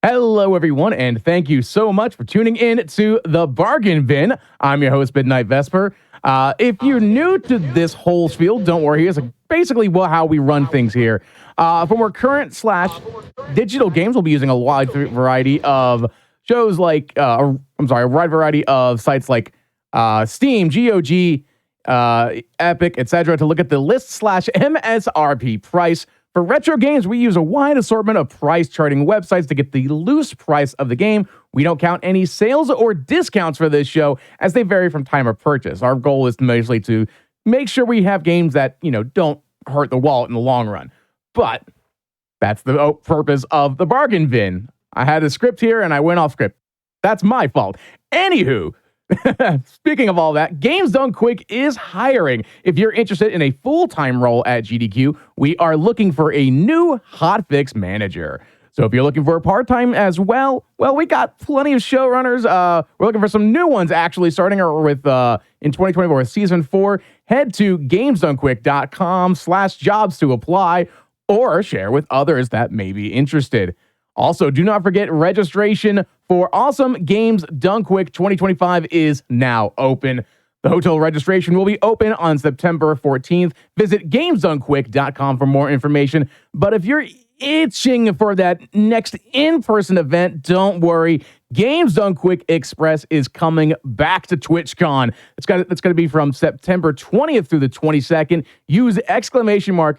Hello, everyone, and thank you so much for tuning in to The Bargain Bin. I'm your host, Midnight Vesper. If you're new to this whole spiel, don't worry. Here's basically how we run things here. For more current/digital games, we'll be using a wide variety of shows like, a wide variety of sites like Steam, GOG, Epic, etc. to look at the list/MSRP price. For retro games, we use a wide assortment of price charting websites to get the loose price of the game. We don't count any sales or discounts for this show as they vary from time of purchase. Our goal is mostly to make sure we have games that, don't hurt the wallet in the long run. But that's the purpose of the bargain bin. I had a script here and I went off script. That's my fault. Anywho, speaking of all that, Games Done Quick is hiring. If you're interested in a full-time role at GDQ, we are looking for a new hotfix manager. So if you're looking for a part-time as well, we got plenty of showrunners. We're looking for some new ones actually starting with in 2024 with season 4. Head to gamesdonequick.com/jobs to apply or share with others that may be interested. Also, do not forget registration for Awesome Games Done Quick 2025 is now open. The hotel registration will be open on September 14th. Visit gamesdonequick.com for more information. But if you're itching for that next in-person event, don't worry. Games Done Quick Express is coming back to TwitchCon. It's going to be from September 20th through the 22nd. Use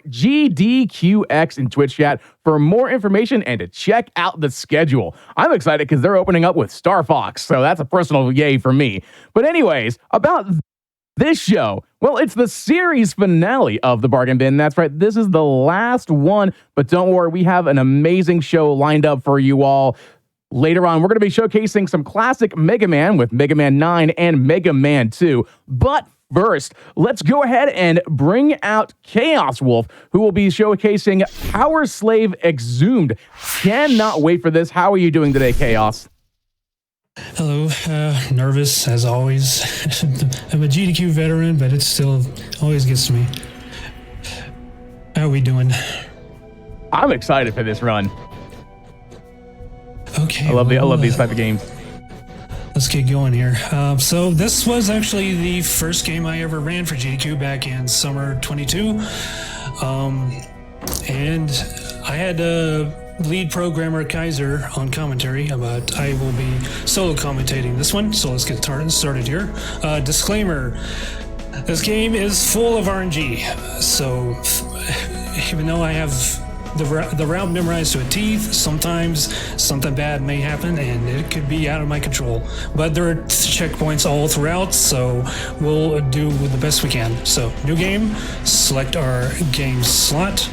!GDQX in Twitch chat for more information and to check out the schedule. I'm excited because they're opening up with Star Fox, so that's a personal yay for me. But anyways, about this show, well, it's the series finale of The Bargain Bin. That's right, this is the last one, but don't worry, we have an amazing show lined up for you all. Later on, we're going to be showcasing some classic Mega Man with Mega Man 9 and Mega Man 2. But first, let's go ahead and bring out Chaos Wolf, who will be showcasing PowerSlave Exhumed. Cannot wait for this. How are you doing today, Chaos? Hello, nervous as always. I'm a GDQ veteran, but it still always gets to me. How are we doing? I'm excited for this run. Okay. I love these type of games. Let's get going here. So this was actually the first game I ever ran for GDQ back in summer 22. And I had lead programmer Kaiser on commentary, but I will be solo commentating this one. So let's get started here. Disclaimer. This game is full of RNG. So even though I have the route memorized to a T, sometimes something bad may happen and it could be out of my control. But there are checkpoints all throughout, so we'll do the best we can. So, new game, select our game slot,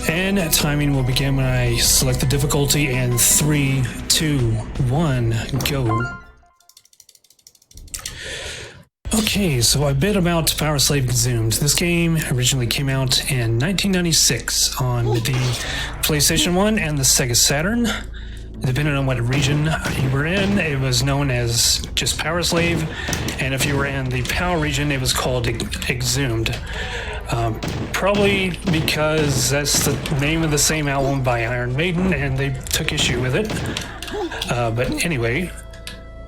and timing will begin when I select the difficulty in 3, 2, 1, go. Okay, so a bit about PowerSlave Exhumed. This game originally came out in 1996 on the PlayStation 1 and the Sega Saturn. Depending on what region you were in, it was known as just PowerSlave, and if you were in the PAL region, it was called Exhumed. Probably because that's the name of the same album by Iron Maiden, and they took issue with it. But anyway,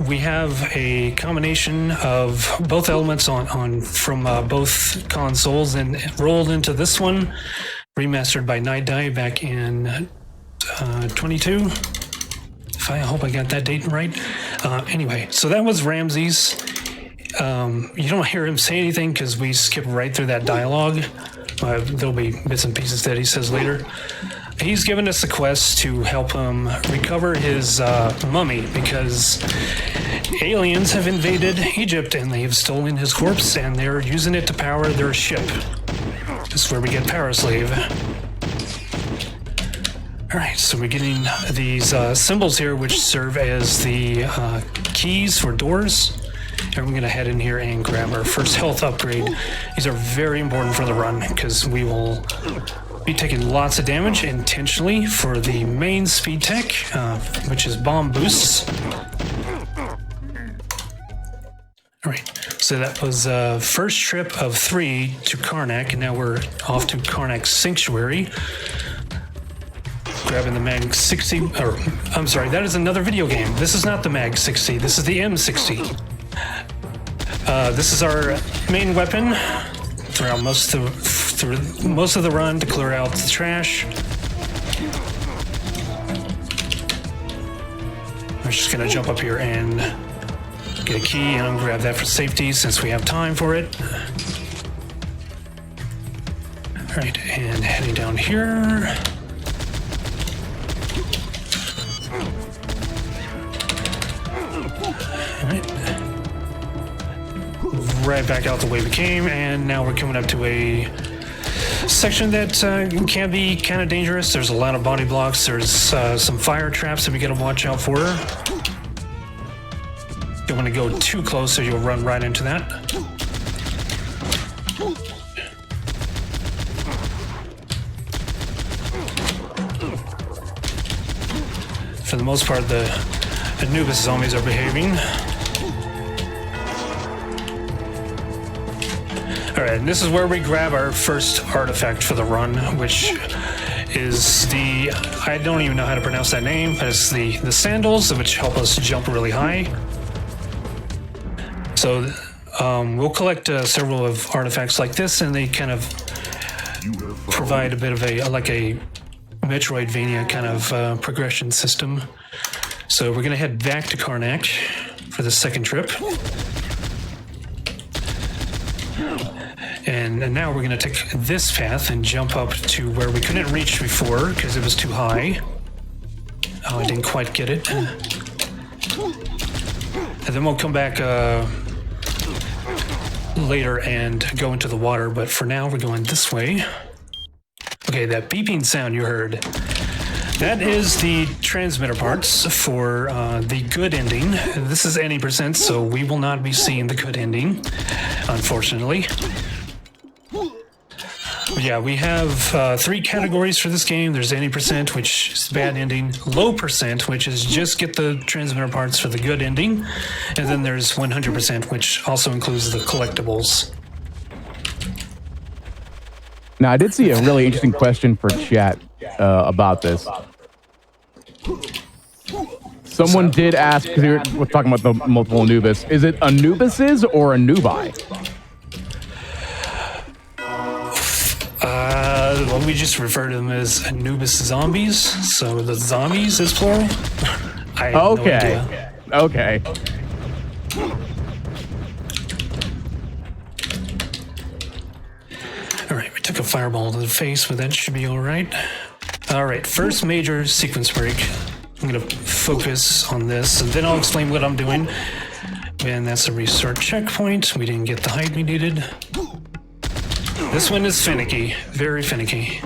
we have a combination of both elements from both consoles and rolled into this one, remastered by Night Dive back in 22. I hope I got that date right. Anyway, so that was Ramses. You don't hear him say anything because we skip right through that dialogue. There'll be bits and pieces that he says later. He's given us a quest to help him recover his mummy because aliens have invaded Egypt and they've stolen his corpse and they're using it to power their ship. This is where we get PowerSlave. Alright, so we're getting these symbols here which serve as the keys for doors. And we're going to head in here and grab our first health upgrade. These are very important for the run because we will be taking lots of damage intentionally for the main speed tech, which is bomb boosts. Alright, so that was first trip of 3 to Karnak, and now we're off to Karnak's Sanctuary. grabbing the Mag 60, or I'm sorry, that is another video game. This is not the Mag 60, this is the M60. This is our main weapon throughout most of the run to clear out the trash. I'm just gonna jump up here and get a key and grab that for safety since we have time for it. All right, and heading down here. All right. Right back out the way we came, and now we're coming up to a section that can be kind of dangerous. There's a lot of body blocks. There's some fire traps that we gotta watch out for. Don't want to go too close or you'll run right into that. For the most part, the Anubis zombies are behaving. Alright, and this is where we grab our first artifact for the run, which is the, I don't even know how to pronounce that name, but it's the sandals, which help us jump really high. So we'll collect several of artifacts like this, and they kind of provide a bit of a, like a Metroidvania kind of progression system. So we're gonna head back to Karnak for the second trip. And now we're going to take this path and jump up to where we couldn't reach before because it was too high. Oh, I didn't quite get it. And then we'll come back later and go into the water, but for now we're going this way. Okay, that beeping sound you heard, that is the transmitter parts for the good ending. This is any %, so we will not be seeing the good ending, unfortunately. Yeah, we have 3 categories for this game. There's any %, which is bad ending, low %, which is just get the transmitter parts for the good ending, and then there's 100%, which also includes the collectibles. Now, I did see a really interesting question for chat about this. Someone did ask, because we're talking about the multiple Anubis, is it Anubises or Anubi? Well, we just refer to them as Anubis zombies, so the zombies is plural. I have no idea. Okay. All right, we took a fireball to the face, but that should be all right. All right, first major sequence break. I'm gonna focus on this, and then I'll explain what I'm doing. And that's a restart checkpoint. We didn't get the height we needed. This one is finicky, very finicky.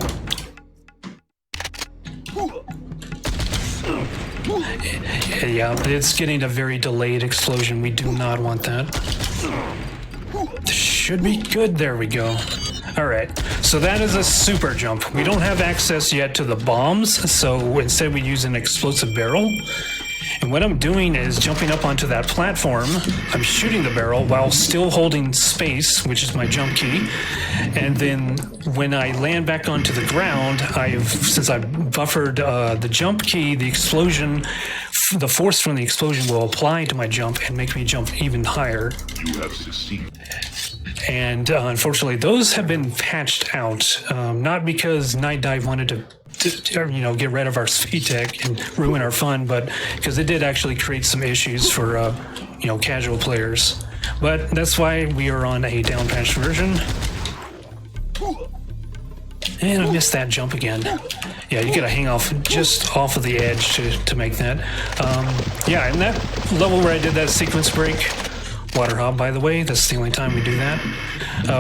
Yeah, it's getting a very delayed explosion. We do not want that. This should be good. There we go. All right, so that is a super jump. We don't have access yet to the bombs, so instead we use an explosive barrel. And what I'm doing is jumping up onto that platform. I'm shooting the barrel while still holding space, which is my jump key. And then when I land back onto the ground, since I've buffered the jump key, the explosion, the force from the explosion will apply to my jump and make me jump even higher. You have succeeded. And unfortunately, those have been patched out, not because Night Dive wanted to get rid of our speed tech and ruin our fun, but because it did actually create some issues for casual players. But that's why we are on a down patched version. And I missed that jump again. Yeah, you gotta hang off just off of the edge to make that. Yeah, and that level where I did that sequence break, water hop, by the way, that's the only time we do that.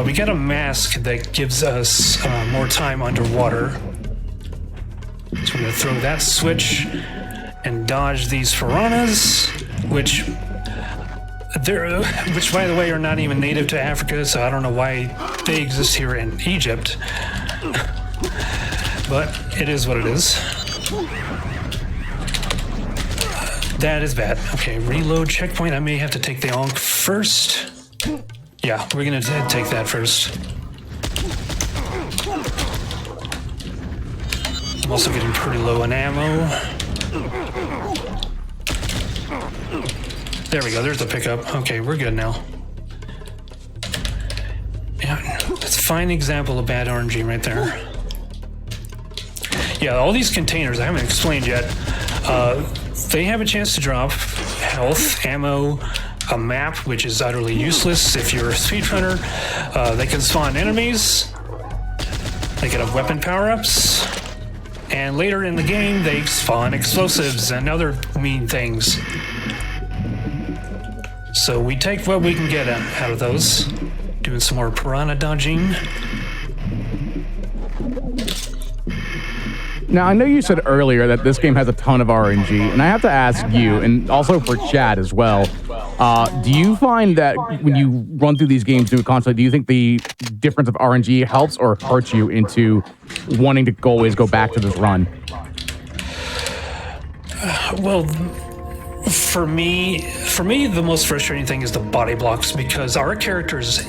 We got a mask that gives us more time underwater. So I'm going to throw that switch and dodge these piranhas, which by the way are not even native to Africa, so I don't know why they exist here in Egypt. But it is what it is. That is bad. Okay, reload checkpoint. I may have to take the Ankh first. Yeah, we're going to take that first. I'm also getting pretty low on ammo. There we go, there's the pickup. Okay, we're good now. Yeah, that's a fine example of bad RNG right there. Yeah, all these containers I haven't explained yet. They have a chance to drop health, ammo, a map, which is utterly useless if you're a speedrunner. They can spawn enemies. They can have weapon power-ups. And later in the game, they spawn explosives and other mean things. So we take what we can get out of those. Doing some more piranha dodging. Now, I know you said earlier that this game has a ton of RNG, and I have to ask you, and also for Chad as well, do you find that when you run through these games new constantly, do you think the difference of RNG helps or hurts you into wanting to always go back to this run? Well, for me, the most frustrating thing is the body blocks, because our character's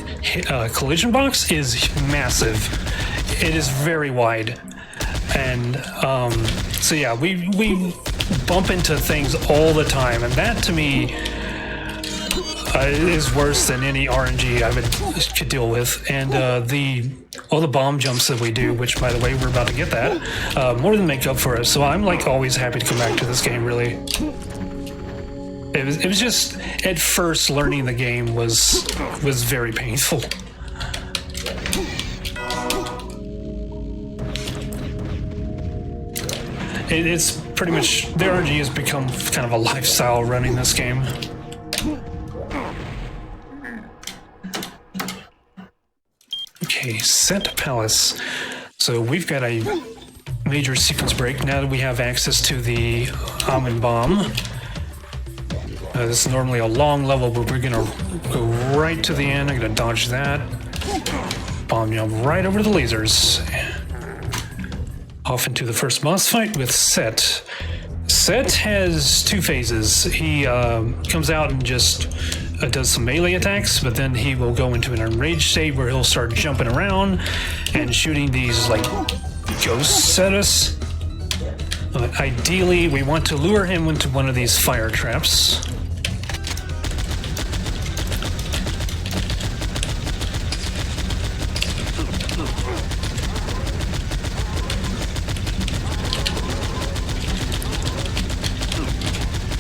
collision box is massive. It is very wide. And so yeah, we bump into things all the time, and that to me is worse than any RNG I could deal with. And all the bomb jumps that we do, which by the way we're about to get that, more than make up for it. So I'm like always happy to come back to this game. Really, it was just at first learning the game was very painful. It's pretty much, the RNG has become kind of a lifestyle running this game. Okay, set palace. So we've got a major sequence break now that we have access to the almond bomb. This is normally a long level, but we're gonna go right to the end. I'm gonna dodge that. Bomb jump right over the lasers. Off into the first boss fight with Set. Set has two phases. He comes out and just does some melee attacks, but then he will go into an enraged state where he'll start jumping around and shooting these like ghosts at us. Ideally, we want to lure him into one of these fire traps.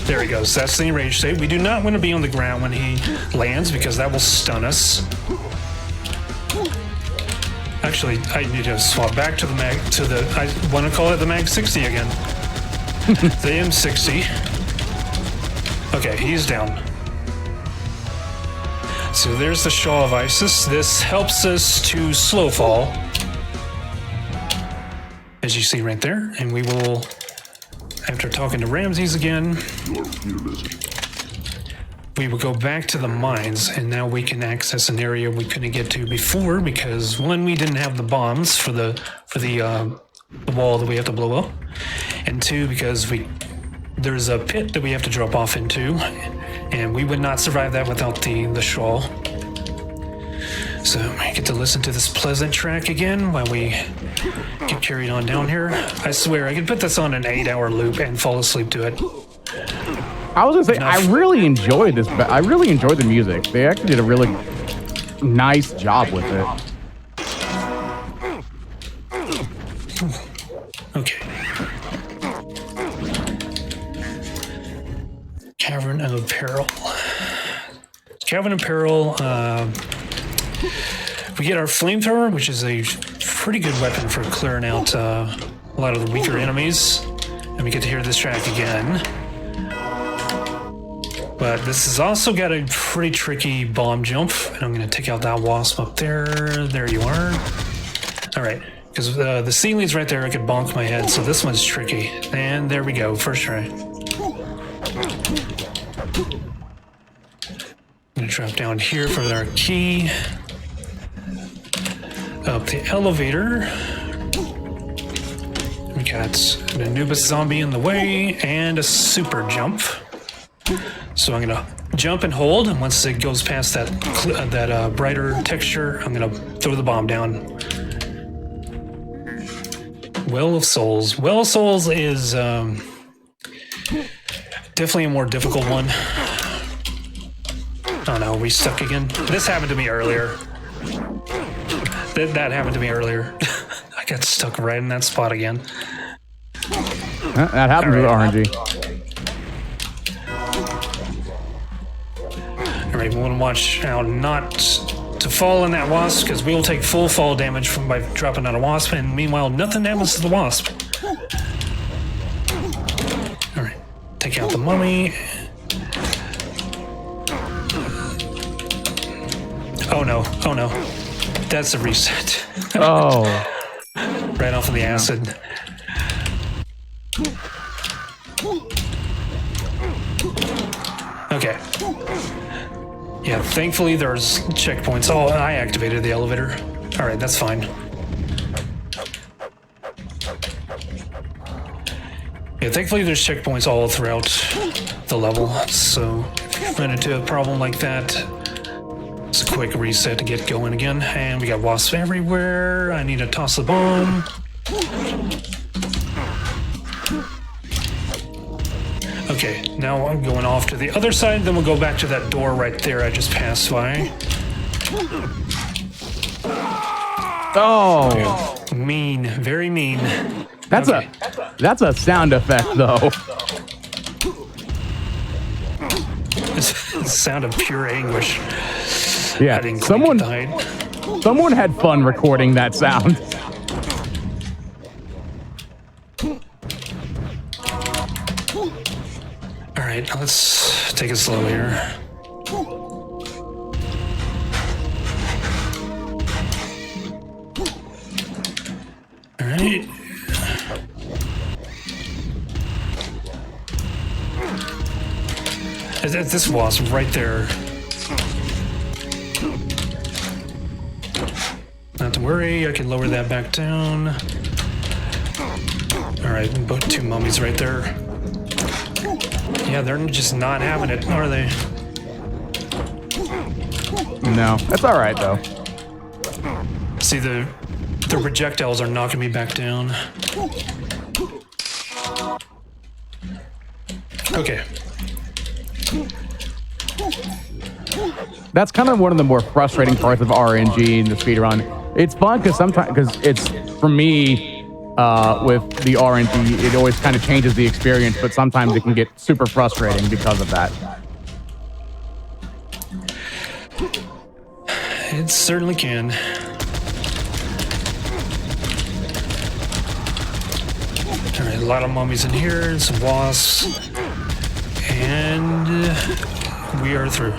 There he goes. That's the enraged state. We do not want to be on the ground when he lands because that will stun us. Actually, I need to swap back to the mag, I want to call it the Mag 60 again. The M60. Okay, he's down. So there's the Shaw of Isis. This helps us to slow fall, as you see right there. And we will, after talking to Ramses again, we will go back to the mines, and now we can access an area we couldn't get to before because one, we didn't have the bombs for the wall that we have to blow up, and two, because there's a pit that we have to drop off into, and we would not survive that without the shawl. So I get to listen to this pleasant track again while we get carried on down here. I swear I could put this on an 8-hour loop and fall asleep to it. I was gonna say, I really enjoyed this. I really enjoyed the music. They actually did a really nice job with it. Okay. Cavern of Peril. Cavern of Peril, we get our flamethrower, which is a pretty good weapon for clearing out a lot of the weaker enemies. And we get to hear this track again. But this has also got a pretty tricky bomb jump. And I'm going to take out that wasp up there. There you are. All right. Because the ceiling's right there. I could bonk my head. So this one's tricky. And there we go. First try. I'm going to drop down here for our key. Up the elevator. We got an Anubis zombie in the way and a super jump. So I'm gonna jump and hold, and once it goes past that brighter texture, I'm gonna throw the bomb down. Well of Souls. Well of Souls is definitely a more difficult one. Oh no, we stuck again. This happened to me earlier. That happened to me earlier. I got stuck right in that spot again. That happens with RNG. All right, we want to watch out not to fall in that wasp, because we will take full fall damage by dropping on a wasp, and meanwhile, nothing happens to the wasp. All right, take out the mummy. Oh no, oh no. That's a reset. Oh. Right off of the acid. Okay. Yeah, thankfully there's checkpoints. Oh, I activated the elevator. All right, that's fine. Yeah, thankfully there's checkpoints all throughout the level. So if you run into a problem like that, it's a quick reset to get going again. And we got wasps everywhere. I need to toss the bomb. Okay, now I'm going off to the other side, then we'll go back to that door right there I just passed by. Oh. Mean, very mean. That's a sound effect though. Sound of pure anguish. Yeah, someone had fun recording that sound. All right, let's take it slow here. All right. This wasp right there. Not to worry, I can lower that back down. All right, both two mummies right there. Yeah, they're just not having it, are they? No, that's all right though. See, the projectiles are knocking me back down. Okay. That's kind of one of the more frustrating parts of RNG in the speedrun. It's fun because it's, for me, with the RNG, it always kind of changes the experience, but sometimes it can get super frustrating because of that. It certainly can. All right, a lot of mummies in here, some wasps, and we are through.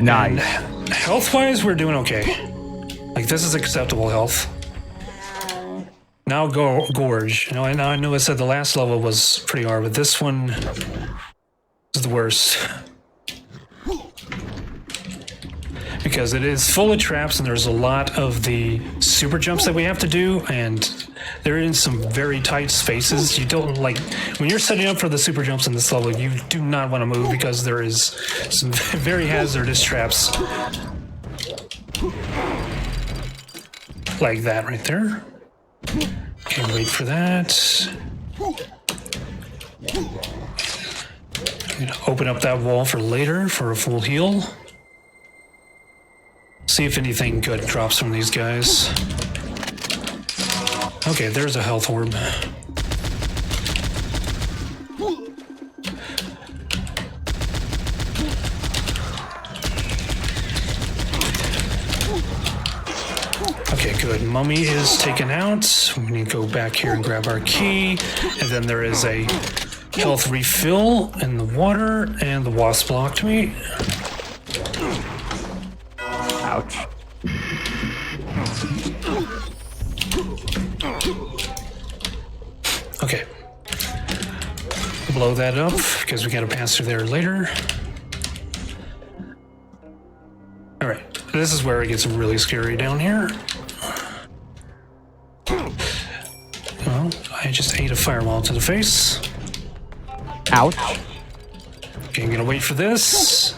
Nice. And health-wise, we're doing okay. Like, this is acceptable health. Now Gorge. Now I know I said the last level was pretty hard, but this one is the worst. Because it is full of traps and there's a lot of the super jumps that we have to do, and they're in some very tight spaces. You don't like, when you're setting up for the super jumps in this level, you do not want to move because there is some very hazardous traps. Like that right there. Okay, wait for that. I'm gonna open up that wall for later for a full heal. See if anything good drops from these guys. Okay, there's a health orb. Okay, good. Mummy is taken out. We need to go back here and grab our key. And then there is a health refill in the water, and the wasp blocked me. Ouch. Okay. Blow that up because we got to pass through there later. All right. This is where it gets really scary down here. Well, I just ate a fireball to the face. Ouch. Okay, I'm gonna wait for this.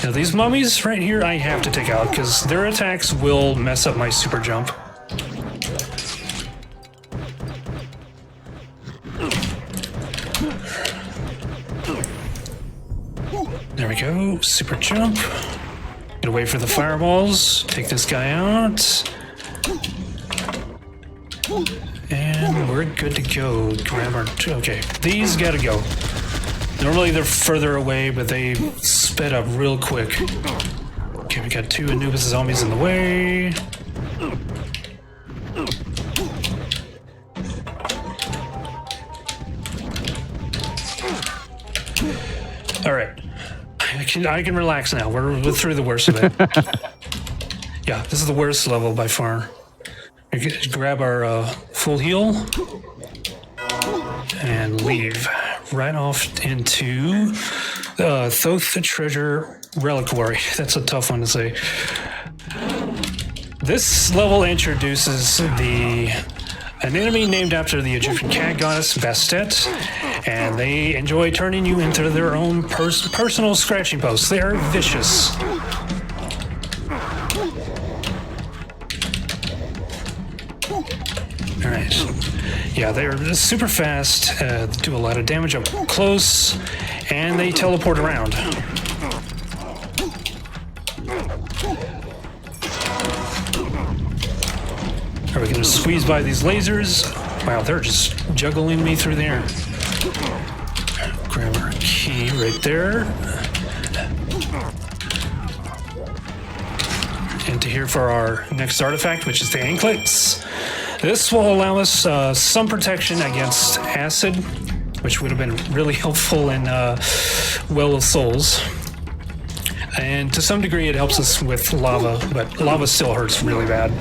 Now these mummies right here, I have to take out because their attacks will mess up my super jump. There we go. Super jump. Gotta wait for the fireballs. Take this guy out. And we're good to go. Grab our... Okay, these gotta go. Normally they're further away, but they sped up real quick. Okay, we got 2 Anubis zombies in the way. All right, I can relax now. We're through the worst of it. Yeah, this is the worst level by far. We can grab our full heal and leave right off into Thoth Treasure Reliquary. That's a tough one to say. This level introduces an enemy named after the Egyptian cat goddess Bastet, and they enjoy turning you into their own personal scratching posts. They are vicious. All right. Yeah, they're super fast, do a lot of damage up close, and they teleport around. Are we going to squeeze by these lasers? Wow, they're just juggling me through there. Grab our key right there. And to here for our next artifact, which is the anklets. This will allow us some protection against acid, which would have been really helpful in Well of Souls. And to some degree, it helps us with lava, but lava still hurts really bad.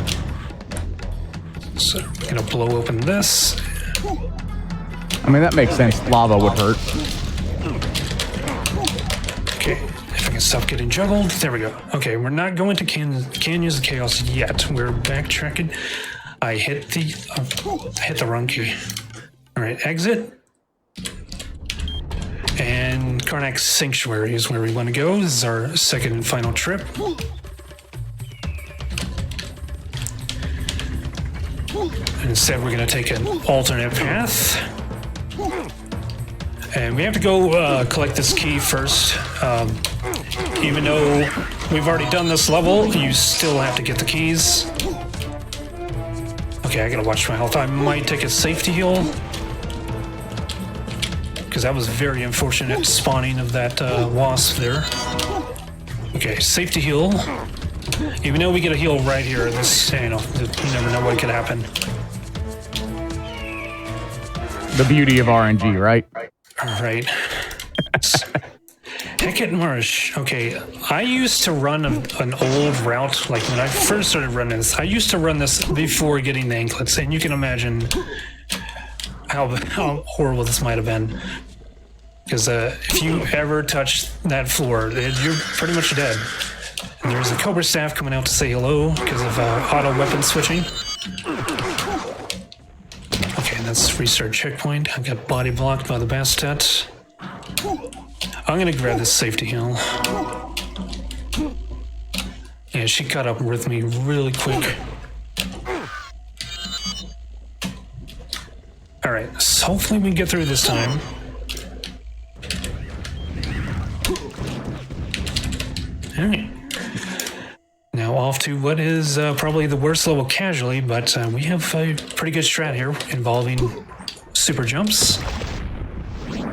So we're gonna blow open this. I mean, that makes sense. Lava would hurt. Okay, if I can stop getting juggled. There we go. Okay, we're not going to Canyons of Chaos yet. We're backtracking. I hit the wrong key. All right, exit. And Karnak's Sanctuary is where we want to go. This is our second and final trip. And instead, we're going to take an alternate path. And we have to go collect this key first. Even though we've already done this level, you still have to get the keys. Okay, I gotta watch my health. I might take a safety heal, because that was very unfortunate spawning of that wasp there. Okay, safety heal. Even though we get a heal right here, this, you never know what could happen. The beauty of RNG, right? All right. Hecate Marsh. Okay, I used to run an old route, like when I first started running this. I used to run this before getting the anklets, and you can imagine how horrible this might have been. Because if you ever touch that floor, you're pretty much dead. And there's a Cobra staff coming out to say hello because of auto weapon switching. Okay, that's restart checkpoint. I got body blocked by the Bastet. I'm gonna grab this safety heal. Yeah, she caught up with me really quick. All right, so hopefully we can get through this time. All right. Now off to what is probably the worst level casually, but we have a pretty good strat here involving super jumps.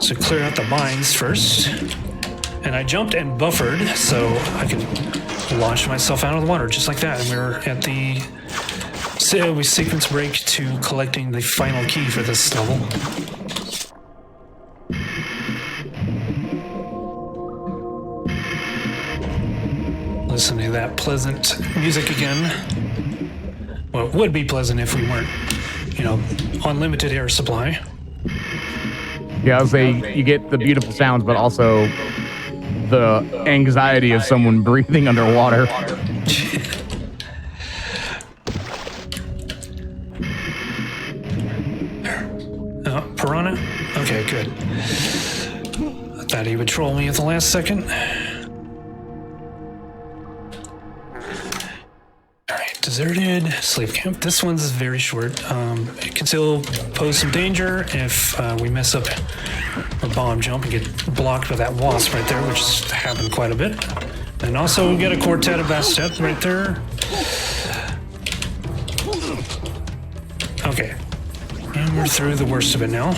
So clear out the mines first. And I jumped and buffered so I could launch myself out of the water just like that. And we're at the sequence break to collecting the final key for this level. Listen to that pleasant music again. Well, it would be pleasant if we weren't, on limited air supply. Yeah, I would say you get the beautiful sounds, but also the anxiety of someone breathing underwater. Piranha? Okay, good. I thought he would troll me at the last second. Alright, Deserted slave camp. This one's very short. It can still pose some danger if we mess up a bomb jump and get blocked by that wasp right there, which has happened quite a bit. And also we get a quartet of Bastet right there. Okay. And we're through the worst of it now.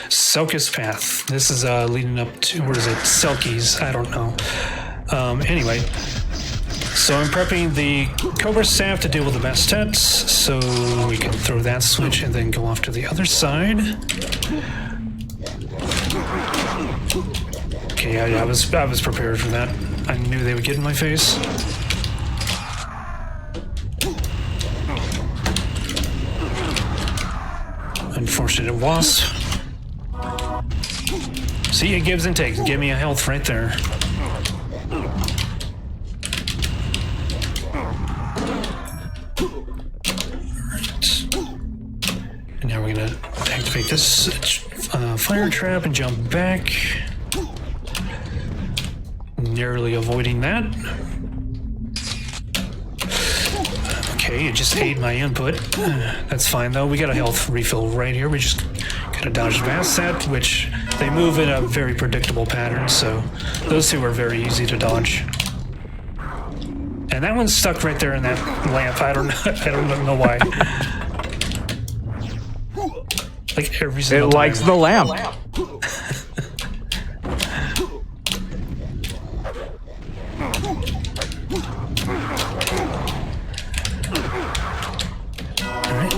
Selkis Path. This is leading up to, where is it? Selkies. I don't know. Anyway, so I'm prepping the Cobra Staff to deal with the Bastets, so we can throw that switch and then go off to the other side. Okay, yeah, I was prepared for that. I knew they would get in my face. Unfortunate wasp. See, it gives and takes. Give me a health right there. Alright. And now we're going to activate this fire trap and jump back. Narrowly avoiding that. Okay, it just ate my input. That's fine, though. We got a health refill right here. We just gotta dodge the Bastet, which they move in a very predictable pattern, so those two are very easy to dodge. And that one's stuck right there in that lamp. I don't know why. Like every single time. It likes the lamp. Alright.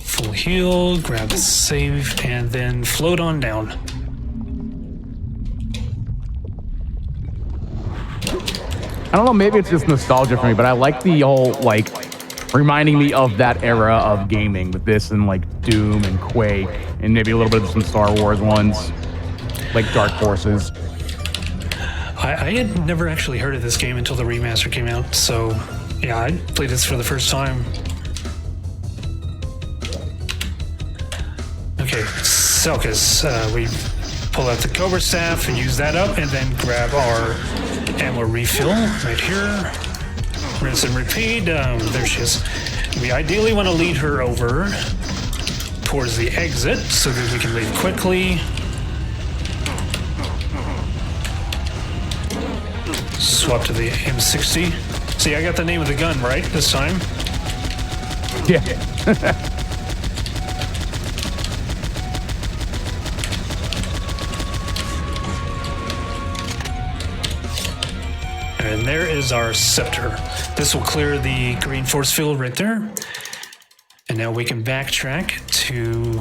Full heal, grab the save, and then float on down. I don't know, maybe it's just nostalgia for me, but I like the whole, like, reminding me of that era of gaming with this and, like, Doom and Quake, and maybe a little bit of some Star Wars ones, like Dark Forces. I had never actually heard of this game until the remaster came out, so, yeah, I played this for the first time. Okay, Selkis, we pull out the Cobra Staff and use that up, and then grab our ammo refill right here. Rinse and repeat. There she is. We ideally want to lead her over towards the exit so that we can leave quickly. Swap to the M60. See, I got the name of the gun right this time. Yeah. And there is our scepter. This will clear the green force field right there. And now we can backtrack to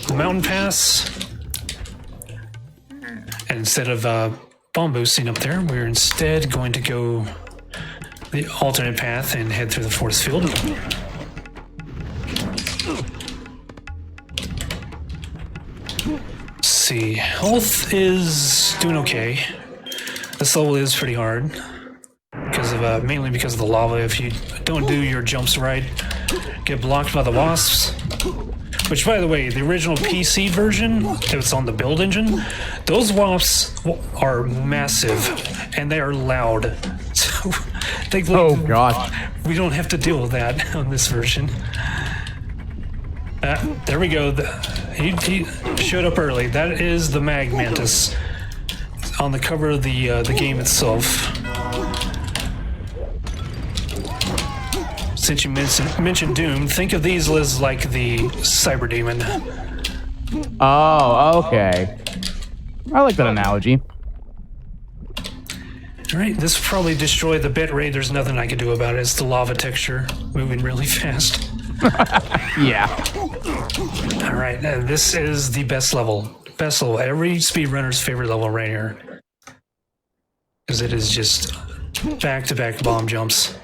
the mountain pass. And instead of bomb boosting up there, we're instead going to go the alternate path and head through the force field. Let's see, health is doing okay. This level is pretty hard because of mainly because of the lava. If you don't do your jumps right, get blocked by the wasps. Which, by the way, the original PC version, it was on the build engine. Those wasps are massive and they are loud. So Oh gosh. we don't have to deal with that on this version. There we go. He showed up early. That is the Mag Mantis on the cover of the game itself. Since you mentioned Doom, think of these as like the Cyber Demon. Oh, okay. I like that analogy. All right, this will probably destroy the bit rate. There's nothing I can do about it. It's the lava texture moving really fast. Yeah. All right, this is the best level. Best level. Every speedrunner's favorite level right here. Because it is just back-to-back bomb jumps.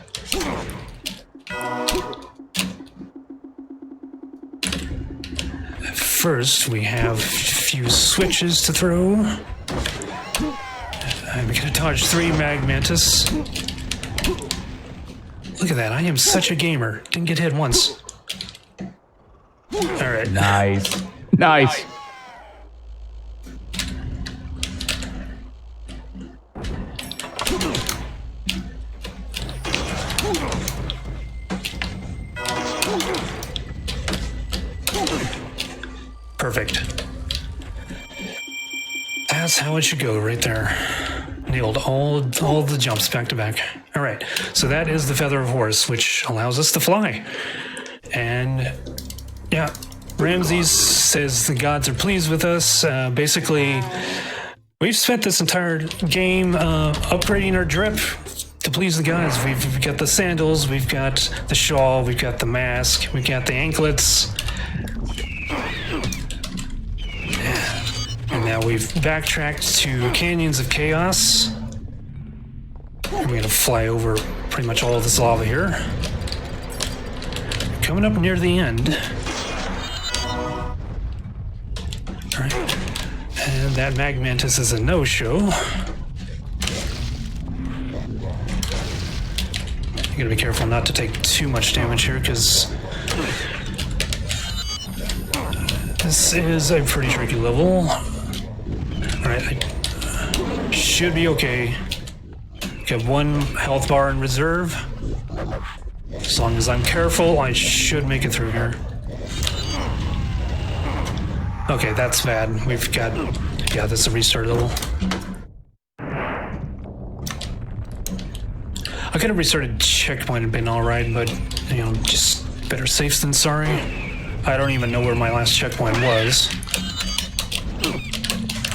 First, we have a few switches to throw. I'm gonna dodge 3 Mag Mantis. Look at that, I am such a gamer. Didn't get hit once. Alright. Nice. Nice. Perfect. That's how it should go right there. Nailed all the jumps back to back. All right, so that is the Feather of Horus, which allows us to fly. And yeah, Ramses says the gods are pleased with us. Basically, we've spent this entire game upgrading our drip to please the gods. We've got the sandals, we've got the shawl, we've got the mask, we've got the anklets. And now we've backtracked to Canyons of Chaos. We're going to fly over pretty much all of this lava here. Coming up near the end. Alright. And that Magmantis is a no-show. You gotta be careful not to take too much damage here, because this is a pretty tricky level. Alright, I should be okay. Got one health bar in reserve. As long as I'm careful, I should make it through here. Okay, that's bad. We've got... yeah, this is a restart level. I could have restarted checkpoint and been alright, but, you know, just better safe than sorry. I don't even know where my last checkpoint was.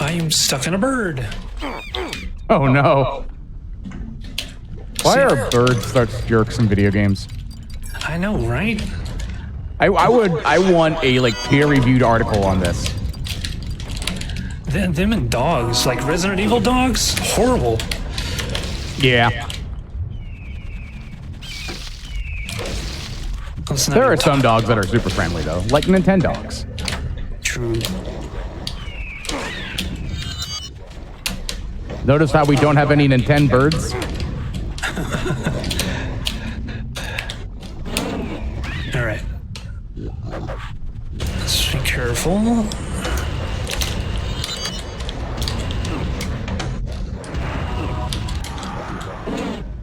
I am stuck in a bird. Oh no. Why are birds such jerks in video games? I know, right? I want a like peer-reviewed article on this. Them and dogs, like Resident Evil dogs, horrible. Yeah. There are some dogs that are super friendly though, like Nintendogs. True. Notice how we don't have any Nintendo birds? All right. Let's be careful.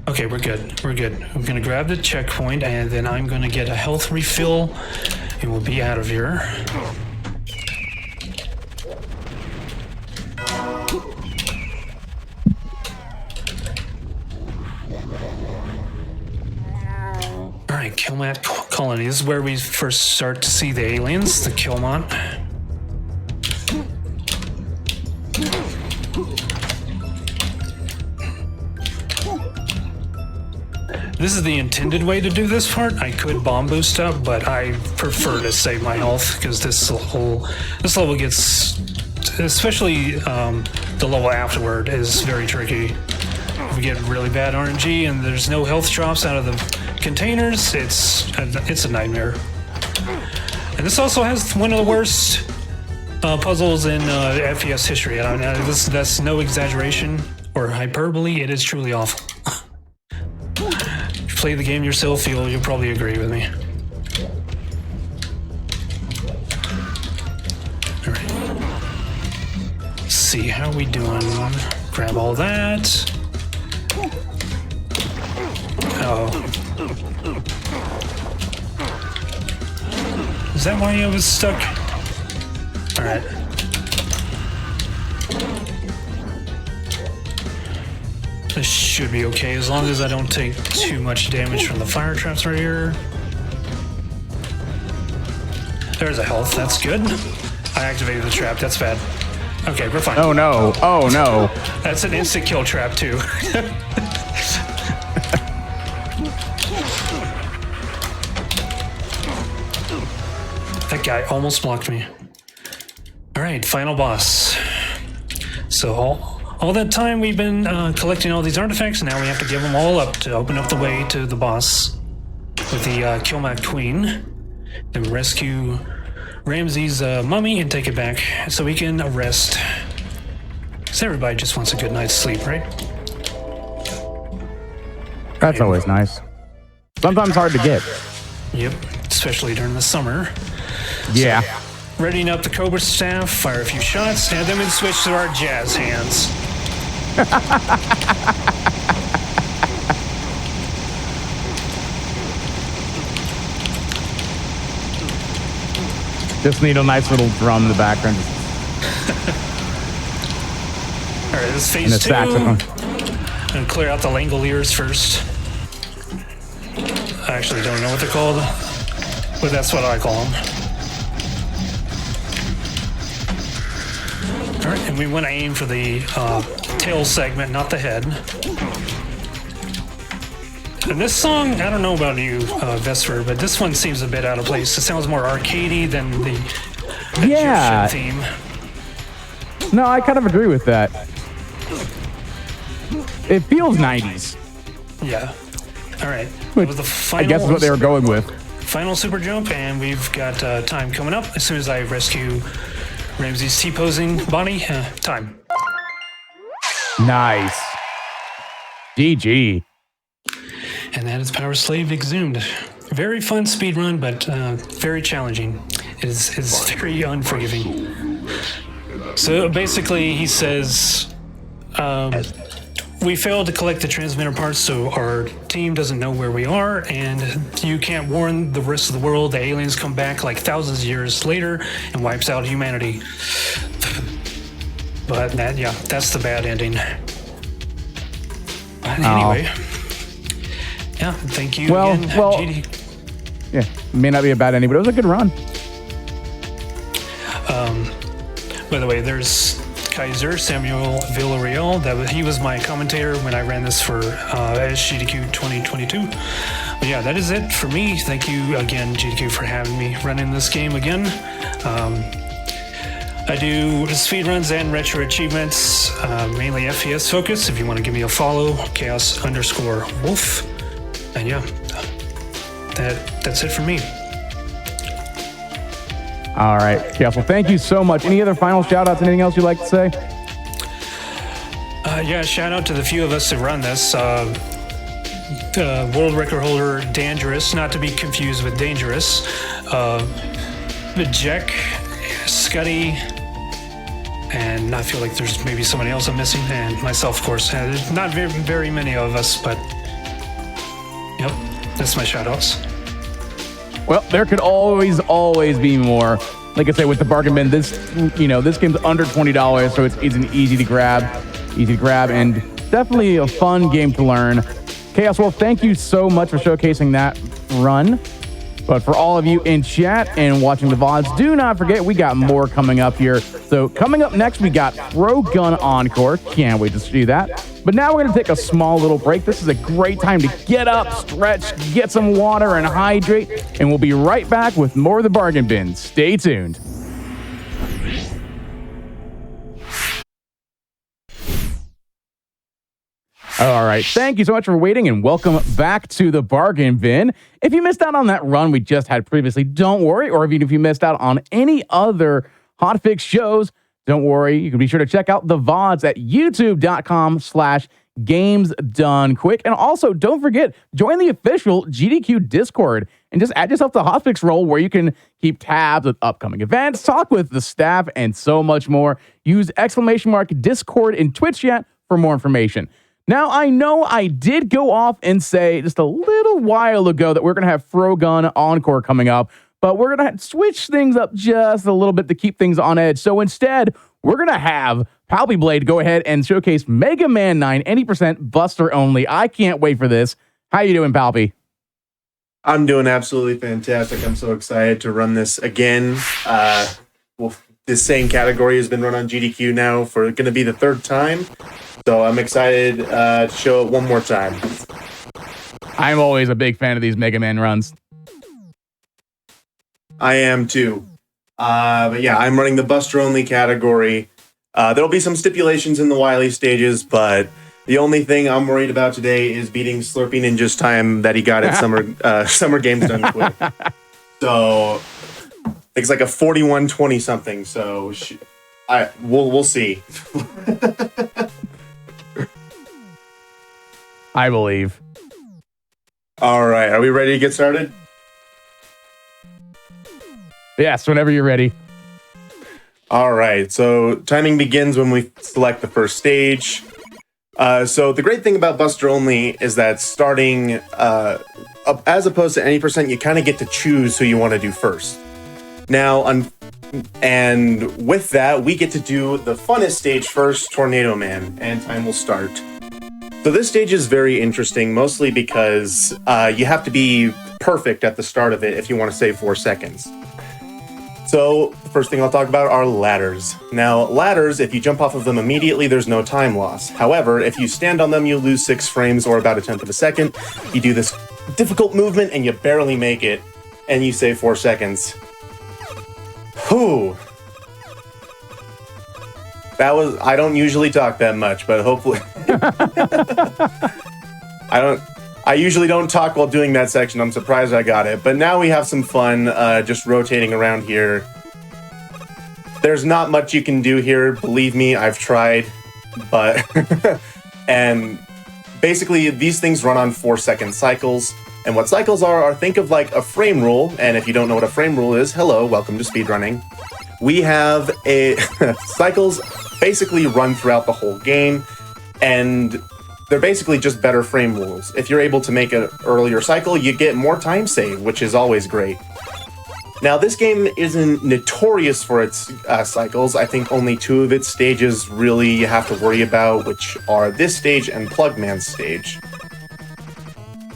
Okay, we're good. We're good. I'm gonna grab the checkpoint, and then I'm gonna get a health refill, and we'll be out of here. Alright, Kilmat Colony. This is where we first start to see the aliens, the Kilmont. This is the intended way to do this part. I could bomb boost up, but I prefer to save my health because this level gets, especially the level afterward, is very tricky. If we get really bad RNG and there's no health drops out of the containers, it's a nightmare. And this also has one of the worst puzzles in FPS history. I mean, that's no exaggeration or hyperbole. It is truly awful. If you play the game yourself, you'll probably agree with me. All right. Let's see how we doing. Grab all that. Oh. Is that why I was stuck? All right. This should be okay as long as I don't take too much damage from the fire traps right here. There's a health, that's good. I activated the trap, that's bad. Okay, we're fine. Oh no, oh no. That's an instant kill trap too. That guy almost blocked me. All right, final boss. So all that time we've been collecting all these artifacts, and now we have to give them all up to open up the way to the boss with the Kilmat Queen. Then rescue Ramses' mummy and take it back so we can rest. Because everybody just wants a good night's sleep, right? That's always nice. Sometimes hard to get. Yep, especially during the summer. Yeah. So, readying up the Cobra staff, fire a few shots, and then we switch to our jazz hands. Just need a nice little drum in the background. All right, this is And phase a 2. saxophone. I'm going to clear out the Langoliers first. I actually don't know what they're called, but that's what I call them. All right, and we want to aim for the tail segment, not the head. And this song, I don't know about you, Vesper, but this one seems a bit out of place. It sounds more arcadey than the Egyptian theme. No, I kind of agree with that. It feels 90s. Yeah. All right. Which It was the final, I guess is what they were going with. Final super jump, and we've got time coming up. As soon as I rescue Ramsey's T-posing Bonnie, time. Nice. GG. And that is PowerSlave Exhumed. Very fun speedrun, but very challenging. It's very unforgiving. So basically, he says, we failed to collect the transmitter parts, so our team doesn't know where we are, and you can't warn the rest of the world. The aliens come back like thousands of years later and wipes out humanity. But that's the bad ending. But anyway, yeah, thank you again, GD. Yeah, it may not be a bad ending, but it was a good run. By the way, there's Kaiser Samuel Villarreal. He was my commentator when I ran this for GDQ 2022. But yeah, that is it for me. Thank you again, GDQ, for having me running this game again. I do speedruns and retro achievements, mainly FPS focus. If you want to give me a follow, chaos_wolf. And yeah, that's it for me. All right, Chaos. Well, thank you so much. Any other final shout-outs? Anything else you'd like to say? Yeah, shout out to the few of us that run this. World record holder Dangerous, not to be confused with Dangerous. Jack, Scuddy, and I feel like there's maybe somebody else I'm missing, and myself, of course. There's not very many of us, but yep, that's my shout-outs. Well, there could always be more. Like I say, with the bargain bin, this game's under $20, so it's easy to grab, and definitely a fun game to learn. Chaos Wolf, thank you so much for showcasing that run. But for all of you in chat and watching the VODs, do not forget we got more coming up here. So coming up next, we got Pro Gun Encore. Can't wait to see that. But now we're going to take a small little break. This is a great time to get up, stretch, get some water, and hydrate. And we'll be right back with more of the Bargain Bin. Stay tuned. All right, thank you so much for waiting, and welcome back to the Bargain Bin. If you missed out on that run we just had previously, don't worry. Or even if you missed out on any other Hotfix shows, don't worry. You can be sure to check out the VODs at youtube.com/gamesdonequick. And also, don't forget, join the official GDQ Discord and just add yourself to the Hotfix role, where you can keep tabs with upcoming events, talk with the staff, and so much more. Use !Discord in Twitch chat for more information. Now, I know I did go off and say just a little while ago that we're going to have Frogun Encore coming up, but we're going to switch things up just a little bit to keep things on edge. So instead, we're going to have Palpy Blade go ahead and showcase Mega Man 9 80% Buster only. I can't wait for this. How you doing, Palpy? I'm doing absolutely fantastic. I'm so excited to run this again. This same category has been run on GDQ now for going to be the third time. So I'm excited to show it one more time. I'm always a big fan of these Mega Man runs. I am too. But yeah, I'm running the Buster only category. There'll be some stipulations in the Wily stages, but the only thing I'm worried about today is beating Slurpee Ninja's time that he got at Summer Games Done Quick. So it's like a 41-20 something. So we'll see. I believe. All right, are we ready to get started? Yes, whenever you're ready. All right, so timing begins when we select the first stage. So the great thing about Buster Only is that starting as opposed to any percent, you kind of get to choose who you want to do first. Now, and with that, we get to do the funnest stage first, Tornado Man, and time will start. So this stage is very interesting, mostly because you have to be perfect at the start of it if you want to save 4 seconds. So the first thing I'll talk about are ladders. Now, ladders, if you jump off of them immediately, there's no time loss. However, if you stand on them, you lose 6 frames or about 1/10 of a second. You do this difficult movement and you barely make it, and you save 4 seconds. Whew. I don't usually talk that much, but hopefully... I usually don't talk while doing that section. I'm surprised I got it. But now we have some fun just rotating around here. There's not much you can do here. Believe me, I've tried. But... and basically, these things run on 4-second cycles. And what cycles are think of like a frame rule. And if you don't know what a frame rule is, hello, welcome to speedrunning. We have cycles basically run throughout the whole game, and they're basically just better frame rules. If you're able to make an earlier cycle, you get more time save, which is always great. Now, this game isn't notorious for its cycles. I think only 2 of its stages really you have to worry about, which are this stage and Plugman's stage.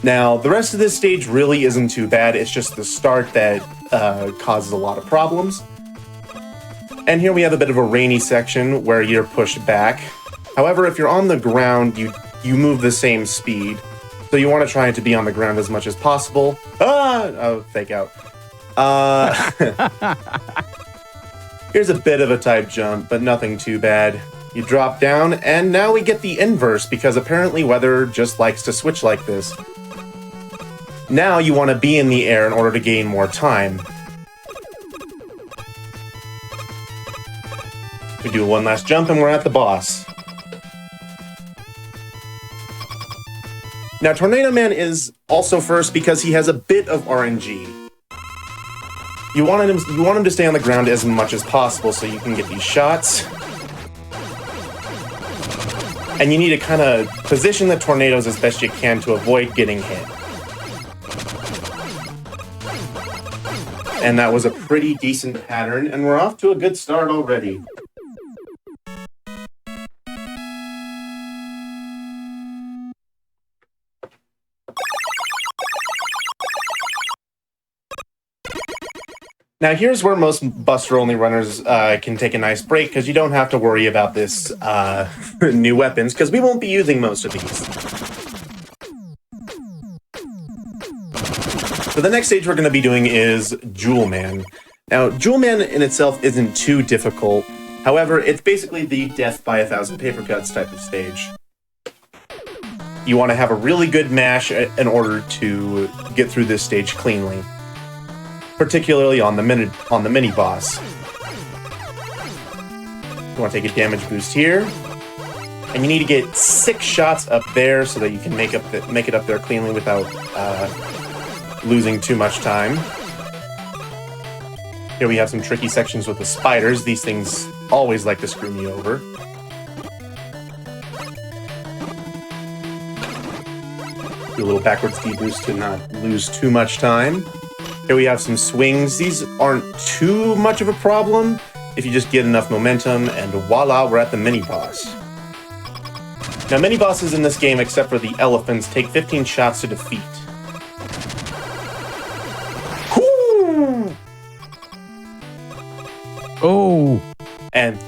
Now, the rest of this stage really isn't too bad. It's just the start that causes a lot of problems. And here we have a bit of a rainy section where you're pushed back. However, if you're on the ground, you move the same speed. So you want to try to be on the ground as much as possible. Oh, fake out. Here's a bit of a type jump, but nothing too bad. You drop down, and now we get the inverse, because apparently weather just likes to switch like this. Now you want to be in the air in order to gain more time. We do one last jump and we're at the boss. Now, Tornado Man is also first because he has a bit of RNG. You want him to stay on the ground as much as possible so you can get these shots. And you need to kind of position the tornadoes as best you can to avoid getting hit. And that was a pretty decent pattern, and we're off to a good start already. Now, here's where most Buster-only runners can take a nice break, because you don't have to worry about this new weapons, because we won't be using most of these. So the next stage we're going to be doing is Jewel Man. Now, Jewel Man in itself isn't too difficult. However, it's basically the death by 1,000 paper cuts type of stage. You want to have a really good mash in order to get through this stage cleanly. Particularly on the mini boss. You want to take a damage boost here, and you need to get 6 shots up there so that you can make it up there cleanly without losing too much time. Here we have some tricky sections with the spiders. These things always like to screw me over. Do a little backwards D-boost to not lose too much time. Here we have some swings. These aren't too much of a problem if you just get enough momentum, and voila, we're at the mini-boss. Now, mini-bosses in this game, except for the elephants, take 15 shots to defeat. Whoo! Oh! And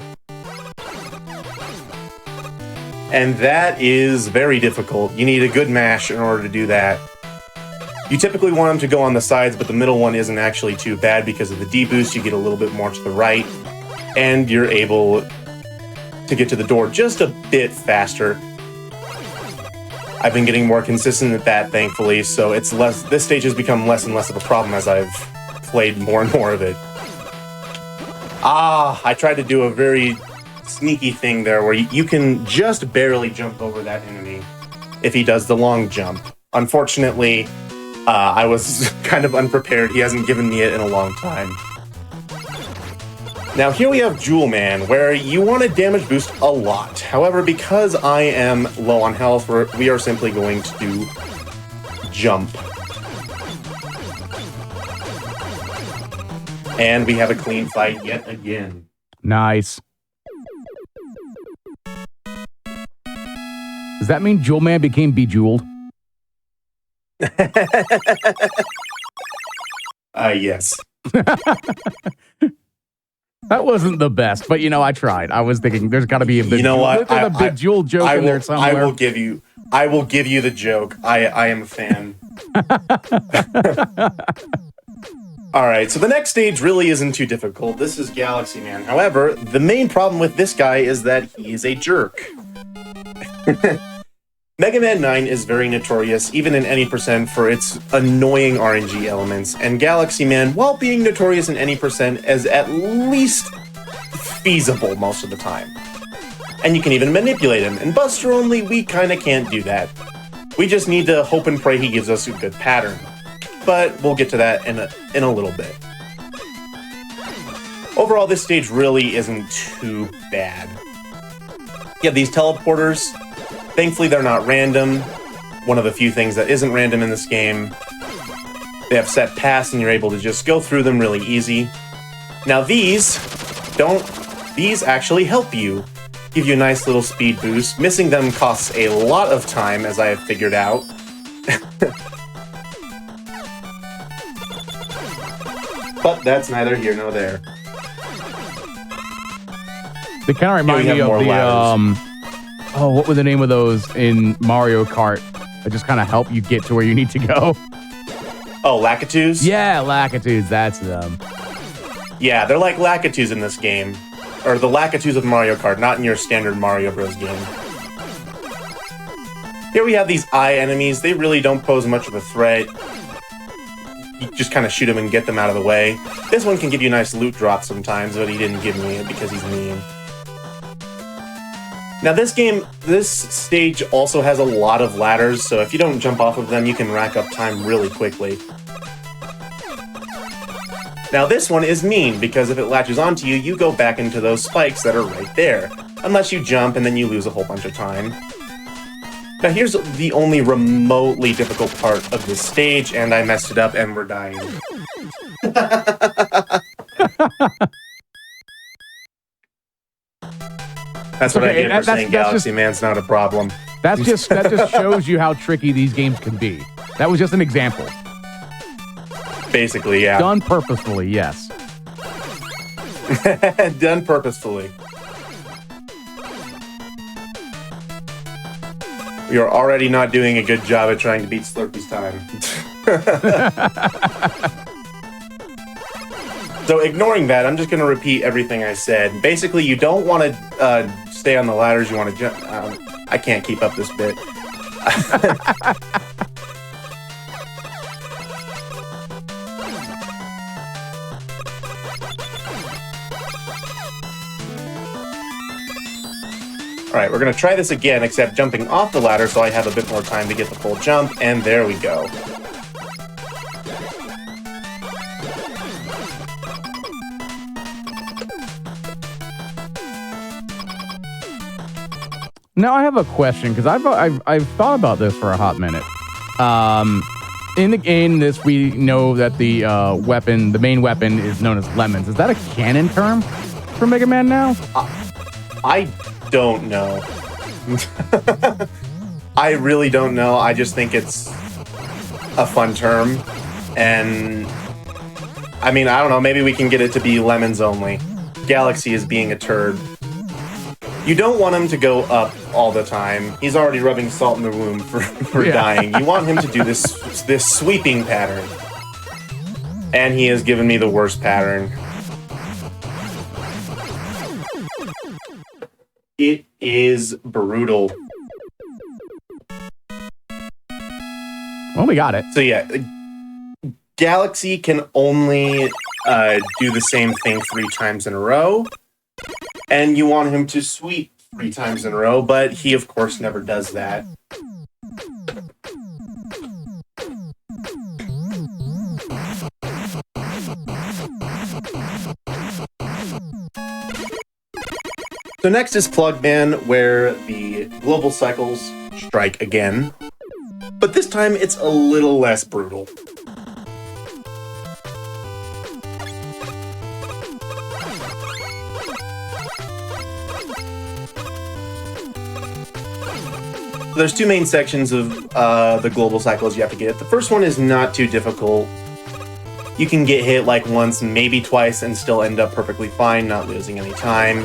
that is very difficult. You need a good mash in order to do that. You typically want them to go on the sides, but the middle one isn't actually too bad because of the D-boost. You get a little bit more to the right, and you're able to get to the door just a bit faster. I've been getting more consistent at that, thankfully, so this stage has become less and less of a problem as I've played more and more of it. I tried to do a very sneaky thing there where you can just barely jump over that enemy if he does the long jump. Unfortunately, I was kind of unprepared. He hasn't given me it in a long time. Now, here we have Jewel Man, where you want to damage boost a lot. However, because I am low on health, we are simply going to do jump. And we have a clean fight yet again. Nice. Does that mean Jewel Man became bejeweled? Yes. That wasn't the best, but I tried. I was thinking there's got to be a big, what? There's a big jewel joke in there somewhere. I will give you the joke. I am a fan. All right, so the next stage really isn't too difficult. This is Galaxy Man. However, the main problem with this guy is that he is a jerk. Mega Man 9 is very notorious, even in any percent, for its annoying RNG elements, and Galaxy Man, while being notorious in any percent, is at least feasible most of the time. And you can even manipulate him. In Buster Only, we kinda can't do that. We just need to hope and pray he gives us a good pattern. But we'll get to that in a little bit. Overall, this stage really isn't too bad. You have these teleporters. Thankfully, they're not random. One of the few things that isn't random in this game. They have set paths, and you're able to just go through them really easy. Now these actually help you. Give you a nice little speed boost. Missing them costs a lot of time, as I have figured out. But that's neither here nor there. They kind of remind me of the what were the name of those in Mario Kart that just kind of help you get to where you need to go? Oh, Lakitus? Yeah, Lakitus, that's them. Yeah, they're like Lakitus in this game. Or the Lakitus of Mario Kart, not in your standard Mario Bros. Game. Here we have these eye enemies. They really don't pose much of a threat. You just kind of shoot them and get them out of the way. This one can give you a nice loot drop sometimes, but he didn't give me it because he's mean. Now this stage also has a lot of ladders, so if you don't jump off of them, you can rack up time really quickly. Now this one is mean, because if it latches onto you, you go back into those spikes that are right there, unless you jump and then you lose a whole bunch of time. Now here's the only remotely difficult part of this stage, and I messed it up and we're dying. That's what I get for saying Galaxy Man's not a problem. That just shows you how tricky these games can be. That was just an example. Basically, yeah. Done purposefully, yes. Done purposefully. You're already not doing a good job at trying to beat Slurpy's time. So ignoring that, I'm just going to repeat everything I said. Basically, you don't want to stay on the ladders. You want to jump. I can't keep up this bit. All right, we're going to try this again, except jumping off the ladder so I have a bit more time to get the full jump, and there we go. Now I have a question, because I've thought about this for a hot minute. In this, we know that the main weapon is known as lemons. Is that a canon term for Mega Man now? I don't know. I really don't know. I just think it's a fun term. And I mean, I don't know. Maybe we can get it to be lemons only. Galaxy is being a turd. You don't want him to go up all the time. He's already rubbing salt in the wound for dying. You want him to do this sweeping pattern. And he has given me the worst pattern. It is brutal. Well, we got it. So yeah, Galaxy can only do the same thing 3 times in a row. And you want him to sweep 3 times in a row, but he, of course, never does that. So next is Plugman, where the global cycles strike again. But this time, it's a little less brutal. There's two main sections of the global cycles you have to get. The first one is not too difficult. You can get hit like once, maybe twice, and still end up perfectly fine, not losing any time.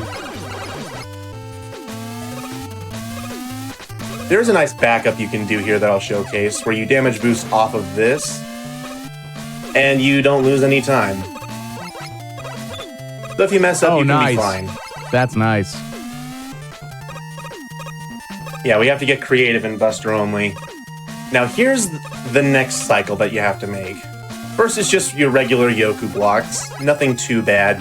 There's a nice backup you can do here that I'll showcase, where you damage boost off of this, and you don't lose any time. So if you mess up, you can be fine. That's nice. Yeah, we have to get creative in Buster only. Now here's the next cycle that you have to make. First is just your regular Yoku blocks. Nothing too bad.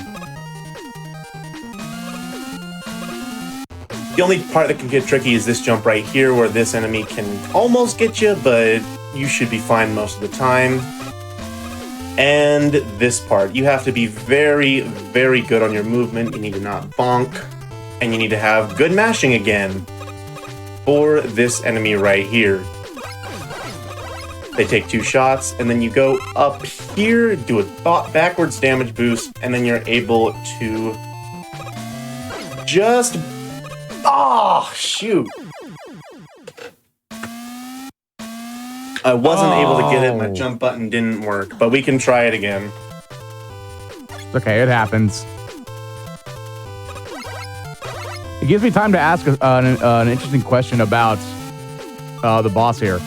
The only part that can get tricky is this jump right here, where this enemy can almost get you, but you should be fine most of the time. And this part, you have to be very, very good on your movement. You need to not bonk, and you need to have good mashing again for this enemy right here. They take 2 shots, and then you go up here, do a backwards damage boost, and then you're able to just... Oh, shoot! I wasn't able to get it, my jump button didn't work, but we can try it again. Okay, it happens. It gives me time to ask an interesting question about the boss here.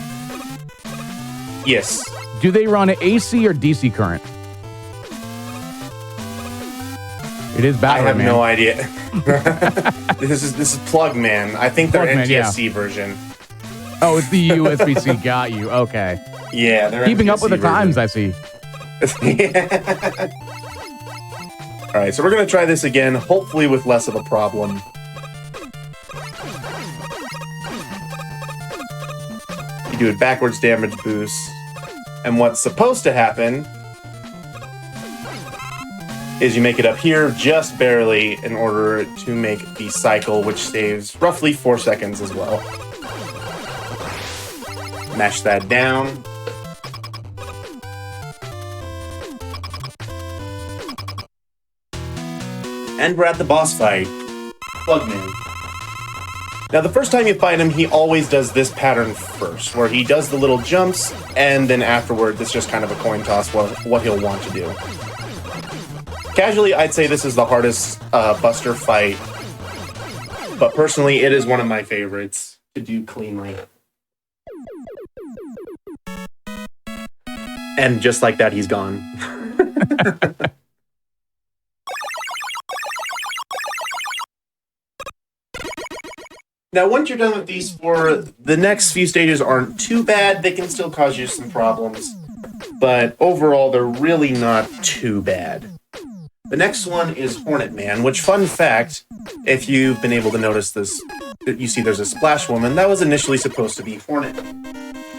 Yes. Do they run AC or DC current? It is Battery I have Man. no idea. This is Plug Man. I think they're Plug Man, NTSC version. Oh, it's the USB-C. Got you. Okay. Yeah, they're Keeping up NTSC with the version. times, I see. All right, so we're going to try this again, hopefully with less of a problem. You do a backwards damage boost, and what's supposed to happen is you make it up here just barely in order to make the cycle, which saves roughly 4 seconds as well. Mash that down. And we're at the boss fight. Plugman. Now, the first time you fight him, he always does this pattern first, where he does the little jumps, and then afterwards, it's just kind of a coin toss what he'll want to do. Casually, I'd say this is the hardest Buster fight, but personally, it is one of my favorites to do cleanly. And just like that, he's gone. Now, once you're done with these 4, the next few stages aren't too bad. They can still cause you some problems, but overall, they're really not too bad. The next one is Hornet Man, which, fun fact, if you've been able to notice this, you see there's a Splash Woman. That was initially supposed to be Hornet.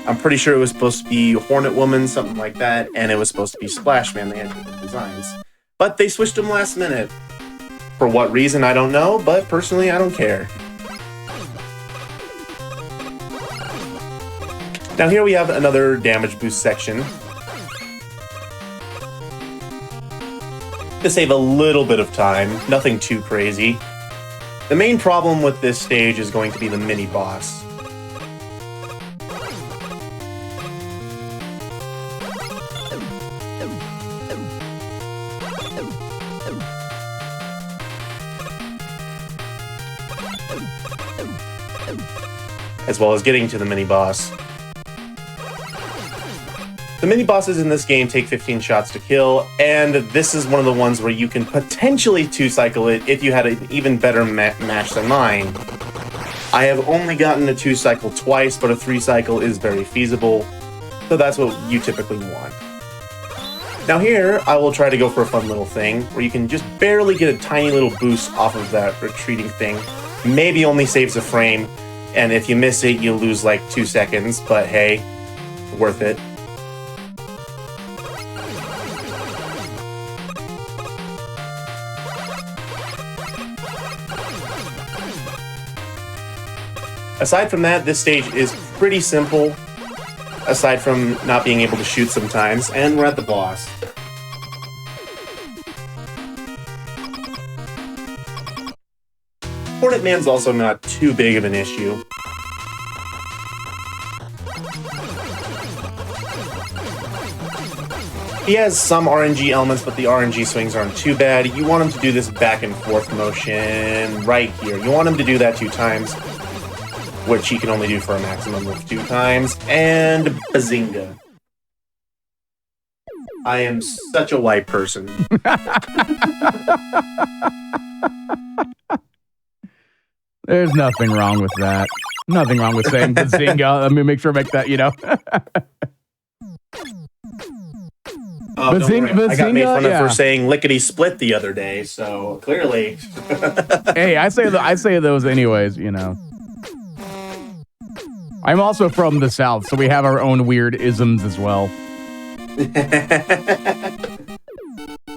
I'm pretty sure it was supposed to be Hornet Woman, something like that, and it was supposed to be Splash Man. They had different designs. But they switched them last minute. For what reason, I don't know, but personally, I don't care. Now here we have another damage boost section. To save a little bit of time, nothing too crazy. The main problem with this stage is going to be the mini-boss. As well as getting to the mini-boss. The mini-bosses in this game take 15 shots to kill, and this is one of the ones where you can potentially 2-cycle it if you had an even better match than mine. I have only gotten a 2-cycle twice, but a 3-cycle is very feasible, so that's what you typically want. Now here, I will try to go for a fun little thing, where you can just barely get a tiny little boost off of that retreating thing. Maybe only saves a frame, and if you miss it, you lose like 2 seconds, but hey, worth it. Aside from that, this stage is pretty simple, aside from not being able to shoot sometimes, and we're at the boss. Hornet Man's also not too big of an issue. He has some RNG elements, but the RNG swings aren't too bad. You want him to do this back and forth motion right here. You want him to do that 2 times, which he can only do for a maximum of 2 times. And bazinga. I am such a white person. There's nothing wrong with that. Nothing wrong with saying bazinga. Let me make sure I make that, you know. Oh, Bazinga, I got made fun of yeah. for saying lickety split the other day, so clearly. Hey, I say those anyways, you know. I'm also from the South, so we have our own weird isms as well.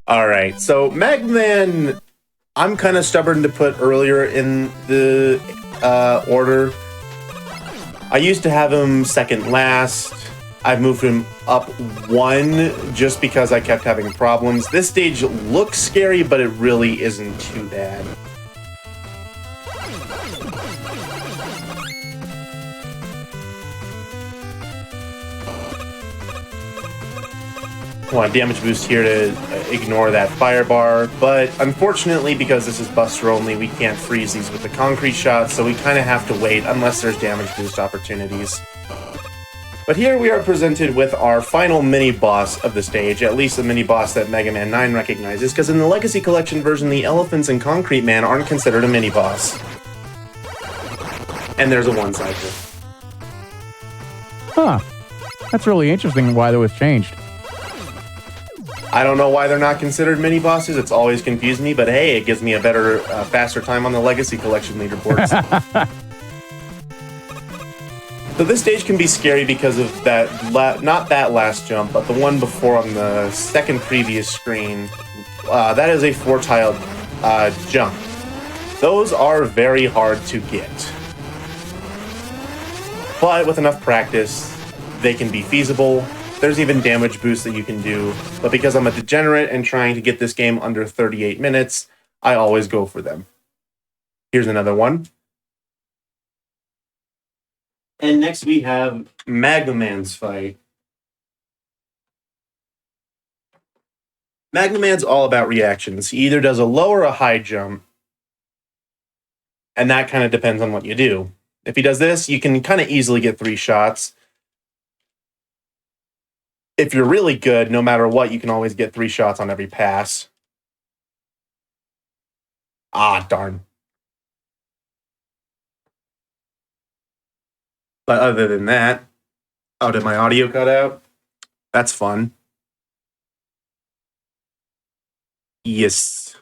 All right, so Magman, I'm kind of stubborn to put earlier in the order. I used to have him second last. I've moved him up 1 just because I kept having problems. This stage looks scary, but it really isn't too bad. I want a damage boost here to ignore that fire bar, but unfortunately, because this is Buster only, we can't freeze these with the concrete shot, so we kind of have to wait unless there's damage boost opportunities. But here we are presented with our final mini-boss of the stage, at least the mini-boss that Mega Man 9 recognizes, because in the Legacy Collection version, the elephants and Concrete Man aren't considered a mini-boss. And there's a 1 cycle. Huh. That's really interesting why that was changed. I don't know why they're not considered mini-bosses, it's always confused me, but hey, it gives me a better, faster time on the Legacy Collection leaderboards. So this stage can be scary because of that, not that last jump, but the one before on the second previous screen. That is a 4-tiled jump. Those are very hard to get. But with enough practice, they can be feasible. There's even damage boosts that you can do. But because I'm a degenerate and trying to get this game under 38 minutes, I always go for them. Here's another one. And next we have Magma Man's fight. Magma Man's all about reactions. He either does a low or a high jump. And that kind of depends on what you do. If he does this, you can kind of easily get 3 shots. If you're really good, no matter what, you can always get 3 shots on every pass. Ah, darn. But other than that, oh, did my audio cut out? That's fun. Yes.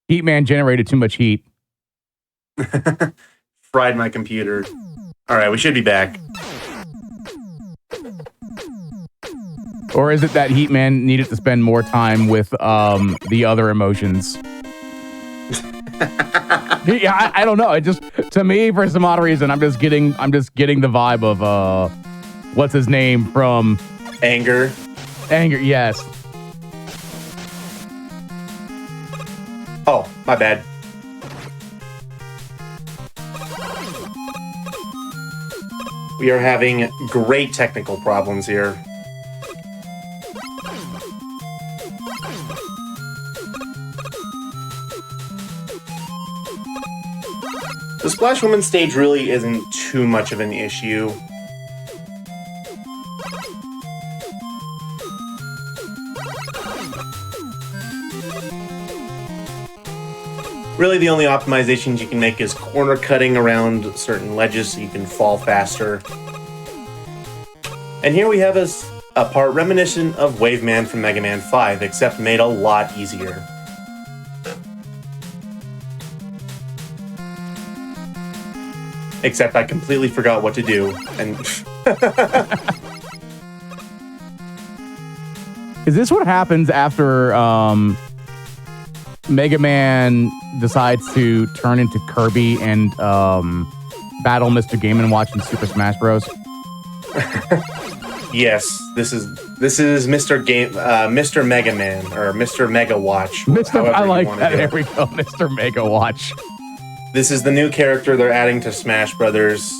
Heat Man generated too much heat. Fried my computer. All right, we should be back. Or is it that Heat Man needed to spend more time with the other emotions? Yeah, I don't know. It just, to me, for some odd reason, I'm just getting the vibe of what's his name from Anger. Anger, yes. Oh, my bad. We are having great technical problems here. The Splash Woman stage really isn't too much of an issue. Really, the only optimizations you can make is corner cutting around certain ledges so you can fall faster. And here we have a part reminiscent of Wave Man from Mega Man 5, except made a lot easier. Except I completely forgot what to do, and... Is this what happens after Mega Man decides to turn into Kirby and battle Mr. Game & Watch in Super Smash Bros? Yes, this is Mr. Mega Man, or Mr. Mega Watch. I like that. There we go, Mr. Mega Watch. This is the new character they're adding to Smash Brothers.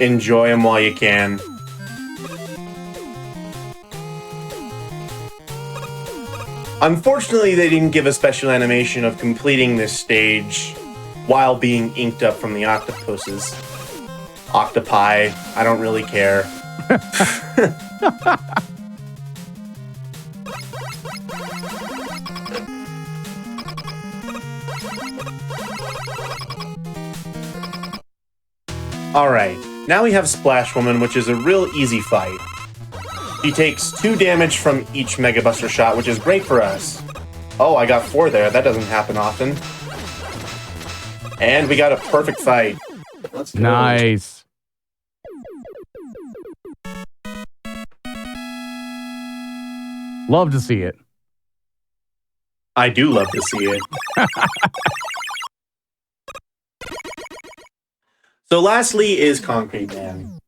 enjoy them while you can. Unfortunately, they didn't give a special animation of completing this stage while being inked up from the octopuses. Octopi, I don't really care. Alright, now we have Splash Woman, which is a real easy fight. She takes 2 damage from each Mega Buster shot, which is great for us. Oh, I got 4 there. That doesn't happen often. And we got a perfect fight. Let's go. Nice. Love to see it. I do love to see it. So lastly is Concrete Man.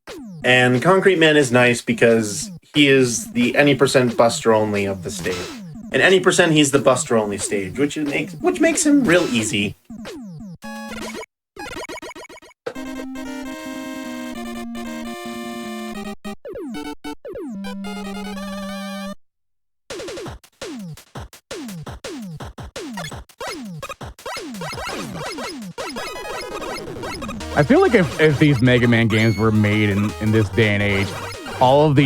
And Concrete Man is nice because he is the any percent Buster only of the stage. And any percent he's the Buster only stage, which makes him real easy. I feel like if these Mega Man games were made in this day and age, all of the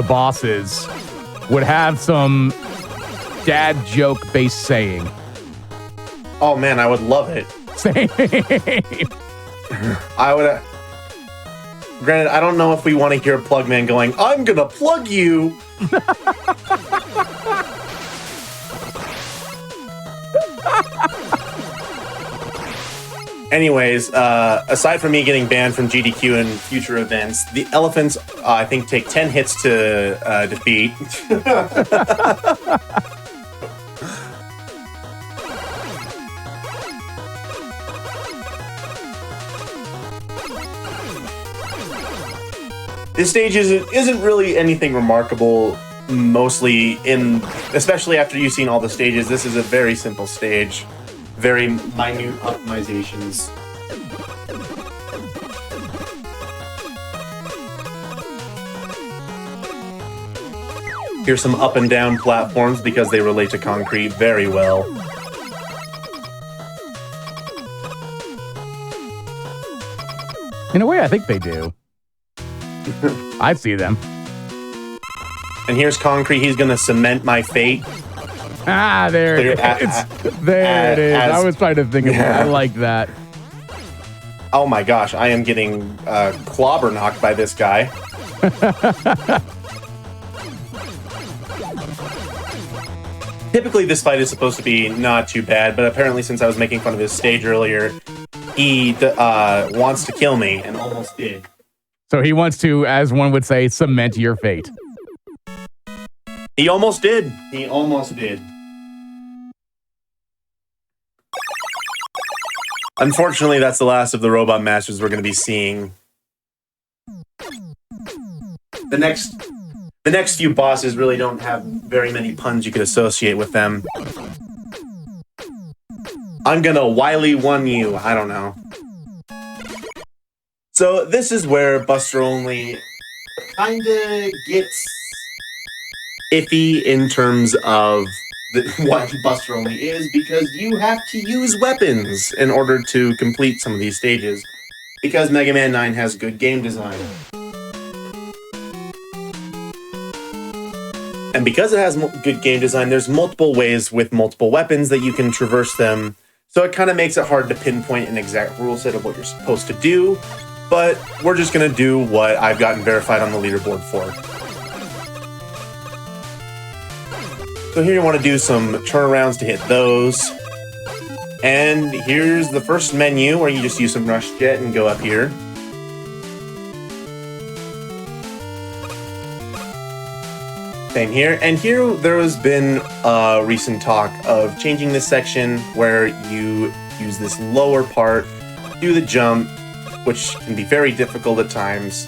bosses would have some dad joke based saying. Oh man, I would love it. Same. I would. Granted, I don't know if we want to hear Plugman going, "I'm gonna plug you." Anyways, aside from me getting banned from GDQ and future events, the elephants, I think, take 10 hits to defeat. This stage isn't really anything remarkable, mostly especially after you've seen all the stages. This is a very simple stage. Very minute optimizations. Here's some up and down platforms because they relate to concrete very well. In a way, I think they do. I see them. And here's concrete. He's gonna cement my fate. Ah, there it is. There it is. I was trying to think of it. I like that. Oh my gosh, I am getting clobber knocked by this guy. Typically, this fight is supposed to be not too bad, but apparently since I was making fun of his stage earlier, he wants to kill me, and almost did. So he wants to, as one would say, cement your fate. He almost did. He almost did. Unfortunately, that's the last of the Robot Masters we're going to be seeing. The next few bosses really don't have very many puns you could associate with them. I'm gonna Wily One you. I don't know. So this is where Buster Only kinda gets iffy in terms of what Buster Only is, because you have to use weapons in order to complete some of these stages, because Mega Man 9 has good game design. And because it has good game design, there's multiple ways with multiple weapons that you can traverse them, so it kind of makes it hard to pinpoint an exact rule set of what you're supposed to do, but we're just going to do what I've gotten verified on the leaderboard for. So here you want to do some turnarounds to hit those. And here's the first menu where you just use some Rush Jet and go up here. Same here. And here there has been recent talk of changing this section where you use this lower part, do the jump, which can be very difficult at times.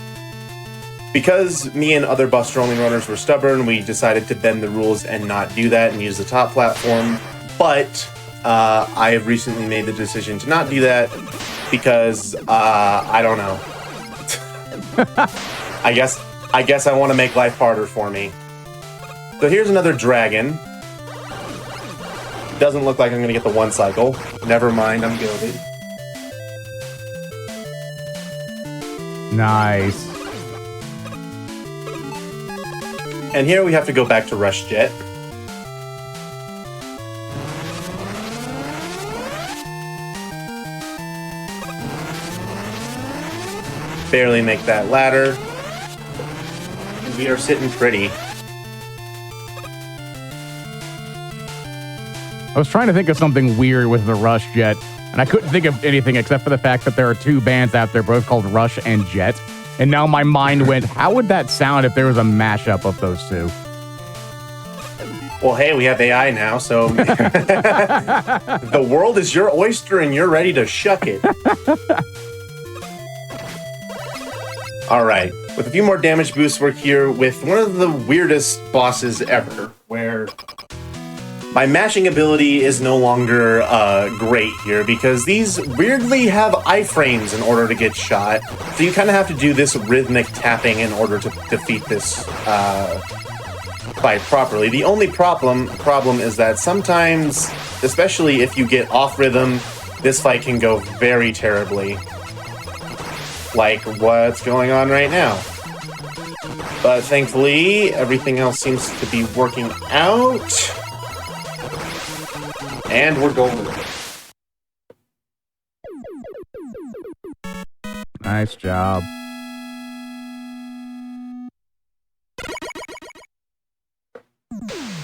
Because me and other Buster Only runners were stubborn, we decided to bend the rules and not do that and use the top platform. But I have recently made the decision to not do that because I don't know. I guess I want to make life harder for me. So here's another dragon. Doesn't look like I'm going to get the one cycle. Never mind, I'm goated. Nice. And here we have to go back to Rush Jet. Barely make that ladder. And we are sitting pretty. I was trying to think of something weird with the Rush Jet, and I couldn't think of anything except for the fact that there are two bands out there, both called Rush and Jet. And now my mind went, how would that sound if there was a mashup of those two? Well, hey, we have AI now, so the world is your oyster and you're ready to shuck it. All right, with a few more damage boosts, we're here with one of the weirdest bosses ever, where my mashing ability is no longer great here because these weirdly have iframes in order to get shot. So you kind of have to do this rhythmic tapping in order to defeat this fight properly. The only problem is that sometimes, especially if you get off rhythm, this fight can go very terribly. Like what's going on right now. But thankfully, everything else seems to be working out. And we're golden. Nice job.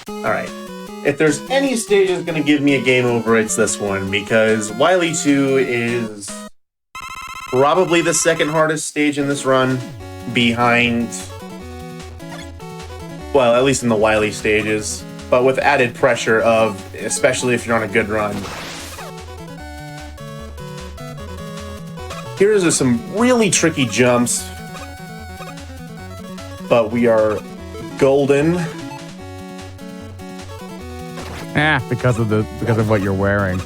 Alright. If there's any stage that's going to give me a game over, it's this one, because Wily 2 is probably the second hardest stage in this run, behind, well, at least in the Wily stages, but with added pressure of, especially if you're on a good run. Here's some really tricky jumps, but we are golden. Because of what you're wearing.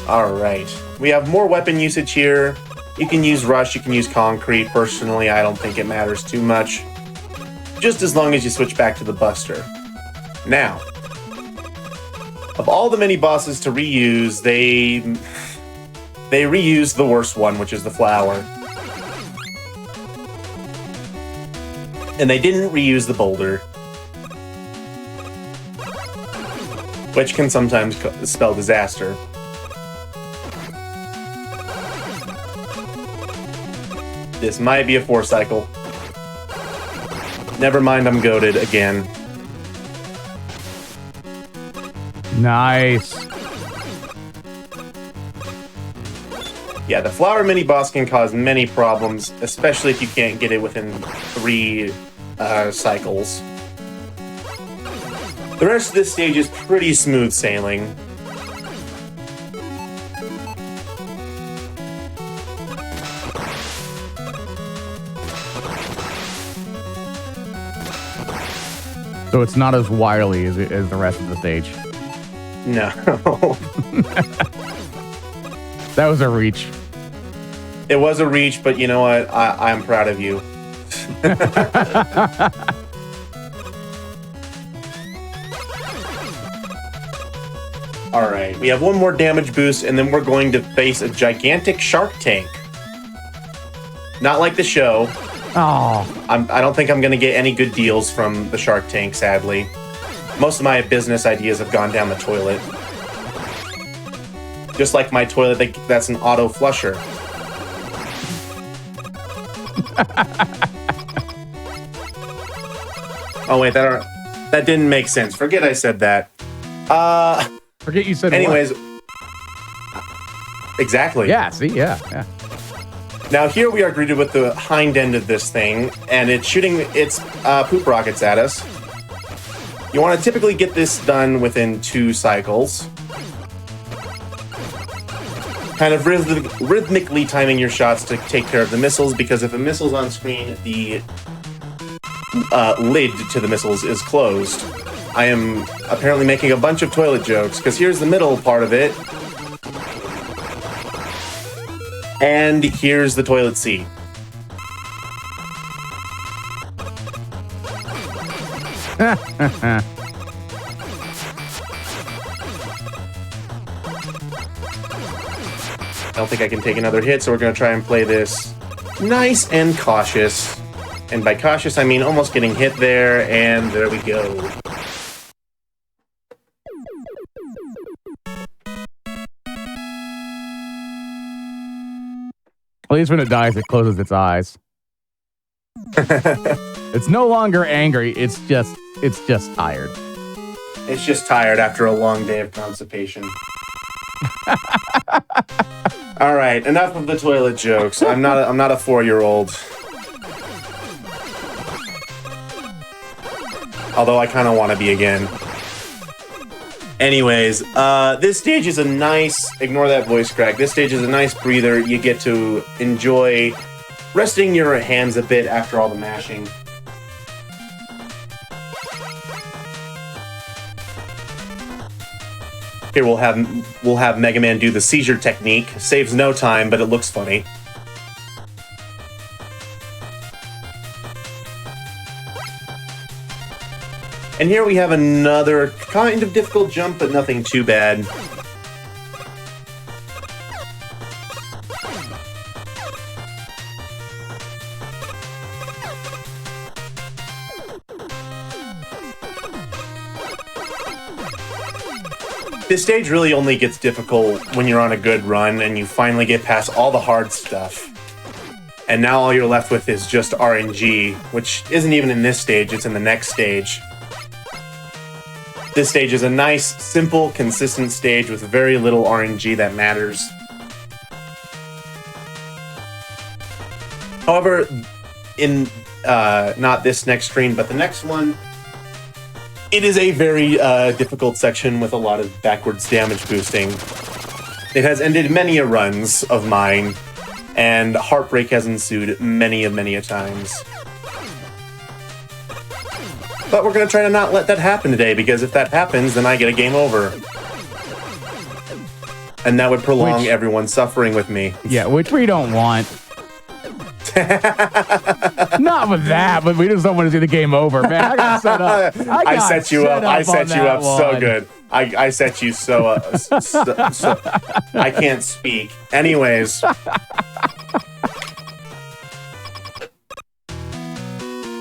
All right, we have more weapon usage here. You can use Rush, you can use Concrete. Personally, I don't think it matters too much. Just as long as you switch back to the Buster. Now, of all the mini bosses to reuse, they reused the worst one, which is the flower. And they didn't reuse the boulder, which can sometimes spell disaster. This might be a 4-cycle. Never mind, I'm goated again. Nice. Yeah, the flower mini-boss can cause many problems, especially if you can't get it within 3 cycles. The rest of this stage is pretty smooth sailing. So it's not as wily as the rest of the stage. No. That was a reach. It was a reach, but you know what? I'm proud of you. All right, we have one more damage boost, and then we're going to face a gigantic shark tank. Not like the show. Oh. I don't think I'm going to get any good deals from the shark tank, sadly. Most of my business ideas have gone down the toilet. Just like my toilet that's an auto flusher. Oh wait, that didn't make sense. Forget I said that. Forget you said anyways. What? Exactly. Yeah, see? Yeah. Now here we are greeted with the hind end of this thing, and it's shooting its poop rockets at us. You want to typically get this done within 2 cycles. Kind of rhythmically timing your shots to take care of the missiles, because if a missile's on screen, the lid to the missiles is closed. I am apparently making a bunch of toilet jokes, because here's the middle part of it. And here's the toilet seat. I don't think I can take another hit, so we're going to try and play this nice and cautious. And by cautious, I mean almost getting hit there, and there we go. At least when it dies, it closes its eyes. It's no longer angry. It's just tired. It's just tired after a long day of constipation. All right, enough of the toilet jokes. I'm not a 4-year-old. Although I kind of want to be again. Anyways, this stage is a nice, ignore that voice crack, this stage is a nice breather. You get to enjoy resting your hands a bit after all the mashing. Here we'll have Mega Man do the seizure technique. Saves no time, but it looks funny. And here we have another kind of difficult jump, but nothing too bad. This stage really only gets difficult when you're on a good run and you finally get past all the hard stuff. And now all you're left with is just RNG, which isn't even in this stage, it's in the next stage. This stage is a nice, simple, consistent stage with very little RNG that matters. However, in not this next screen, but the next one, it is a very difficult section with a lot of backwards damage boosting. It has ended many a runs of mine, and heartbreak has ensued many a times. But we're going to try to not let that happen today, because if that happens, then I get a game over. And that would prolong everyone's suffering with me. Yeah, which we don't want. Not with that, but we just don't want to see the game over, man. I got set up. I set you up so good. I set you so up. So I can't speak. Anyways.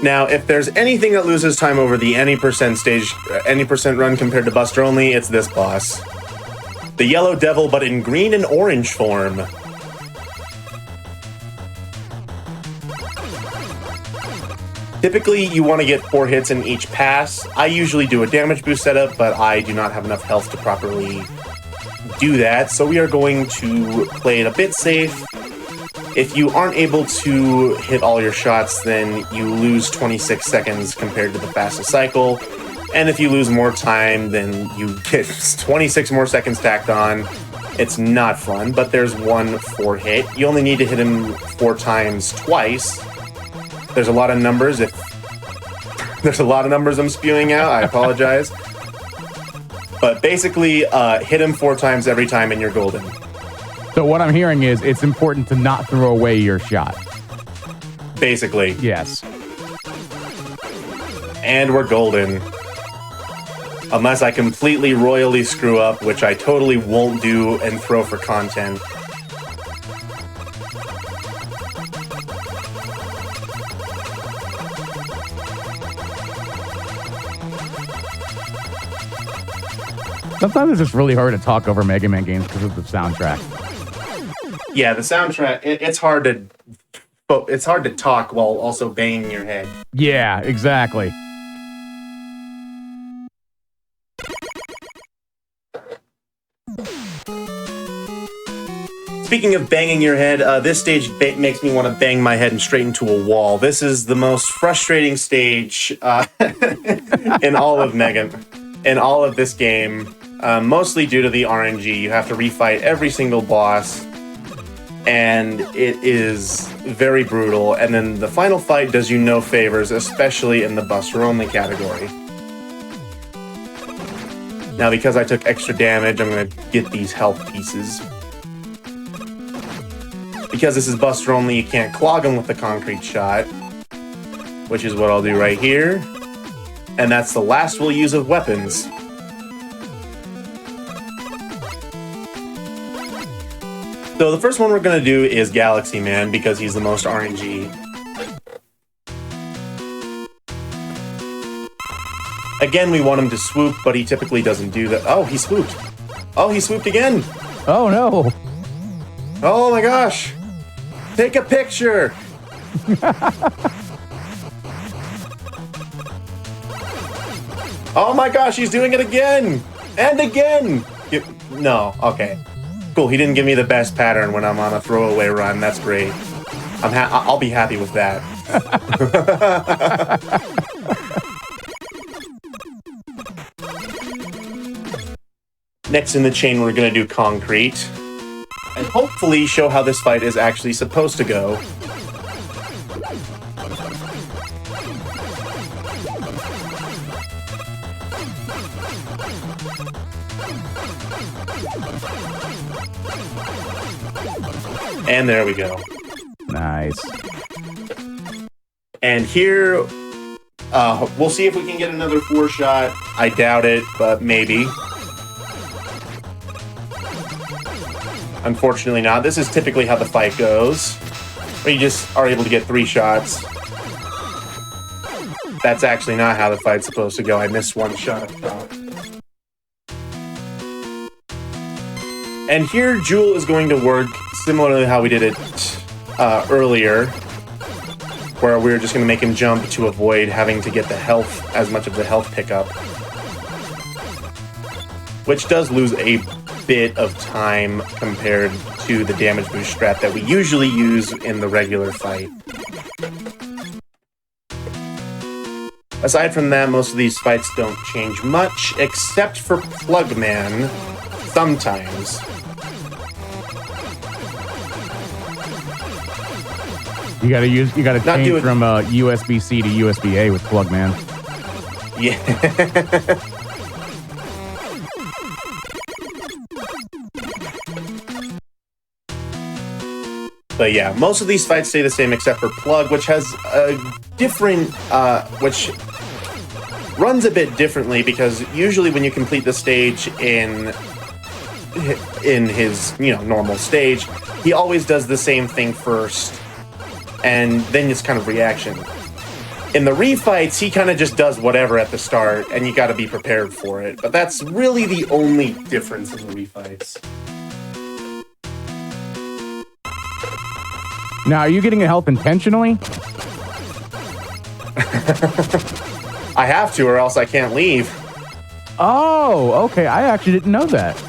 Now, if there's anything that loses time over the any percent run compared to Buster Only, it's this boss. The Yellow Devil, but in green and orange form. Typically, you want to get 4 hits in each pass. I usually do a damage boost setup, but I do not have enough health to properly do that, so we are going to play it a bit safe. If you aren't able to hit all your shots, then you lose 26 seconds compared to the fastest cycle. And if you lose more time, then you get 26 more seconds tacked on. It's not fun, but there's one 4 hit. You only need to hit him 4 times twice. There's a lot of numbers. If there's a lot of numbers I'm spewing out, I apologize. But basically, hit him 4 times every time and you're golden. So what I'm hearing is it's important to not throw away your shot. Basically. Yes. And we're golden. Unless I completely royally screw up, which I totally won't do and throw for content. Sometimes it's just really hard to talk over Mega Man games because of the soundtrack. Yeah, the soundtrack, it's hard to talk while also banging your head. Yeah, exactly. Speaking of banging your head, this stage makes me want to bang my head straight into a wall. This is the most frustrating stage in all of this game, mostly due to the RNG. You have to refight every single boss, and it is very brutal. And then the final fight does you no favors, especially in the Buster Only category. Now, because I took extra damage, I'm going to get these health pieces. Because this is Buster only, you can't clog him with the concrete shot, which is what I'll do right here. And that's the last we'll use of weapons. So the first one we're going to do is Galaxy Man, because he's the most RNG. Again, we want him to swoop, but he typically doesn't do that. Oh, he swooped. Oh, he swooped again. Oh, no. Oh, my gosh. Take a picture. Oh, my gosh, he's doing it again. And again. No, okay. Cool, he didn't give me the best pattern when I'm on a throwaway run. That's great. I'll be happy with that. Next in the chain, we're going to do concrete. And hopefully show how this fight is actually supposed to go. And there we go. Nice. And here, we'll see if we can get another 4-shot. I doubt it, but maybe. Unfortunately not. This is typically how the fight goes, where you just are able to get 3 shots. That's actually not how the fight's supposed to go. I missed 1 shot up top. And here, Jewel is going to work similarly to how we did it earlier, where we were just going to make him jump to avoid having to get the health, as much of the health pickup. Which does lose a bit of time compared to the damage boost strat that we usually use in the regular fight. Aside from that, most of these fights don't change much, except for Plugman, sometimes. You gotta change from USB-C to USB-A with Plugman. Yeah. But yeah, most of these fights stay the same except for Plug, which has a different, which runs a bit differently, because usually when you complete the stage in his, normal stage, he always does the same thing first, and then it's kind of reaction. In the refights, he kind of just does whatever at the start, and you got to be prepared for it. But that's really the only difference in the refights. Now, are you getting a health intentionally? I have to, or else I can't leave. Oh, okay. I actually didn't know that.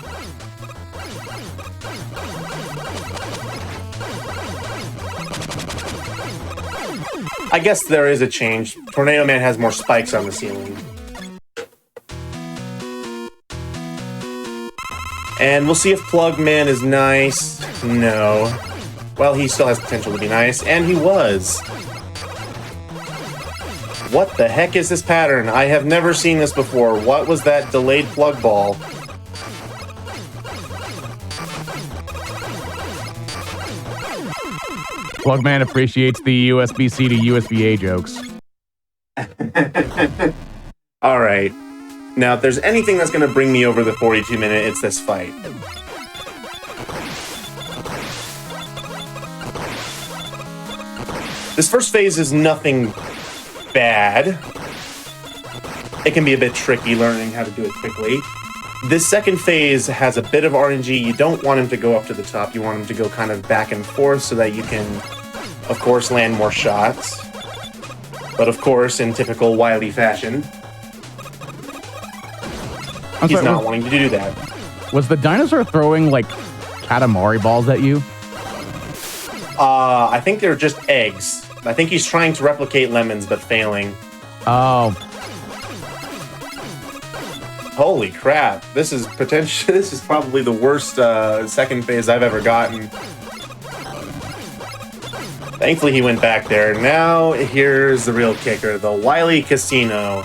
I guess there is a change. Tornado Man has more spikes on the ceiling. And we'll see if Plug Man is nice. No. Well, he still has potential to be nice, and he was. What the heck is this pattern? I have never seen this before. What was that delayed plug ball? Plugman appreciates the USB-C to USB-A jokes. All right. Now, if there's anything that's going to bring me over the 42-minute, it's this fight. This first phase is nothing bad. It can be a bit tricky learning how to do it quickly. This second phase has a bit of RNG. You don't want him to go up to the top. You want him to go kind of back and forth so that you can, of course, land more shots. But of course, in typical Wily fashion, he's not wanting to do that. Was the dinosaur throwing, like, Katamari balls at you? I think they're just eggs. I think he's trying to replicate lemons, but failing. Oh. Holy crap. This is probably the worst second phase I've ever gotten. Thankfully, he went back there. Now, here's the real kicker, the Wily Casino.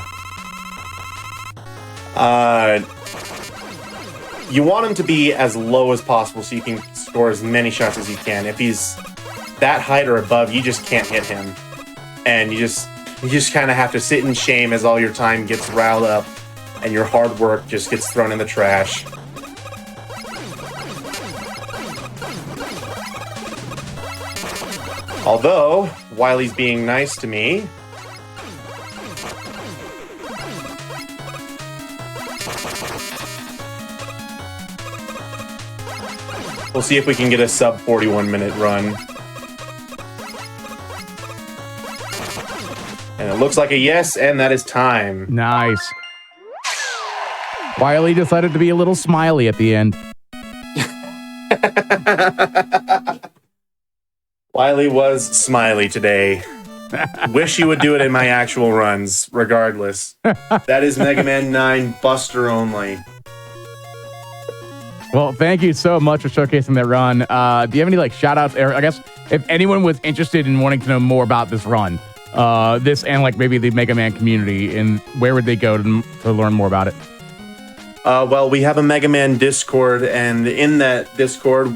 you want him to be as low as possible so you can score as many shots as you can. If he's that height or above, you just can't hit him. And you just kind of have to sit in shame as all your time gets riled up and your hard work just gets thrown in the trash. Although, Wiley's being nice to me. We'll see if we can get a sub 41-minute run. And it looks like a yes, and that is time. Nice. Wiley decided to be a little smiley at the end. Wiley was smiley today. Wish he would do it in my actual runs, regardless. That is Mega Man 9 Buster only. Well, thank you so much for showcasing that run. Do you have any shout outs? I guess if anyone was interested in wanting to know more about this run, this and maybe the Mega Man community, and where would they go to learn more about it? Well, we have a Mega Man Discord, and in that Discord,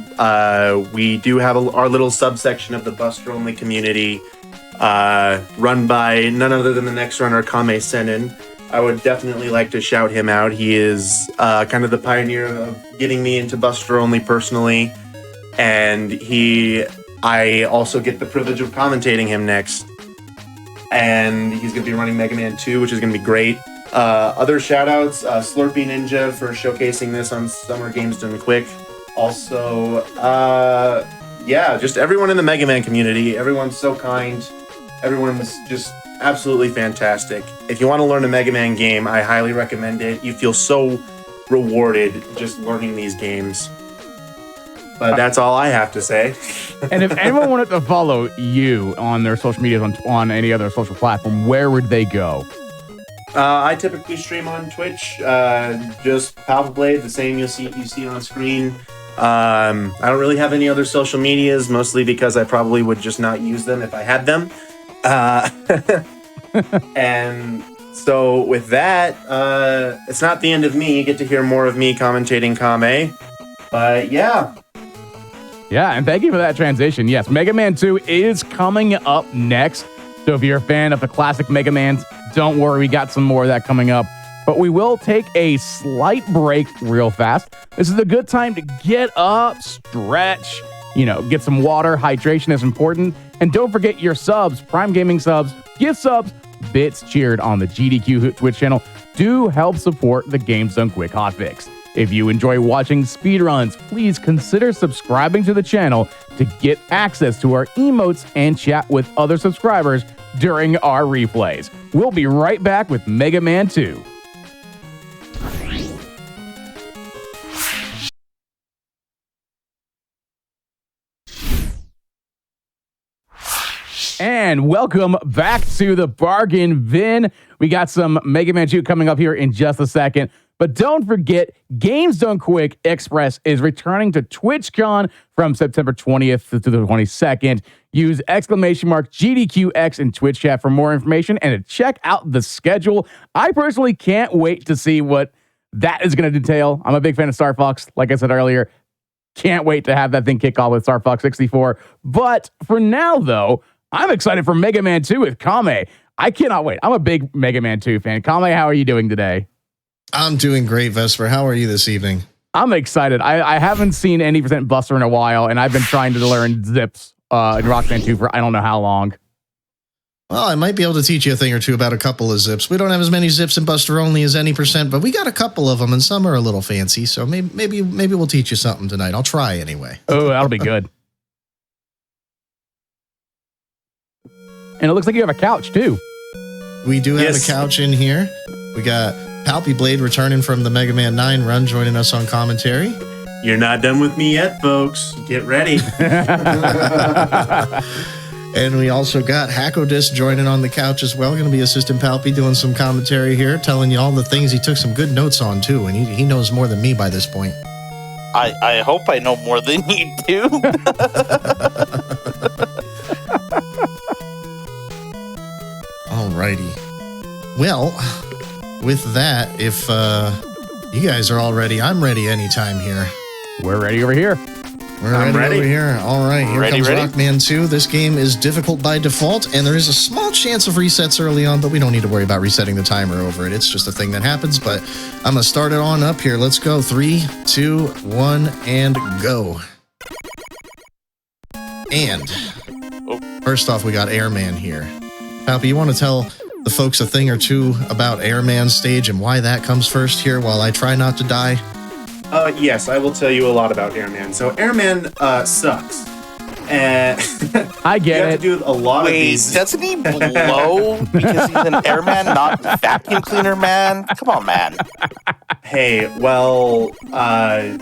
we do have our little subsection of the Buster Only community, run by none other than the next runner, Kame Senin. I would definitely like to shout him out. He is kind of the pioneer of getting me into Buster Only personally, and I also get the privilege of commentating him next. And he's going to be running Mega Man 2, which is going to be great. Other shout-outs, Slurpee Ninja for showcasing this on Summer Games Done Quick. Also, just everyone in the Mega Man community. Everyone's so kind. Everyone's just absolutely fantastic. If you want to learn a Mega Man game, I highly recommend it. You feel so rewarded just learning these games. But that's all I have to say. And if anyone wanted to follow you on their social medias, on any other social platform, where would they go? I typically stream on Twitch, just PowerSlave, the same you see on screen. I don't really have any other social medias, mostly because I probably would just not use them if I had them. And so with that, it's not the end of me. You get to hear more of me commentating Kame. But yeah. Yeah, and thank you for that transition. Yes, Mega Man 2 is coming up next. So if you're a fan of the classic Mega Mans, don't worry, we got some more of that coming up. But we will take a slight break real fast. This is a good time to get up, stretch, get some water. Hydration is important. And don't forget your subs, Prime Gaming subs, gift subs, bits cheered on the GDQ Twitch channel. Do help support the Games Done Quick hotfix. If you enjoy watching speedruns, please consider subscribing to the channel to get access to our emotes and chat with other subscribers during our replays. We'll be right back with Mega Man 2. And welcome back to the Bargain Bin. We got some Mega Man 2 coming up here in just a second. But don't forget, Games Done Quick Express is returning to TwitchCon from September 20th to the 22nd. Use !GDQX in Twitch chat for more information and to check out the schedule. I personally can't wait to see what that is going to detail. I'm a big fan of Star Fox, like I said earlier. Can't wait to have that thing kick off with Star Fox 64. But for now, though, I'm excited for Mega Man 2 with Kame. I cannot wait. I'm a big Mega Man 2 fan. Kame, how are you doing today? I'm doing great, Vesper. How are you this evening? I'm excited. I haven't seen any % Buster in a while, and I've been trying to learn zips in Rockman 2 for I don't know how long. Well, I might be able to teach you a thing or two about a couple of zips. We don't have as many zips in Buster Only as any %, but we got a couple of them, and some are a little fancy, so maybe we'll teach you something tonight. I'll try anyway. Oh, that'll be good. And it looks like you have a couch, too. We do have a couch in here. We got Palpy Blade returning from the Mega Man 9 run, joining us on commentary. You're not done with me yet, folks. Get ready. And we also got Hackodis joining on the couch as well. Going to be Assistant Palpy doing some commentary here, telling you all the things he took some good notes on, too. And he knows more than me by this point. I hope I know more than you do. Alrighty. Well, with that, if You guys are all ready. I'm ready anytime here. We're ready over here. We're ready over here. All right, here comes Ready? Rockman 2. This game is difficult by default, and there is a small chance of resets early on, but we don't need to worry about resetting the timer over it. It's just a thing that happens, but I'm going to start it on up here. Let's go. 3, 2, 1, and go. And first off, we got Airman here. Palpy, you want to tell the folks a thing or two about Airman's stage and why that comes first here while I try not to die? Yes, I will tell you a lot about Airman. So Airman sucks. And I you get have it. to do a lot of Wait, these. doesn't he blow because he's an airman, not vacuum cleaner man? Come on, man. Hey, well,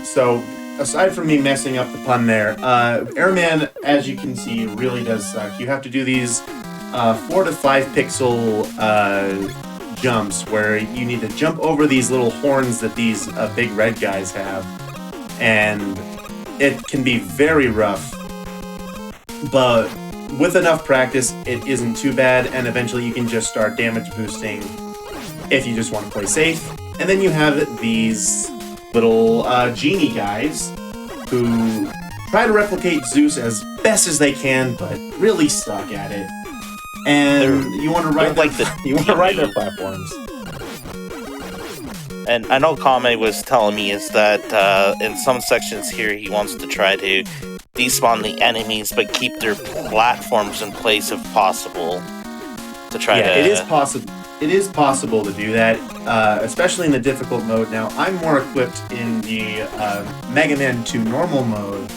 so aside from me messing up the pun there, Airman, as you can see, really does suck. You have to do these 4 to 5 pixel jumps where you need to jump over these little horns that these big red guys have, and it can be very rough, but with enough practice it isn't too bad, and eventually you can just start damage boosting if you just want to play safe. And then you have these little genie guys who try to replicate Zeus as best as they can, but really suck at it. And you want to ride their platforms. And I know Kame was telling me is that in some sections here he wants to try to despawn the enemies but keep their platforms in place if possible. To try to... It is possible. It is possible to do that, especially in the difficult mode. Now, I'm more equipped in the Mega Man 2 normal mode,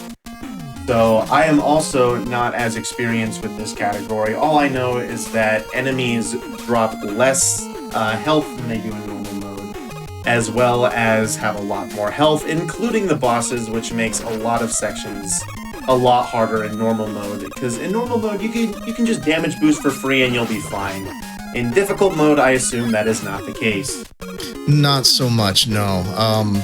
so I am also not as experienced with this category. All I know is that enemies drop less health than they do in normal mode, as well as have a lot more health, including the bosses, which makes a lot of sections a lot harder in normal mode. Because in normal mode, you can just damage boost for free and you'll be fine. In difficult mode, I assume that is not the case. Not so much, no.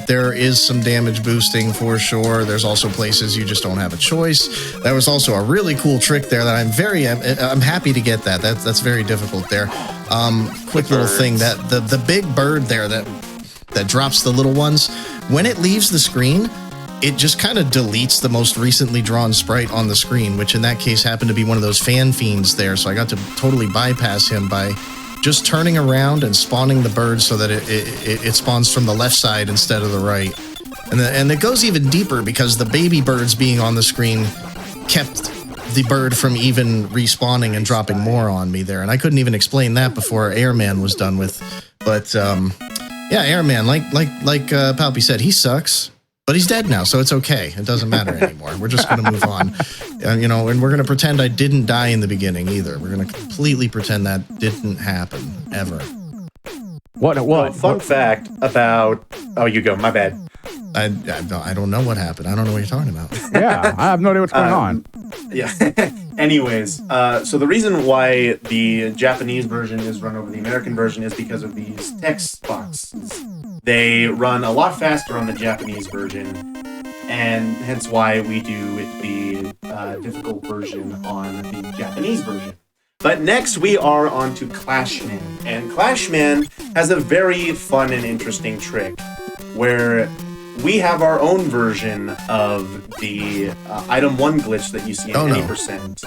There is some damage boosting for sure. There's also places you just don't have a choice. That was also a really cool trick there that I'm happy to get that. That's very difficult there. Quick little thing, that the big bird there that drops the little ones, when it leaves the screen, it just kind of deletes the most recently drawn sprite on the screen, which in that case happened to be one of those fan fiends there. So I got to totally bypass him by just turning around and spawning the bird so that it spawns from the left side instead of the right. And it goes even deeper because the baby birds being on the screen kept the bird from even respawning and dropping more on me there. And I couldn't even explain that before Airman was done with. But yeah, Airman, like Palpy said, he sucks. But he's dead now, so it's okay. It doesn't matter anymore. We're just going to move on. And we're going to pretend I didn't die in the beginning either. We're going to completely pretend that didn't happen, ever. What? Fun fact about... Oh, you go. My bad. I don't know what happened. I don't know what you're talking about. Yeah, I have no idea what's going on. Yeah. Anyways, so the reason why the Japanese version is run over the American version is because of these text boxes. They run a lot faster on the Japanese version, and hence why we do the difficult version on the Japanese version. But next we are on to Clashman, and Clashman has a very fun and interesting trick where we have our own version of the item 1 glitch that you see in any percent.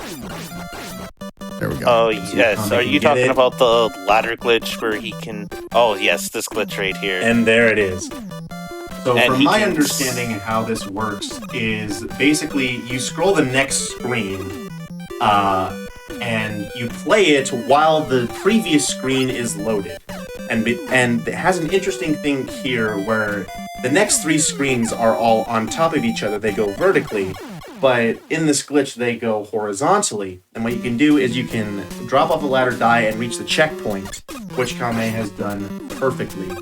There we go. Oh, yes. Are you talking about the ladder glitch where he can... Oh, yes, this glitch right here. And there it is. So And from he my can- understanding of how this works is basically you scroll the next screen and you play it while the previous screen is loaded. And it has an interesting thing here where the next 3 screens are all on top of each other. They go vertically. But in this glitch, they go horizontally. And what you can do is you can drop off a ladder, die, and reach the checkpoint, which Kame has done perfectly.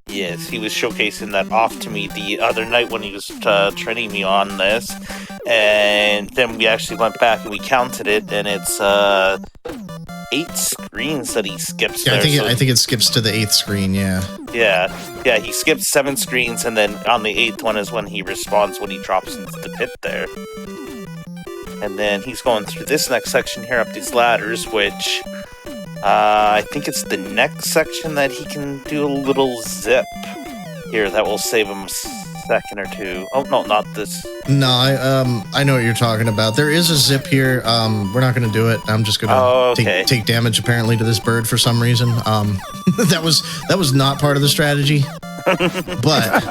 Yes, he was showcasing that off to me the other night when he was training me on this. And then we actually went back and we counted it, and it's 8 screens that he skips Yeah, there. I think it skips to the 8th screen, yeah. Yeah, he skips 7 screens, and then on the 8th one is when he respawns when he drops into the pit there. And then he's going through this next section here up these ladders, which I think it's the next section that he can do a little zip. here that will save him a second or two. Oh, no, not this. No, I know what you're talking about. There is a zip here. We're not going to do it. I'm just going to take damage apparently to this bird for some reason. That was not part of the strategy. But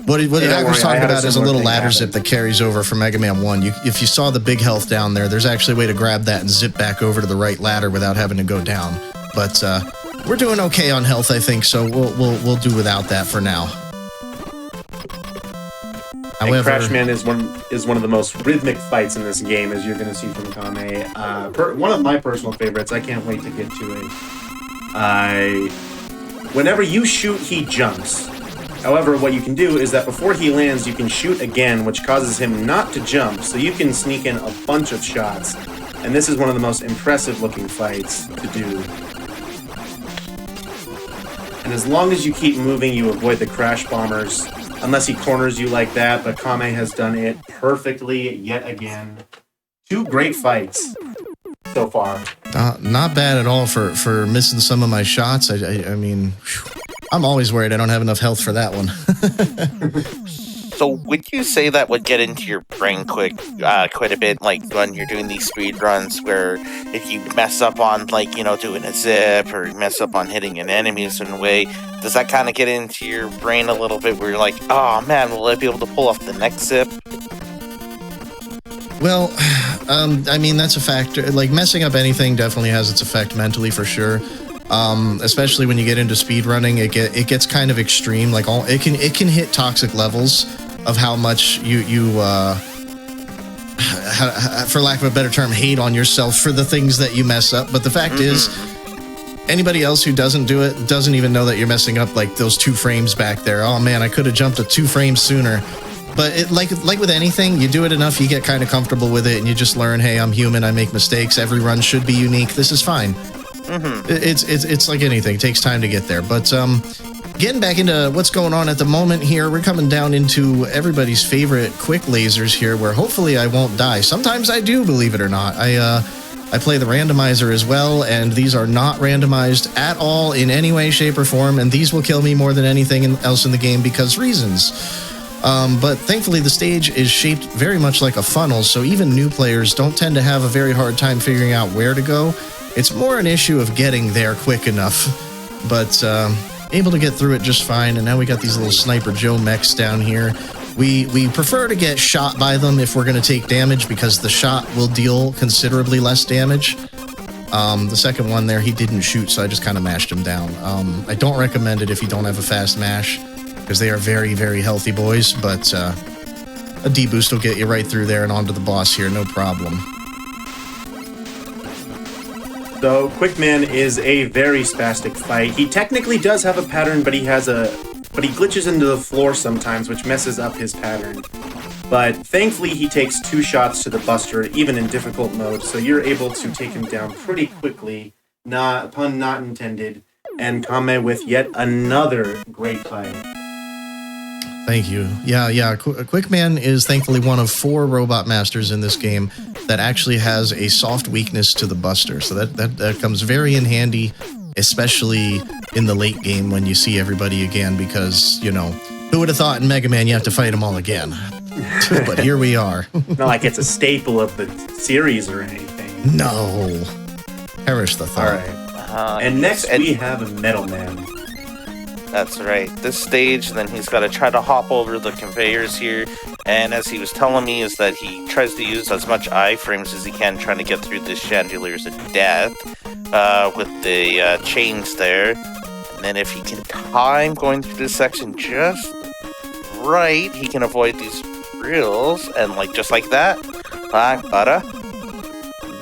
what I was talking about is a little ladder zip that carries over from Mega Man 1. If you saw the big health down there's actually a way to grab that and zip back over to the right ladder without having to go down. But we're doing okay on health, I think, so we'll do without that for now. However, Crashman is one of the most rhythmic fights in this game, as you're going to see from Kame. One of my personal favorites. I can't wait to get to it. Whenever you shoot, he jumps. However, what you can do is that before he lands, you can shoot again, which causes him not to jump, so you can sneak in a bunch of shots. And this is one of the most impressive looking fights to do. And as long as you keep moving, you avoid the crash bombers, unless he corners you like that, but Kame has done it perfectly yet again. 2 great fights so far. Not bad at all for missing some of my shots. I mean, I'm always worried I don't have enough health for that one. So would you say that would get into your brain quite a bit, like when you're doing these speed runs, where if you mess up on, like, doing a zip or mess up on hitting an enemy a certain way, does that kind of get into your brain a little bit where you're like, oh man, will I be able to pull off the next zip? Well, I mean, that's a factor. Like, messing up anything definitely has its effect mentally for sure. Especially when you get into speedrunning, it gets kind of extreme. Like, it can hit toxic levels of how much you for lack of a better term, hate on yourself for the things that you mess up. But the fact is, anybody else who doesn't do it doesn't even know that you're messing up, like those 2 frames back there. Oh man, I could have jumped 2 frames sooner. But like with anything, you do it enough, you get kind of comfortable with it, and you just learn, hey, I'm human, I make mistakes. Every run should be unique. This is fine. It's like anything. It takes time to get there. But getting back into what's going on at the moment here, we're coming down into everybody's favorite quick lasers here, where hopefully I won't die. Sometimes I do, believe it or not. I play the randomizer as well, and these are not randomized at all in any way, shape, or form, and these will kill me more than anything else in the game because reasons. But thankfully the stage is shaped very much like a funnel, so even new players don't tend to have a very hard time figuring out where to go. It's more an issue of getting there quick enough, but able to get through it just fine. And now we got these little Sniper Joe mechs down here. We prefer to get shot by them if we're going to take damage, because the shot will deal considerably less damage. The second one there, he didn't shoot, so I just kind of mashed him down. I don't recommend it if you don't have a fast mash, because they are very, very healthy boys, but a D-boost will get you right through there and onto the boss here, no problem. So, Quickman is a very spastic fight. He technically does have a pattern, but he glitches into the floor sometimes, which messes up his pattern. But thankfully, he takes 2 shots to the Buster, even in difficult mode, so you're able to take him down pretty quickly, pun not intended, and Kame with yet another great fight. Thank you. Yeah. Quickman is thankfully one of 4 robot masters in this game that actually has a soft weakness to the Buster. So that comes very in handy, especially in the late game when you see everybody again, because, who would have thought in Mega Man you have to fight them all again? But here we are. Not like it's a staple of the series or anything. No. Perish the thought. All right. And next we have Metal Man. That's right. This stage, then he's got to try to hop over the conveyors here. And as he was telling me, is that he tries to use as much iframes as he can, trying to get through the chandeliers of death with the chains there. And then if he can time going through this section just right, he can avoid these drills. And just like that,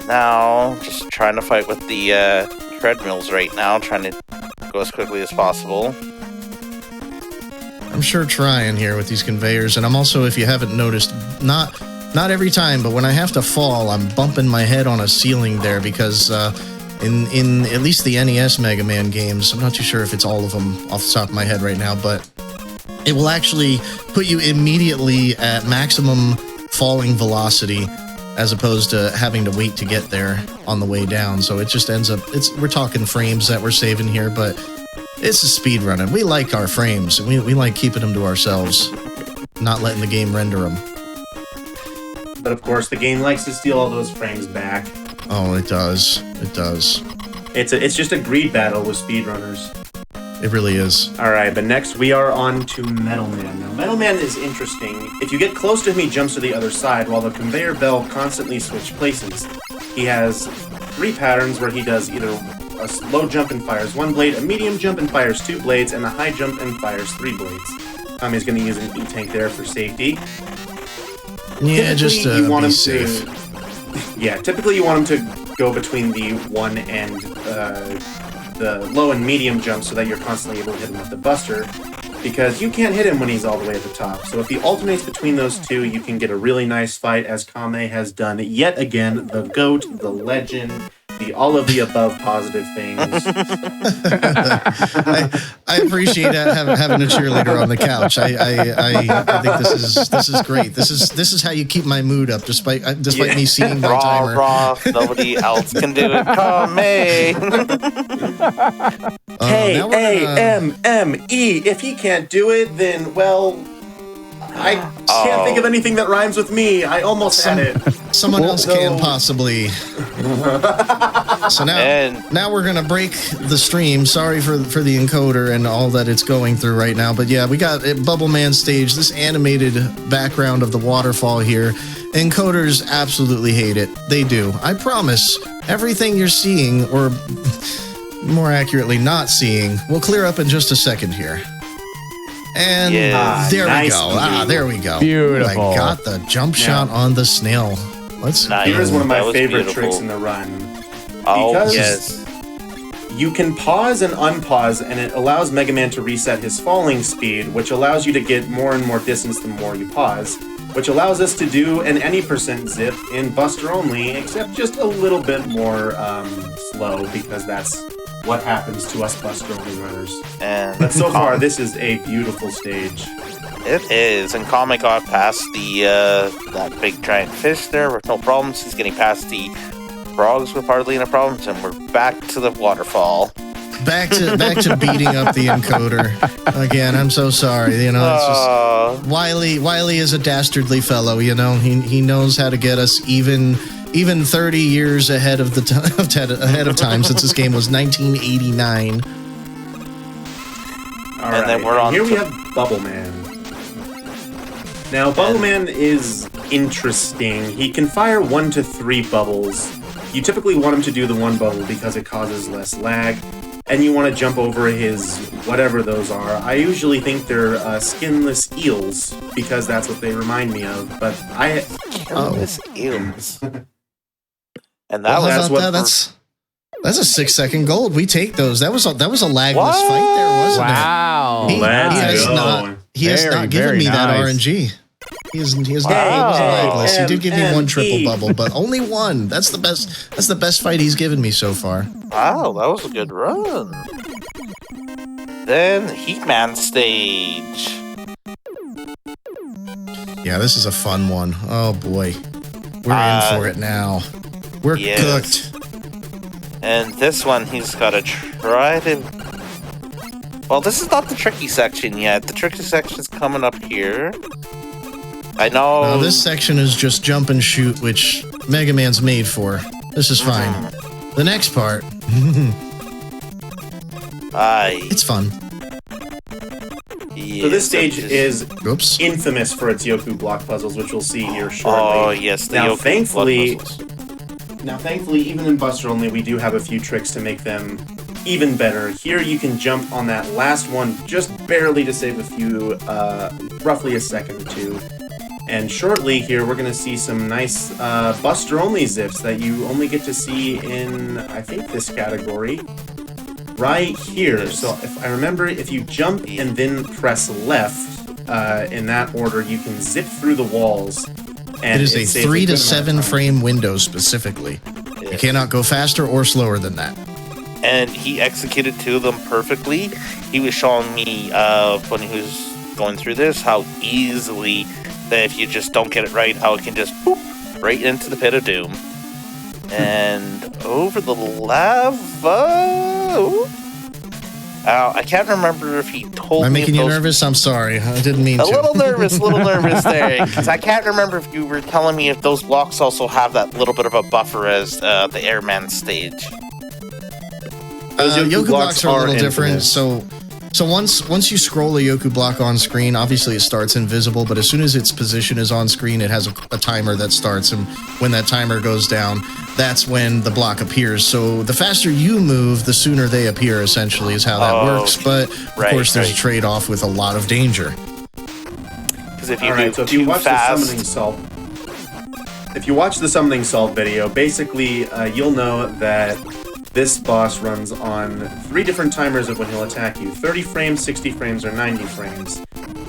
now just trying to fight with the treadmills right now, trying to go as quickly as possible. I'm sure trying here with these conveyors, and I'm also, if you haven't noticed, not every time, but when I have to fall, I'm bumping my head on a ceiling there, because in at least the NES Mega Man games, I'm not too sure if it's all of them off the top of my head right now, but it will actually put you immediately at maximum falling velocity, as opposed to having to wait to get there on the way down. So it just ends up, we're talking frames that we're saving here, but It's a speed running. We like our frames. We like keeping them to ourselves, not letting the game render them. But of course, the game likes to steal all those frames back. Oh, it does. It does. It's just a greed battle with speedrunners. It really is. All right, but next we are on to Metal Man. Now, Metal Man is interesting. If you get close to him, he jumps to the other side, while the conveyor belt constantly switch places. He has 3 patterns where he does either a low jump and fires 1 blade, a medium jump and fires 2 blades, and a high jump and fires 3 blades. He's going to use an E-tank there for safety. Yeah, just Typically, you want be him safe. Yeah, typically you want him to go between the 1 and the low and medium jump so that you're constantly able to hit him with the buster, because you can't hit him when he's all the way at the top. So if he alternates between those 2, you can get a really nice fight, as Kame has done yet again. The GOAT, the legend, the all of the above positive things. I appreciate having a cheerleader on the couch. I think this is great. This is how you keep my mood up, despite me seeing my timer. Raw, nobody else can do it. Kame. Hey, A-M-M-E. If he can't do it, then, well, I can't think of anything that rhymes with me. I almost had it. Someone else can possibly. So now we're gonna break the stream. Sorry for the encoder and all that it's going through right now. But yeah, we got Bubble Man stage. This animated background of the waterfall here. Encoders absolutely hate it. They do. I promise. Everything you're seeing, or more accurately, not seeing, will clear up in just a second here. And there we go. There we go. Beautiful. I got the jump shot on the snail. Let's Nice. Here's one of my favorite beautiful. tricks in the run. Oh, Because yes. you can pause and unpause, and it allows Mega Man to reset his falling speed, which allows you to get more and more distance the more you pause, which allows us to do an any percent zip in Buster only, except just a little bit more slow, because that's what happens to us Buster only runners. But so far, this is a beautiful stage. It is, and Kame got past the that big giant fish there with no problems. He's getting past the frogs with hardly any problems, and we're back to the waterfall. Back to beating up the encoder again. I'm so sorry. You know, it's just Wiley is a dastardly fellow. You know, he knows how to get us even 30 years ahead of time since this game was 1989. All right, then we're on here we to- have Bubble Man. Now, Bubble Man is interesting. He can fire 1 to 3 bubbles. You typically want him to do the 1 bubble because it causes less lag, and you want to jump over his whatever those are. I usually think they're skinless eels, because that's what they remind me of, but This eels. And Well, that how was about that? That's a 6-second gold. We take those. That was a lagless fight there, wasn't Wow. it? He has Very, not given very me that nice. RNG. He has not. It was lagless. He did give me 1 triple bubble, but only 1. That's the best. That's the best fight he's given me so far. wow, that was a good run. Then Heatman stage. Yeah, this is a fun one. Oh boy, we're in for it now. We're cooked. And this one, he's got to try to... Well, this is not the tricky section yet. The tricky section's coming up here. I know... No, this section is just jump and shoot, which Mega Man's made for. This is fine. The next part... It's fun. So this stage is Oops. infamous for its Yoku block puzzles, which we'll see here shortly. Oh, yes, the Now, Yoku thankfully, block puzzles. Thankfully, even in Buster Only, we do have a few tricks to make them even better. Here, you can jump on that last one just barely to save a few, roughly a second or 2. And shortly here, we're going to see some nice Buster Only zips that you only get to see in, I think, this category. Right here. So if I remember, if you jump and then press left in that order, you can zip through the walls. And It is a saves 3 to good amount of 7 time. frame window specifically. You cannot go faster or slower than that. And he executed 2 of them perfectly. He was showing me when he was going through this how easily that if you just don't get it right, how it can just boop right into the pit of doom. And over the lava. Ooh. I can't remember if he told me. I'm making you those... nervous? I'm sorry. I didn't mean a to. little nervous there. Because I can't remember if you were telling me if those blocks also have that little bit of a buffer as the airman stage. Yoku blocks are a little different. infinite. So once you scroll a Yoku block on screen, obviously it starts invisible, but as soon as its position is on screen, it has a timer that starts, and when that timer goes down, that's when the block appears. So the faster you move, the sooner they appear, essentially, is how that works. But, of course, there's a trade-off with a lot of danger. Because if you if you watch the summoning salt, if you watch the summoning salt video, basically you'll know that this boss runs on 3 different timers of when he'll attack you: 30 frames, 60 frames, or 90 frames.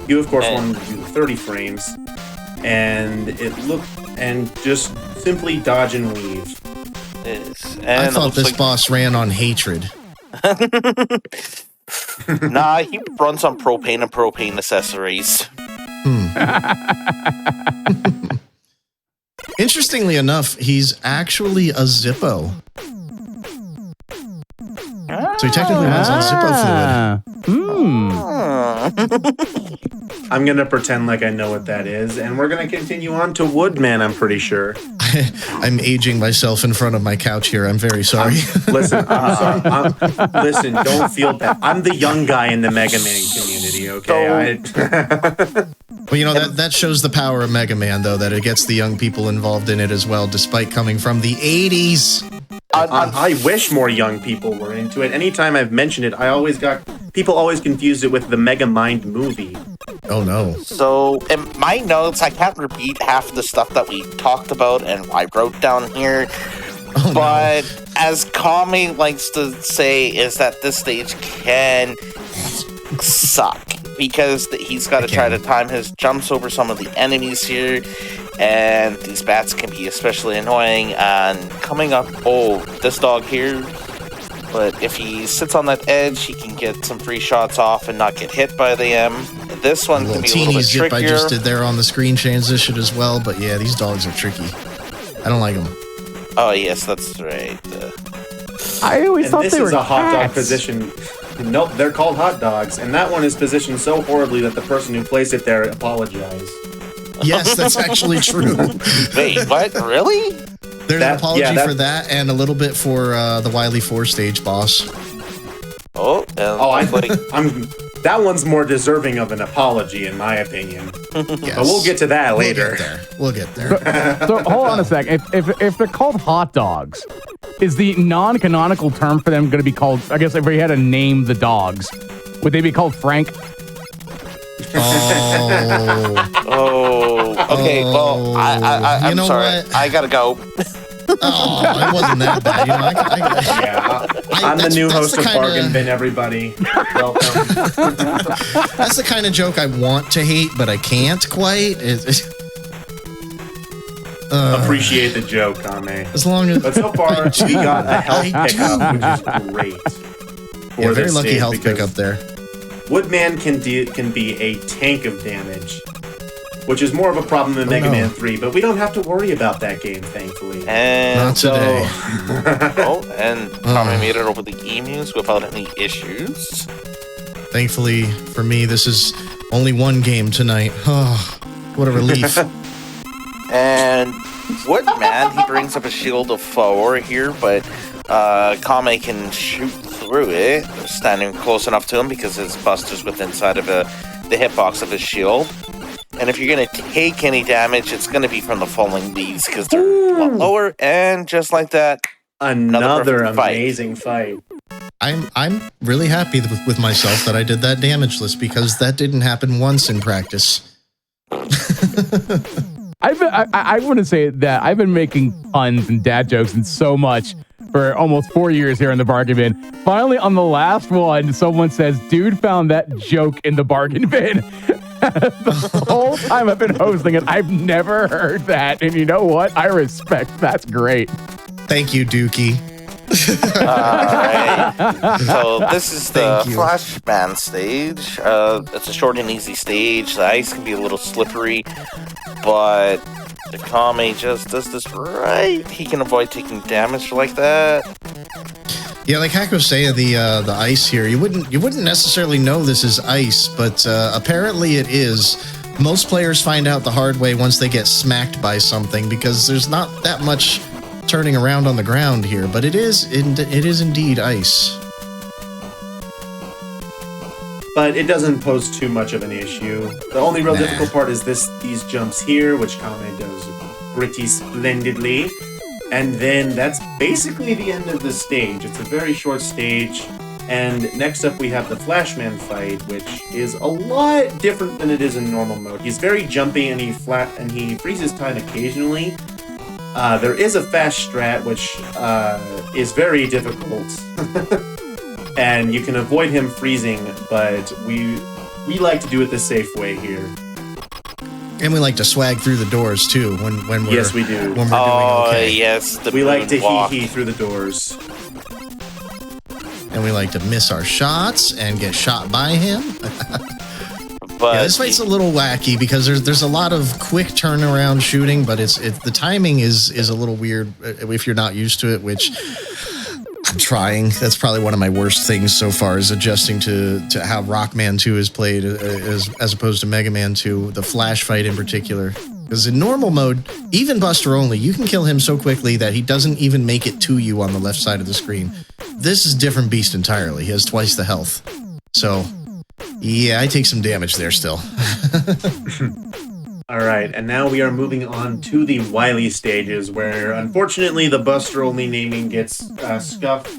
You, of course, wanted to do 30 frames, and just simply dodge and weave. I thought this boss ran on hatred. Nah, he runs on propane and propane accessories. Interestingly enough, he's actually a Zippo. So he technically runs on Zippo fluid. I'm going to pretend like I know what that is, and we're going to continue on to Woodman, I'm pretty sure. I'm aging myself in front of my couch here. I'm very sorry. Listen, I'm sorry. Listen, don't feel bad. I'm the young guy in the Mega Man community, okay? Well, you know, that shows the power of Mega Man, though, that it gets the young people involved in it as well, despite coming from the 80s. I wish more young people were into it. Anytime I've mentioned it, people always confuse it with the Mega Mind movie. Oh no. So in my notes, I can't repeat half the stuff that we talked about and I wrote down here. But as Kami likes to say, is that this stage can suck. Because he's got to try to time his jumps over some of the enemies here. And these bats can be especially annoying. And coming up, this dog here. But if he sits on that edge, he can get some free shots off and not get hit by them. This one can be a little bit zip trickier. I just did there on the screen transition as well. But yeah, these dogs are tricky. I don't like them. Oh, yes, that's right. I always thought they were This is a hot dog cats. position. Nope, they're called hot dogs. And that one is positioned so horribly that the person who placed it there apologized. Yes, that's actually true. Wait, what? Really? There's an apology for that and a little bit for the Wily 4-stage boss. That one's more deserving of an apology, in my opinion. Yes. But we'll get to that later. We'll get there. So hold on a sec. If they're called hot dogs, is the non-canonical term for them going to be called? I guess if we had to name the dogs, would they be called Frank? Okay. Well, I'm sorry. What? I gotta go. It wasn't that bad. I'm the new host of Bargain Bin, everybody. Welcome. That's the kind of joke I want to hate, but I can't quite. Appreciate the joke, Kame. As long as, but so far we got a health pickup, which is great. Yeah, very lucky health pickup there. Woodman can be a tank of damage, which is more of a problem than Mega Man 3, but we don't have to worry about that game, thankfully. And not today. And Kami made it over the emus without any issues. Thankfully for me, this is only one game tonight. Oh, what a relief. And Woodman, he brings up a shield of 4 here, but Kame can shoot through it, standing close enough to him because his buster's within inside of the hitbox of his shield. And if you're going to take any damage, it's going to be from the falling leaves because they're a lot lower. And just like that, another amazing fight. I'm really happy with myself that I did that damage list because that didn't happen once in practice. I want to say that I've been making puns and dad jokes and so much for almost 4 years here in the Bargain Bin. Finally, on the last one, someone says, "Dude found that joke in the Bargain Bin." The whole time I've been hosting it, I've never heard that. And you know what? I respect. That's great. Thank you, Dookie. Alright. So this is the Flashman stage. It's a short and easy stage. The ice can be a little slippery, but if Kame just does this right, he can avoid taking damage like that. Yeah, like Hack was saying, the ice here, you wouldn't necessarily know this is ice, but apparently it is. Most players find out the hard way once they get smacked by something, because there's not that much turning around on the ground here, but it is indeed ice. But it doesn't pose too much of an issue. The only real difficult part is these jumps here, which Kame does pretty splendidly. And then that's basically the end of the stage. It's a very short stage. And next up we have the Flashman fight, which is a lot different than it is in normal mode. He's very jumpy and he freezes time occasionally. There is a fast strat, which is very difficult. And you can avoid him freezing, but we like to do it the safe way here. And we like to swag through the doors too when we're yes, we do. When we're doing okay. Yes, we like to hee through the doors. And we like to miss our shots and get shot by him. But yeah, this fight's a little wacky because there's a lot of quick turnaround shooting, but the timing is a little weird if you're not used to it, which I'm trying. That's probably one of my worst things so far, is adjusting to how Rockman 2 is played as opposed to Mega Man 2, the Flash fight in particular. Because in normal mode, even Buster only, you can kill him so quickly that he doesn't even make it to you on the left side of the screen. This is a different beast entirely. He has twice the health. So, yeah, I take some damage there still. All right, and now we are moving on to the Wily stages, where unfortunately the Buster only naming gets scuffed,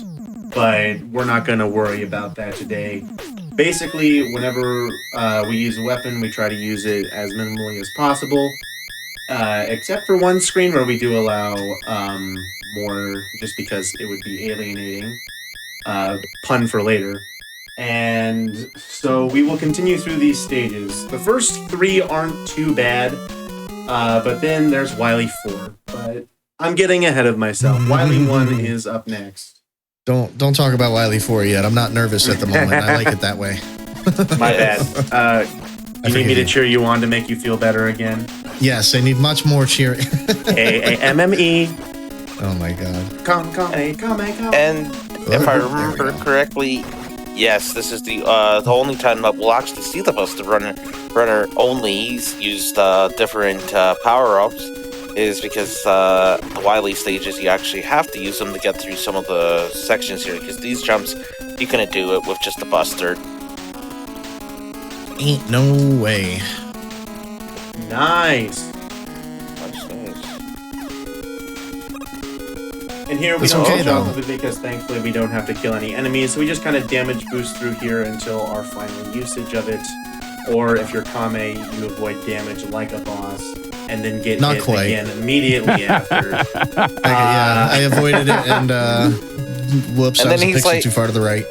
but we're not going to worry about that today. Basically, whenever we use a weapon, we try to use it as minimally as possible, except for one screen where we do allow more, just because it would be alienating. Pun for later. And so we will continue through these stages. The first 3 aren't too bad, but then there's Wily 4. But I'm getting ahead of myself. Wily 1 is up next. Don't talk about Wily 4 yet. I'm not nervous at the moment. I like it that way. My bad. You need me to cheer you on to make you feel better again? Yes, I need much more cheering. A-A-M-M-E. Oh my god. Come. And if I remember correctly, yes, this is the only time that we'll actually see the Buster Runner only use different power-ups, is because the Wily stages, you actually have to use them to get through some of the sections here, because these jumps, you couldn't do it with just the Buster. Ain't no way. Nice. And here we don't jump because thankfully we don't have to kill any enemies, so we just kind of damage boost through here until our final usage of it. Or if you're Kame, you avoid damage like a boss, and then get Not hit quite. again immediately after. Yeah, I avoided it and whoops, and I was a he's pixel too far to the right.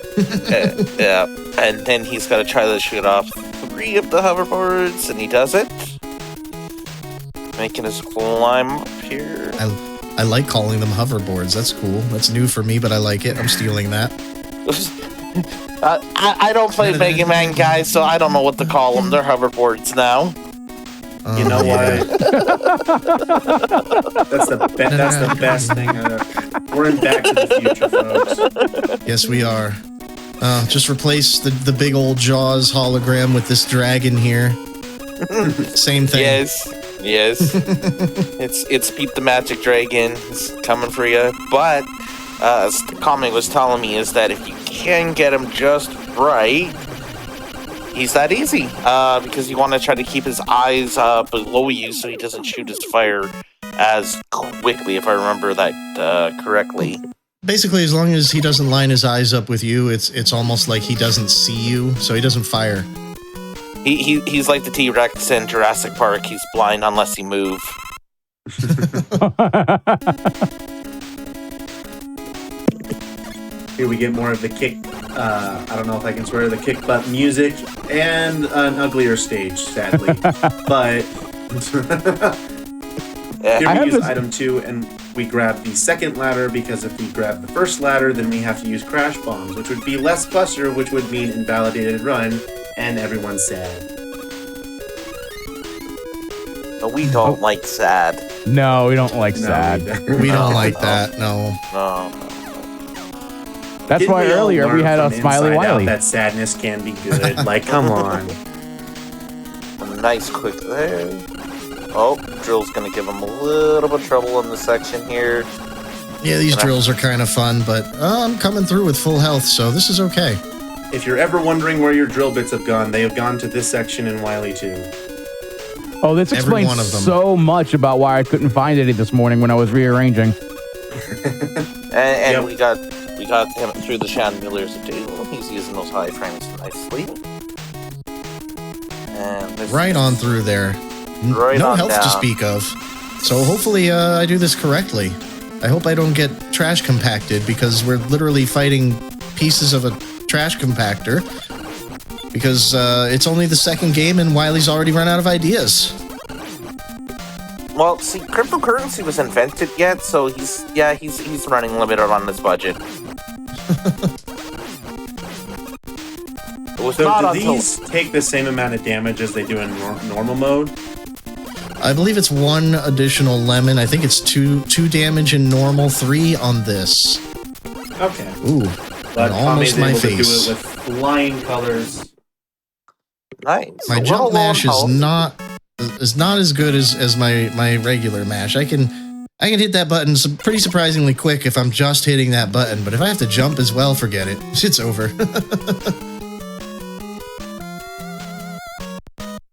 Yeah, and then he's got to try to shoot off 3 of the hoverboards, and he does it. Making his climb up here. I like calling them hoverboards. That's cool. That's new for me, but I like it. I'm stealing that. I don't play Mega Man, guys, so I don't know what to call them. They're hoverboards now. You know what? That's the best thing. We're in Back to the Future, folks. Yes, we are. Just replace the big old Jaws hologram with this dragon here. Same thing. Yes. It's Pete the Magic Dragon. It's coming for you. But as the comic was telling me, is that if you can get him just right, he's that easy. Because you want to try to keep his eyes below you so he doesn't shoot his fire as quickly, if I remember that correctly. Basically, as long as he doesn't line his eyes up with you, it's almost like he doesn't see you, so he doesn't fire. He's like the T-Rex in Jurassic Park. He's blind unless he move. Here we get more of the kick. I don't know if I can swear, the kick butt music and an uglier stage, sadly. But here we use item 2, and we grab the second ladder, because if we grab the first ladder, then we have to use crash bombs, which would be less Buster, which would mean invalidated run, and everyone's sad. But we don't like sad. No, we don't like sad. We We don't like that, no. No. That's Didn't why we all earlier we learn had a from Smiley Inside Out Wiley. that sadness can be good. Like, come on. A nice quick there. Oh, drill's gonna give him a little bit of trouble in this section here. Yeah, these drills are kind of fun, but I'm coming through with full health, so this is okay. If you're ever wondering where your drill bits have gone, they have gone to this section in Wily 2. Oh, this Every explains one of them. so much about why I couldn't find any this morning when I was rearranging. And Yep. we got him through the chandeliers too. He's using those high frames nicely. And this Right on through there. Right No on health to down. speak of. So hopefully I do this correctly. I hope I don't get trash compacted because we're literally fighting pieces of a trash compactor. Because it's only the second game and Wiley's already run out of ideas. Well, see, cryptocurrency was invented yet, so he's running limited on his budget. It was So not do until these take the same amount of damage as they do in normal mode? I believe it's 1 additional lemon. I think it's 2 damage in normal, 3 on this. Okay. Ooh, But and almost Kame's my able to face. do it with flying colors. nice. My A jump little low on mash health. is not as good as my regular mash. I can hit that button pretty surprisingly quick if I'm just hitting that button, but if I have to jump as well, forget it. It's over.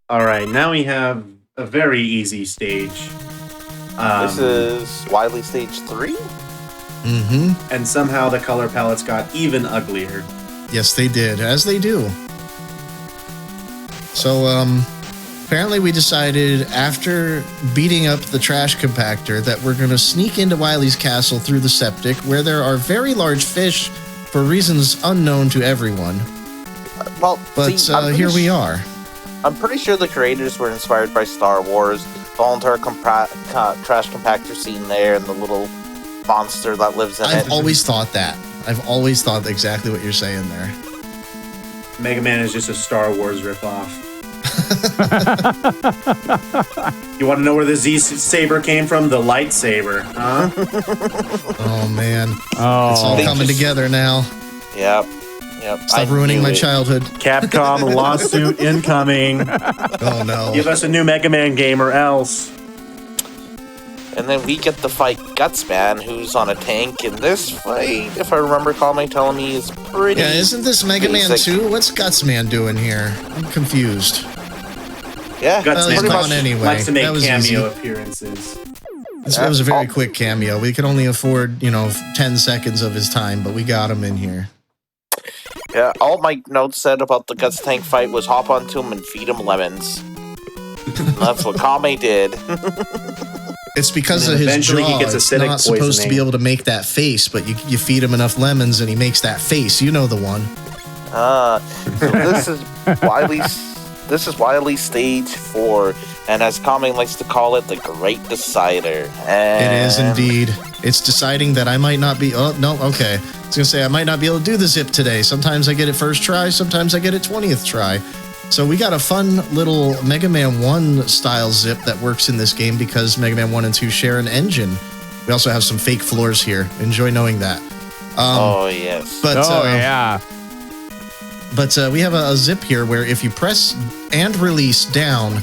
All right, now we have a very easy stage. This is Wily Stage 3? Mm-hmm. And somehow the color palettes got even uglier. Yes, they did, as they do. So, apparently we decided after beating up the trash compactor that we're going to sneak into Wily's castle through the septic, where there are very large fish for reasons unknown to everyone. Well, But see, I'm pretty here we are. I'm pretty sure the creators were inspired by Star Wars. The whole entire trash compactor scene there and the little monster that lives in I've it. always thought that. I've always thought exactly what you're saying there. Mega Man is just a Star Wars ripoff. You want to know where the Z-Saber came from? The lightsaber, huh? Oh, man. It's all Oh, coming together now. Yep. Stop I ruining knew my it. childhood. Capcom lawsuit incoming. Oh, no. Give us a new Mega Man game or else. And then we get to fight Gutsman, who's on a tank. And this fight, if I remember Kame telling me, is pretty. Yeah, isn't this Mega Man basic. 2? What's Gutsman doing here? I'm confused. Yeah, Guts Well, he's Man gone likes- anyway. likes to make That was cameo easy. appearances. That was a very quick cameo. We could only afford, 10 seconds of his time, but we got him in here. Yeah, all my notes said about the Guts tank fight was hop onto him and feed him lemons. That's what Kame did. It's because And of his eventually jaw. he gets It's acidic not supposed to be poisoning. able to make that face, but you feed him enough lemons and he makes that face. You know the one. So this is Wily Stage 4, and as Kame likes to call it, the Great Decider. And It is indeed. It's deciding that I might not be... Oh, no, okay. I was going to say I might not be able to do the zip today. Sometimes I get it first try, sometimes I get it 20th try. So we got a fun little Mega Man 1 style zip that works in this game because Mega Man 1 and 2 share an engine. We also have some fake floors here. Enjoy knowing that. Oh, yes. But, yeah. But we have a zip here where if you press and release down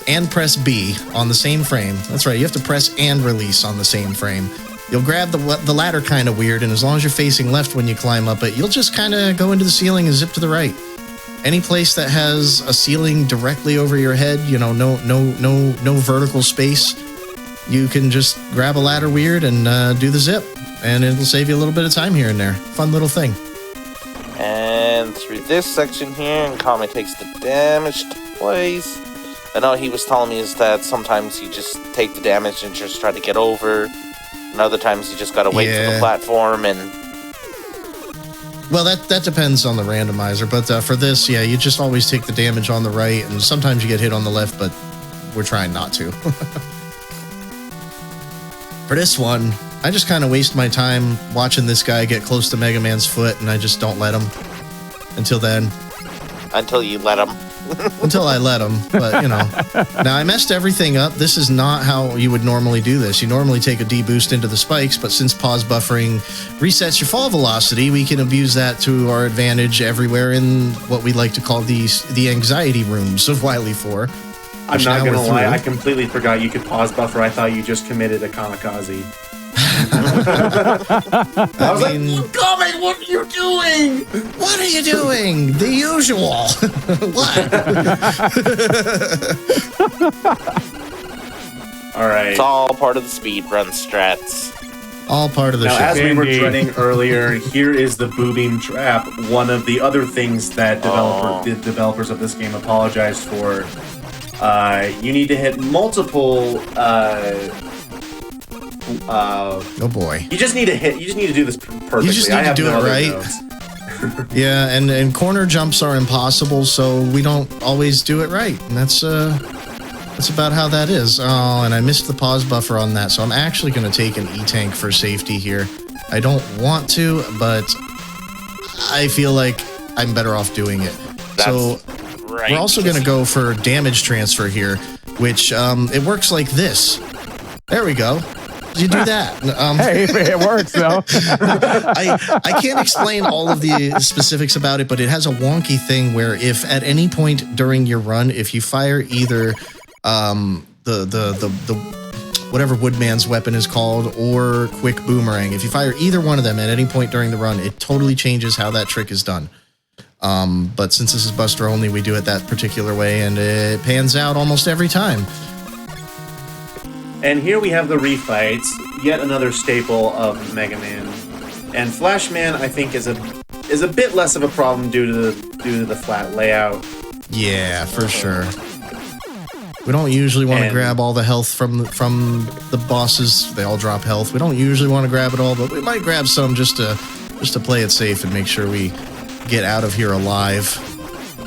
and press B on the same frame, that's right, you have to press and release on the same frame. You'll grab the ladder kind of weird, and as long as you're facing left when you climb up it, you'll just kind of go into the ceiling and zip to the right. Any place that has a ceiling directly over your head, no vertical space, you can just grab a ladder weird and do the zip, and it'll save you a little bit of time here and there. Fun little thing. And through this section here, and Kame takes the damage twice. I know he was telling me is that sometimes you just take the damage and just try to get over, and other times you just gotta wait for the Yeah. platform and... Well, that depends on the randomizer, but for this, yeah, you just always take the damage on the right, and sometimes you get hit on the left, but we're trying not to. For this one, I just kind of waste my time watching this guy get close to Mega Man's foot, and I just don't let him until then. Until you let him. Until I let him, but Now I messed everything up. This is not how you would normally do this. You normally take a D-boost into the spikes, but since pause buffering resets your fall velocity, we can abuse that to our advantage everywhere in what we like to call the anxiety rooms of Wily 4. I'm not going to lie, I completely forgot you could pause buffer. I thought you just committed a kamikaze. I was like, Kame, what are you doing? What are you doing? The usual. What? All right. It's all part of the speedrun strats. All part of the now, show. as we were dreading earlier, here is the boobeam trap. One of the other things that the developers of this game apologized for. You need to hit multiple. Oh boy! You just need to hit. You just need to do this perfectly. You just need to do it right. Yeah, and corner jumps are impossible, so we don't always do it right, and that's about how that is. Oh, and I missed the pause buffer on that, so I'm actually going to take an E-tank for safety here. I don't want to, but I feel like I'm better off doing it. So we're also going to go for damage transfer here, which it works like this. There we go. Did you do that? Hey, it works though. I can't explain all of the specifics about it, but it has a wonky thing where if at any point during your run, if you fire either the whatever Woodman's weapon is called or quick boomerang, if you fire either one of them at any point during the run, it totally changes how that trick is done. But since this is Buster only, we do it that particular way, and it pans out almost every time. And here we have the refights, yet another staple of Mega Man. And Flash Man, I think, is a bit less of a problem due to the flat layout. Yeah, for sure. We don't usually want to grab all the health from the bosses. They all drop health. We don't usually want to grab it all, but we might grab some just to play it safe and make sure we get out of here alive.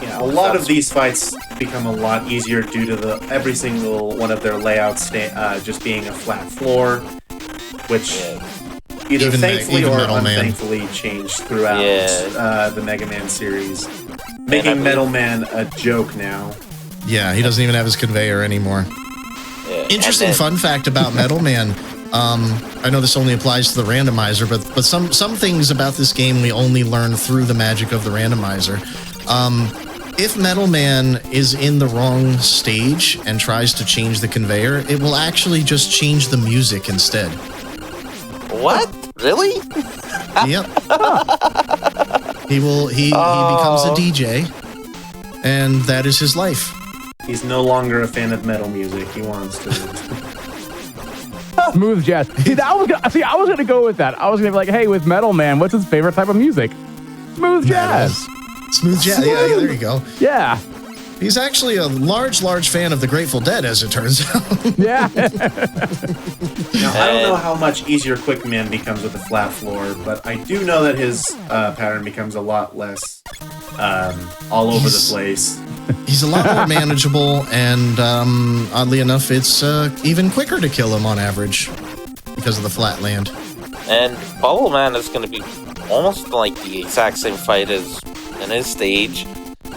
Yeah, a lot of these fights become a lot easier due to every single one of their layouts just being a flat floor, which either thankfully or unthankfully changed throughout the Mega Man series, making Metal Man a joke now. Yeah, he doesn't even have his conveyor anymore. Yeah, interesting fun fact about Metal Man. I know this only applies to the randomizer, but some things about this game we only learn through the magic of the randomizer. If Metal Man is in the wrong stage and tries to change the conveyor, it will actually just change the music instead. What? Really? Yep. He becomes a DJ, and that is his life. He's no longer a fan of metal music. He wants to. Smooth jazz. I was gonna go with that. I was gonna be like, hey, with Metal Man, what's his favorite type of music? Smooth jazz. Smooth jazz. Yeah, there you go. Yeah. He's actually a large fan of the Grateful Dead, as it turns out. Yeah. Now, I don't know how much easier Quick Man becomes with the flat floor, but I do know that his pattern becomes a lot less all over the place. He's a lot more manageable, and oddly enough, it's even quicker to kill him on average because of the flat land. And Bubble Man is going to be almost like the exact same fight as in his stage.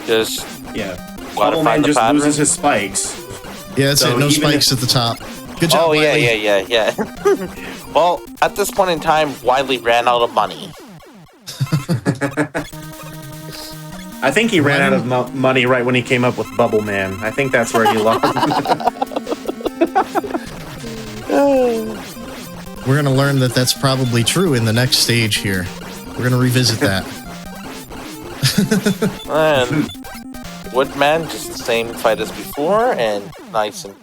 Just Bubble Man just loses his spikes. Yeah, that's it. No spikes at the top. Good job, Wiley. Yeah. Well, at this point in time, Wiley ran out of money. I think he ran out of money right when he came up with Bubble Man. I think that's where he lost. We're going to learn that that's probably true in the next stage here. We're going to revisit that. And Woodman, just the same fight as before, and nice and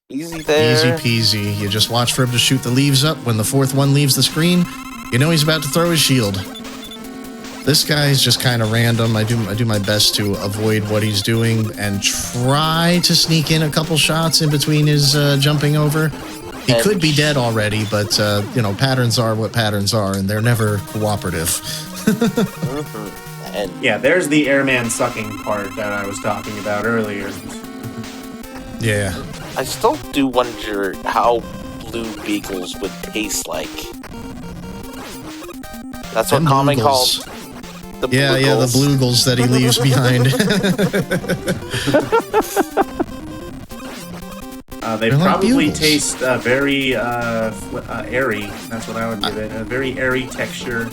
easy there. Easy peasy. You just watch for him to shoot the leaves up. When the fourth one leaves the screen, you know he's about to throw his shield. This guy is just kind of random. I do my best to avoid what he's doing and try to sneak in a couple shots in between his jumping over. He could be dead already, but patterns are what patterns are, and they're never cooperative. And yeah, there's the airman sucking part that I was talking about earlier. Yeah. I still do wonder how blue beagles would taste like. That's what Common calls. the blugels that he leaves behind. They They're like probably bugles. taste very airy. That's what I would give it. A very airy texture.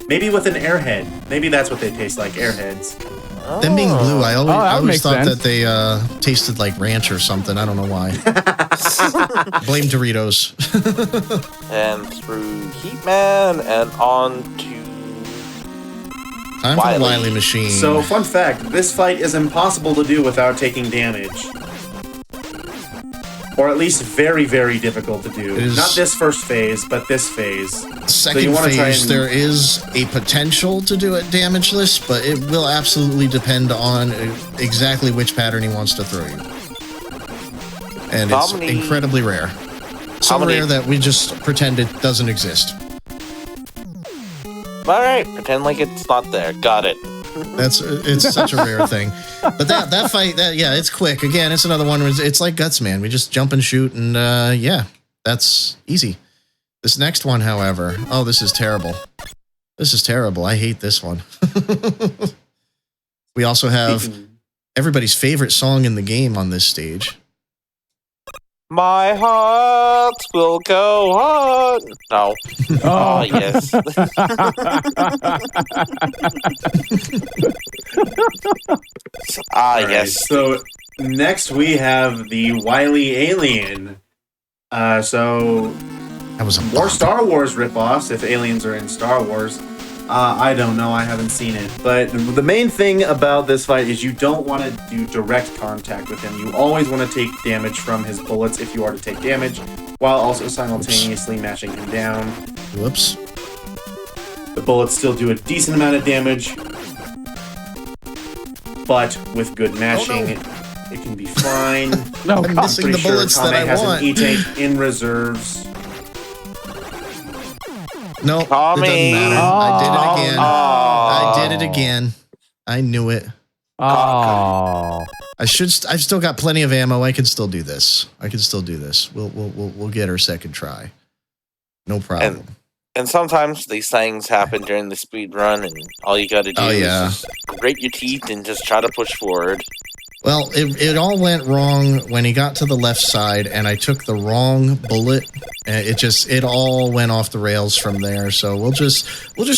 Maybe with an airhead. Maybe that's what they taste like, airheads. Them being blue, I that would always make thought sense. that they tasted like ranch or something. I don't know why. Blame Doritos. And through Heatman and on to Time for the Wily. Wily machine. So, fun fact, this fight is impossible to do without taking damage. Or at least very, very difficult to do. It is- Not this first phase, but this phase. second you wanna try phase, and- there is a potential to do it damageless, but it will absolutely depend on exactly which pattern he wants to throw you. And How it's many- incredibly rare. So How many- rare that we just pretend it doesn't exist. Alright, pretend like it's not there. Got it. It's such a rare thing. But that fight, it's quick. Again, it's another one where it's like Guts, man. We just jump and shoot, and that's easy. This next one, however, this is terrible. This is terrible. I hate this one. We also have everybody's favorite song in the game on this stage. My heart will go on. No. Oh, yes. Alright, Yes. So, next we have the Wily Alien. So, That was a more bop. Star Wars ripoffs, if aliens are in Star Wars. I don't know, I haven't seen it. But the main thing about this fight is you don't want to do direct contact with him. You always want to take damage from his bullets if you are to take damage, while also simultaneously mashing him down. Whoops. The bullets still do a decent amount of damage, but with good mashing, it can be fine. No, I'm God. missing Pretty the sure bullets that Kame I has want. an E-tank in reserves. No, it Tommy. doesn't matter. I did it again. Oh. I did it again. I knew it. Oh. I've still got plenty of ammo. I can still do this. We'll get our second try. No problem. And sometimes these things happen during the speed run, and all you gotta do is just grate your teeth and just try to push forward. Well, it all went wrong when he got to the left side, and I took the wrong bullet. It all went off the rails from there. So we'll just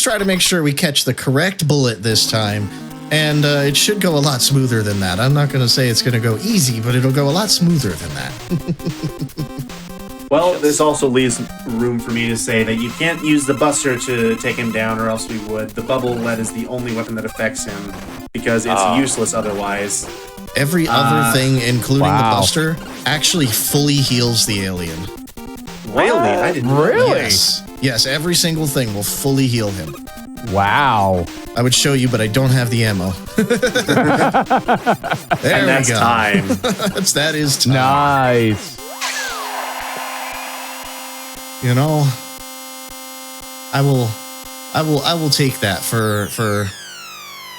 try to make sure we catch the correct bullet this time, and it should go a lot smoother than that. I'm not going to say it's going to go easy, but it'll go a lot smoother than that. Well, this also leaves room for me to say that you can't use the Buster to take him down, or else we would. The bubble lead is the only weapon that affects him, because it's useless otherwise. Every other thing, including the wow. Buster, actually fully heals the alien. Really? I didn't know Really? Yes, every single thing will fully heal him. Wow. I would show you, but I don't have the ammo. There And that's we go. time. That is time. Nice. You know, I will take that for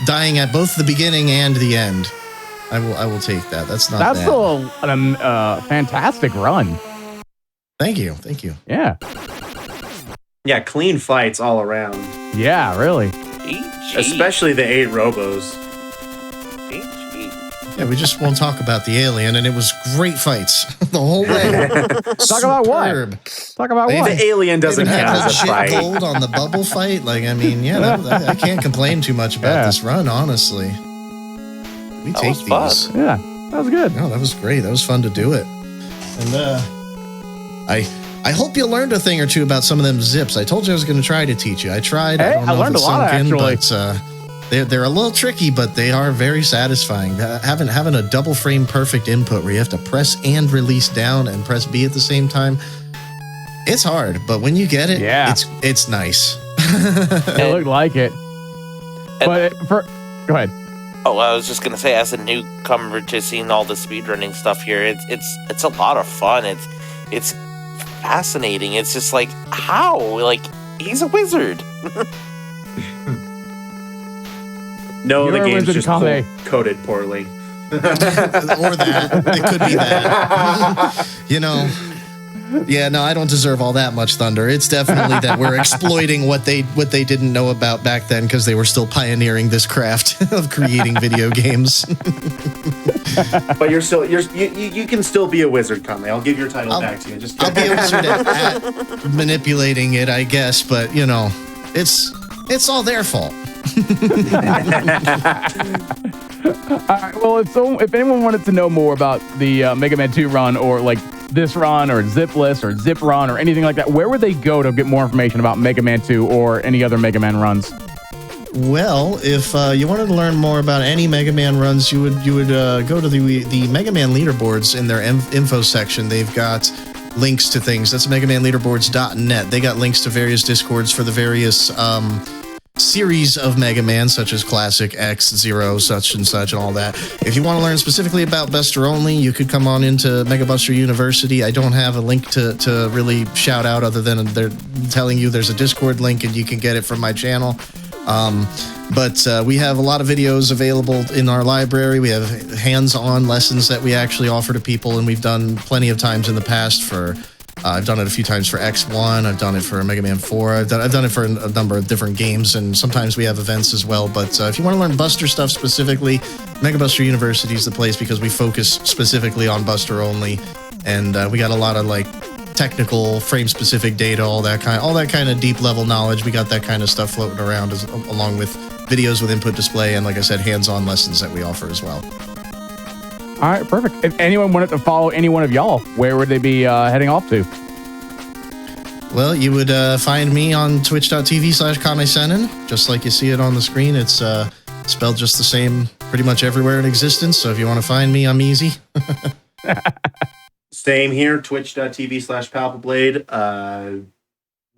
dying at both the beginning and the end. I will take that. That's not That's bad. still a fantastic run. Thank you. Yeah. Yeah, clean fights all around. Yeah, really. GG. Especially the 8 robos. GG. Yeah, we just won't talk about the alien, and it was great fights the whole way. Talk about what? Superb. Talk about They what? The alien doesn't Even had count as a legit fight. gold on the bubble fight. Like, I mean, I can't complain too much about Yeah. this run, honestly. We That take was fun. these. Yeah, that was good. No, that was great. That was fun to do it. And I hope you learned a thing or two about some of them zips. I told you I was going to try to teach you. I tried. Hey, don't I know learned if it a lot, sunk in, actually. but they're a little tricky, but they are very satisfying. Having a double frame perfect input where you have to press and release down and press B at the same time, it's hard. But when you get it, Yeah. it's nice. It looked like it. But go ahead. Oh, I was just gonna say, as a newcomer to seeing all the speedrunning stuff here, it's a lot of fun. It's fascinating. It's just like, how? Like, he's a wizard. No, You're the a game's wizard, just Kame. coded poorly. Or that. It could be that. You know, Yeah, no, I don't deserve all that much thunder. It's definitely that we're exploiting what they didn't know about back then because they were still pioneering this craft of creating video games. But you can still be a wizard, Kame. I'll give your title back to you. I'll be a wizard at manipulating it, I guess, but it's all their fault. All right, well, if anyone wanted to know more about the Mega Man 2 run, or like this run, or Zipless, or Zip Run, or anything like that, where would they go to get more information about Mega Man 2 or any other Mega Man runs? Well, if you wanted to learn more about any Mega Man runs, you would go to the Mega Man leaderboards in their info section. They've got links to things. That's megamanleaderboards.net. They got links to various Discords for the various series of Mega Man, such as Classic, X, Zero, such and such, and all that. If you want to learn specifically about Buster Only, you could come on into Mega Buster University. I don't have a link to really shout out other than they're telling you there's a Discord link and you can get it from my channel. But we have a lot of videos available in our library. We have hands-on lessons that we actually offer to people, and we've done plenty of times in the past for I've done it a few times for X1. I've done it for Mega Man 4. I've done it for a number of different games, and sometimes we have events as well. But if you want to learn Buster stuff specifically, Mega Buster University is the place because we focus specifically on Buster Only, and we got a lot of like technical, frame-specific data, all that kind of deep-level knowledge. We got that kind of stuff floating around, along with videos with input display and, like I said, hands-on lessons that we offer as well. All right, perfect. If anyone wanted to follow any one of y'all, where would they be heading off to? Well, you would find me on twitch.tv/KameSenin, just like you see it on the screen. It's spelled just the same pretty much everywhere in existence, so if you want to find me, I'm easy. Same here, twitch.tv/Palpablade.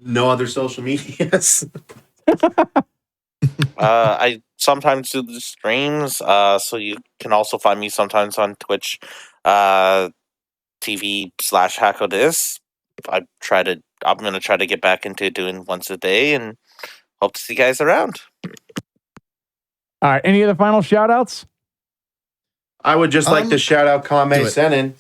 No other social medias. I sometimes do the streams, so you can also find me sometimes on Twitch TV/HackoDis. I'm gonna try to get back into doing once a day, and hope to see you guys around. All right, any other final shout outs? I would just like to shout out Kame Senin,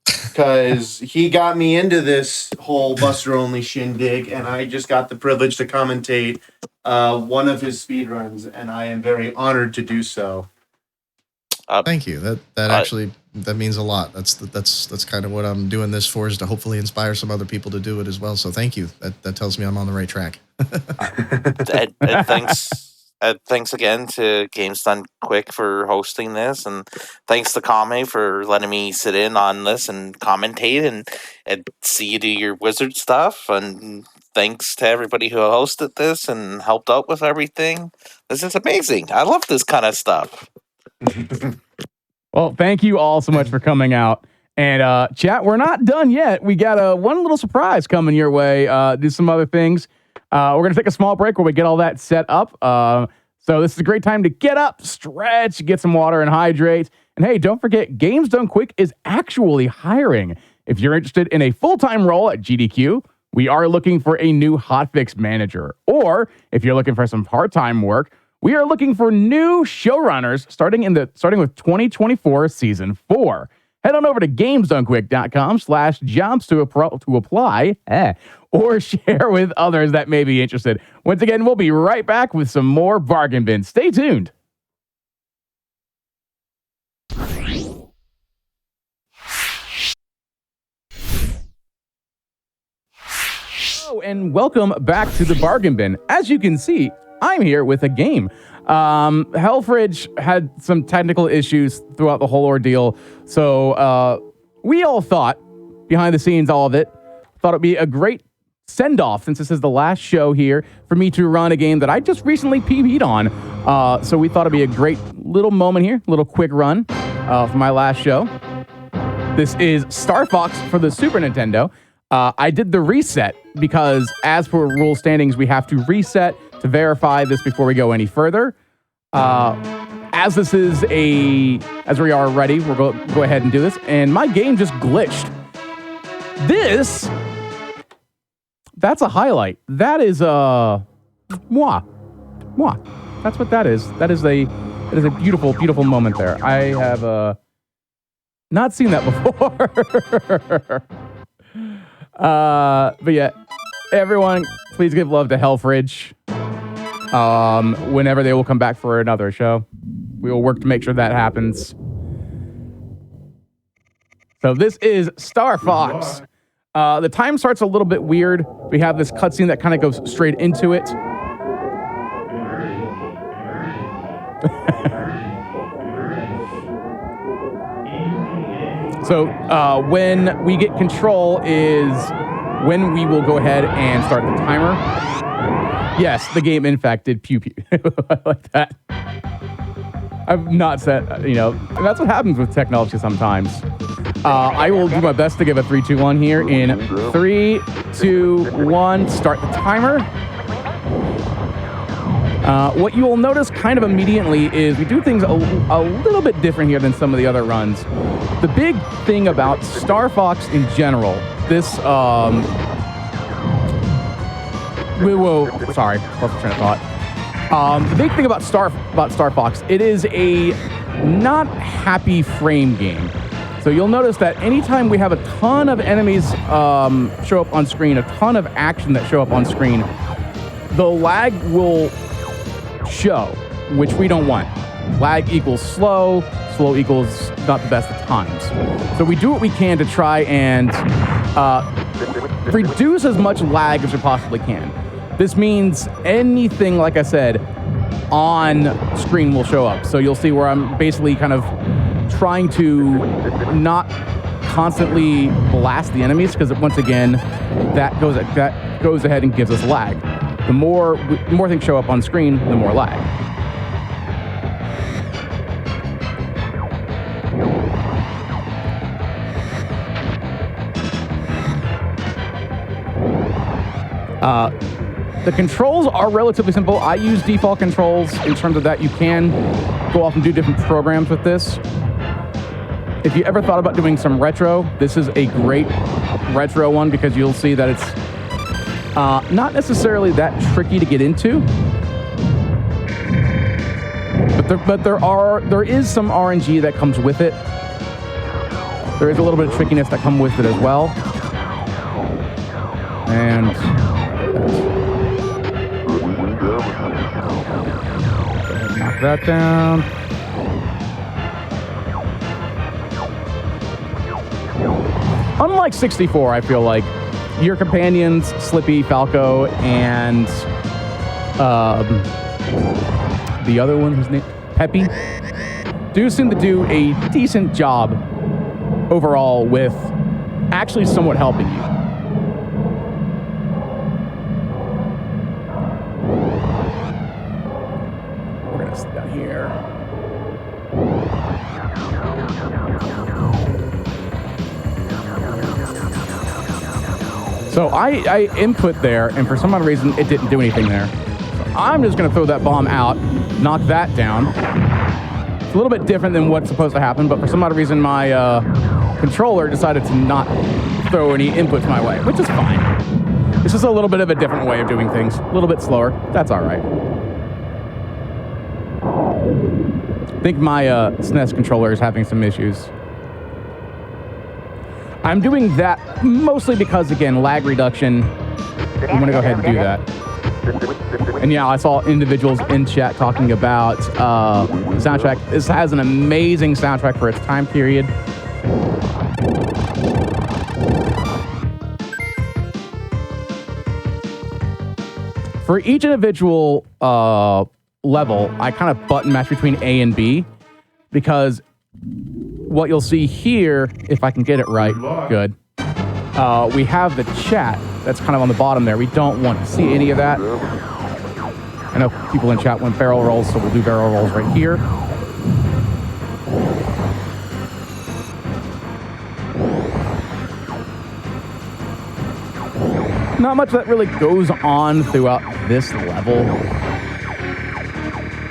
because he got me into this whole Buster Only shindig, and I just got the privilege to commentate one of his speedruns, and I am very honored to do so. Thank you. That actually means a lot. That's kind of what I'm doing this for, is to hopefully inspire some other people to do it as well. So thank you. That tells me I'm on the right track. and thanks again to Games Done Quick for hosting this, and thanks to Kame for letting me sit in on this and commentate and see you do your wizard stuff. And thanks to everybody who hosted this and helped out with everything. This is amazing. I love this kind of stuff. Well, thank you all so much for coming out. And chat, we're not done yet. We got one little surprise coming your way. Do some other things. We're going to take a small break where we get all that set up. So this is a great time to get up, stretch, get some water, and hydrate. And hey, don't forget, Games Done Quick is actually hiring. If you're interested in a full-time role at GDQ, we are looking for a new hotfix manager. Or if you're looking for some part-time work, we are looking for new showrunners starting with 2024 Season 4. Head on over to gamesdonequick.com/jobs to apply, or share with others that may be interested. Once again, we'll be right back with some more Bargain Bin. Stay tuned. Hello, and welcome back to the Bargain Bin. As you can see, I'm here with a game. Hellfridge had some technical issues throughout the whole ordeal, so we all thought, behind the scenes, all of it, thought it'd be a great send-off, since this is the last show here, for me to run a game that I just recently PB'd on. So we thought it'd be a great little moment here, little quick run for my last show. This is Star Fox for the Super Nintendo. I did the reset because, as per rule standings, we have to reset to verify this before we go any further. As this is as we are ready, we'll go ahead and do this. And my game just glitched. That's a highlight. That is That's what that is. That is a beautiful, beautiful moment there. I have not seen that before. But yeah, everyone, please give love to Hellfridge. Whenever they will come back for another show, we will work to make sure that happens. So this is Star Fox. The time starts a little bit weird. We have this cutscene that kind of goes straight into it. So when we get control is when we will go ahead and start the timer. Yes, the game in fact did pew pew. I like that. I've not said, that's what happens with technology sometimes. I will do my best to give a 3, 2, 1 here. In 3, 2, 1, start the timer. What you will notice kind of immediately is we do things a little bit different here than some of the other runs. The big thing about Star Fox in general, this, sorry, lost the train of thought. The big thing about Star Fox, it is a not happy frame game. So you'll notice that anytime we have a ton of enemies show up on screen, a ton of action that show up on screen, the lag will show, which we don't want. Lag equals slow, slow equals not the best of times. So we do what we can to try and reduce as much lag as we possibly can. This means anything, like I said, on screen will show up. So you'll see where I'm basically kind of trying to not constantly blast the enemies, because once again, that goes ahead and gives us lag. The more things show up on screen, the more lag. The controls are relatively simple. I use default controls in terms of that. You can go off and do different programs with this. If you ever thought about doing some retro, this is a great retro one, because you'll see that it's not necessarily that tricky to get into. But there is some RNG that comes with it. There is a little bit of trickiness that comes with it as well. And knock that down. Unlike 64, I feel like your companions, Slippy, Falco, and the other one, whose name, Peppy, do seem to do a decent job overall with actually somewhat helping you. We're gonna sit down here. So I input there, and for some odd reason, it didn't do anything there. So I'm just going to throw that bomb out, knock that down. It's a little bit different than what's supposed to happen, but for some odd reason, my controller decided to not throw any inputs my way, which is fine. It's just a little bit of a different way of doing things. A little bit slower. That's all right. I think my SNES controller is having some issues. I'm doing that mostly because, again, lag reduction. I'm going to go ahead and do that. And yeah, I saw individuals in chat talking about the soundtrack. This has an amazing soundtrack for its time period. For each individual level, I kind of button match between A and B, because what you'll see here, if I can get it right, good. We have the chat that's kind of on the bottom there. We don't want to see any of that. I know people in chat want barrel rolls, so we'll do barrel rolls right here. Not much that really goes on throughout this level.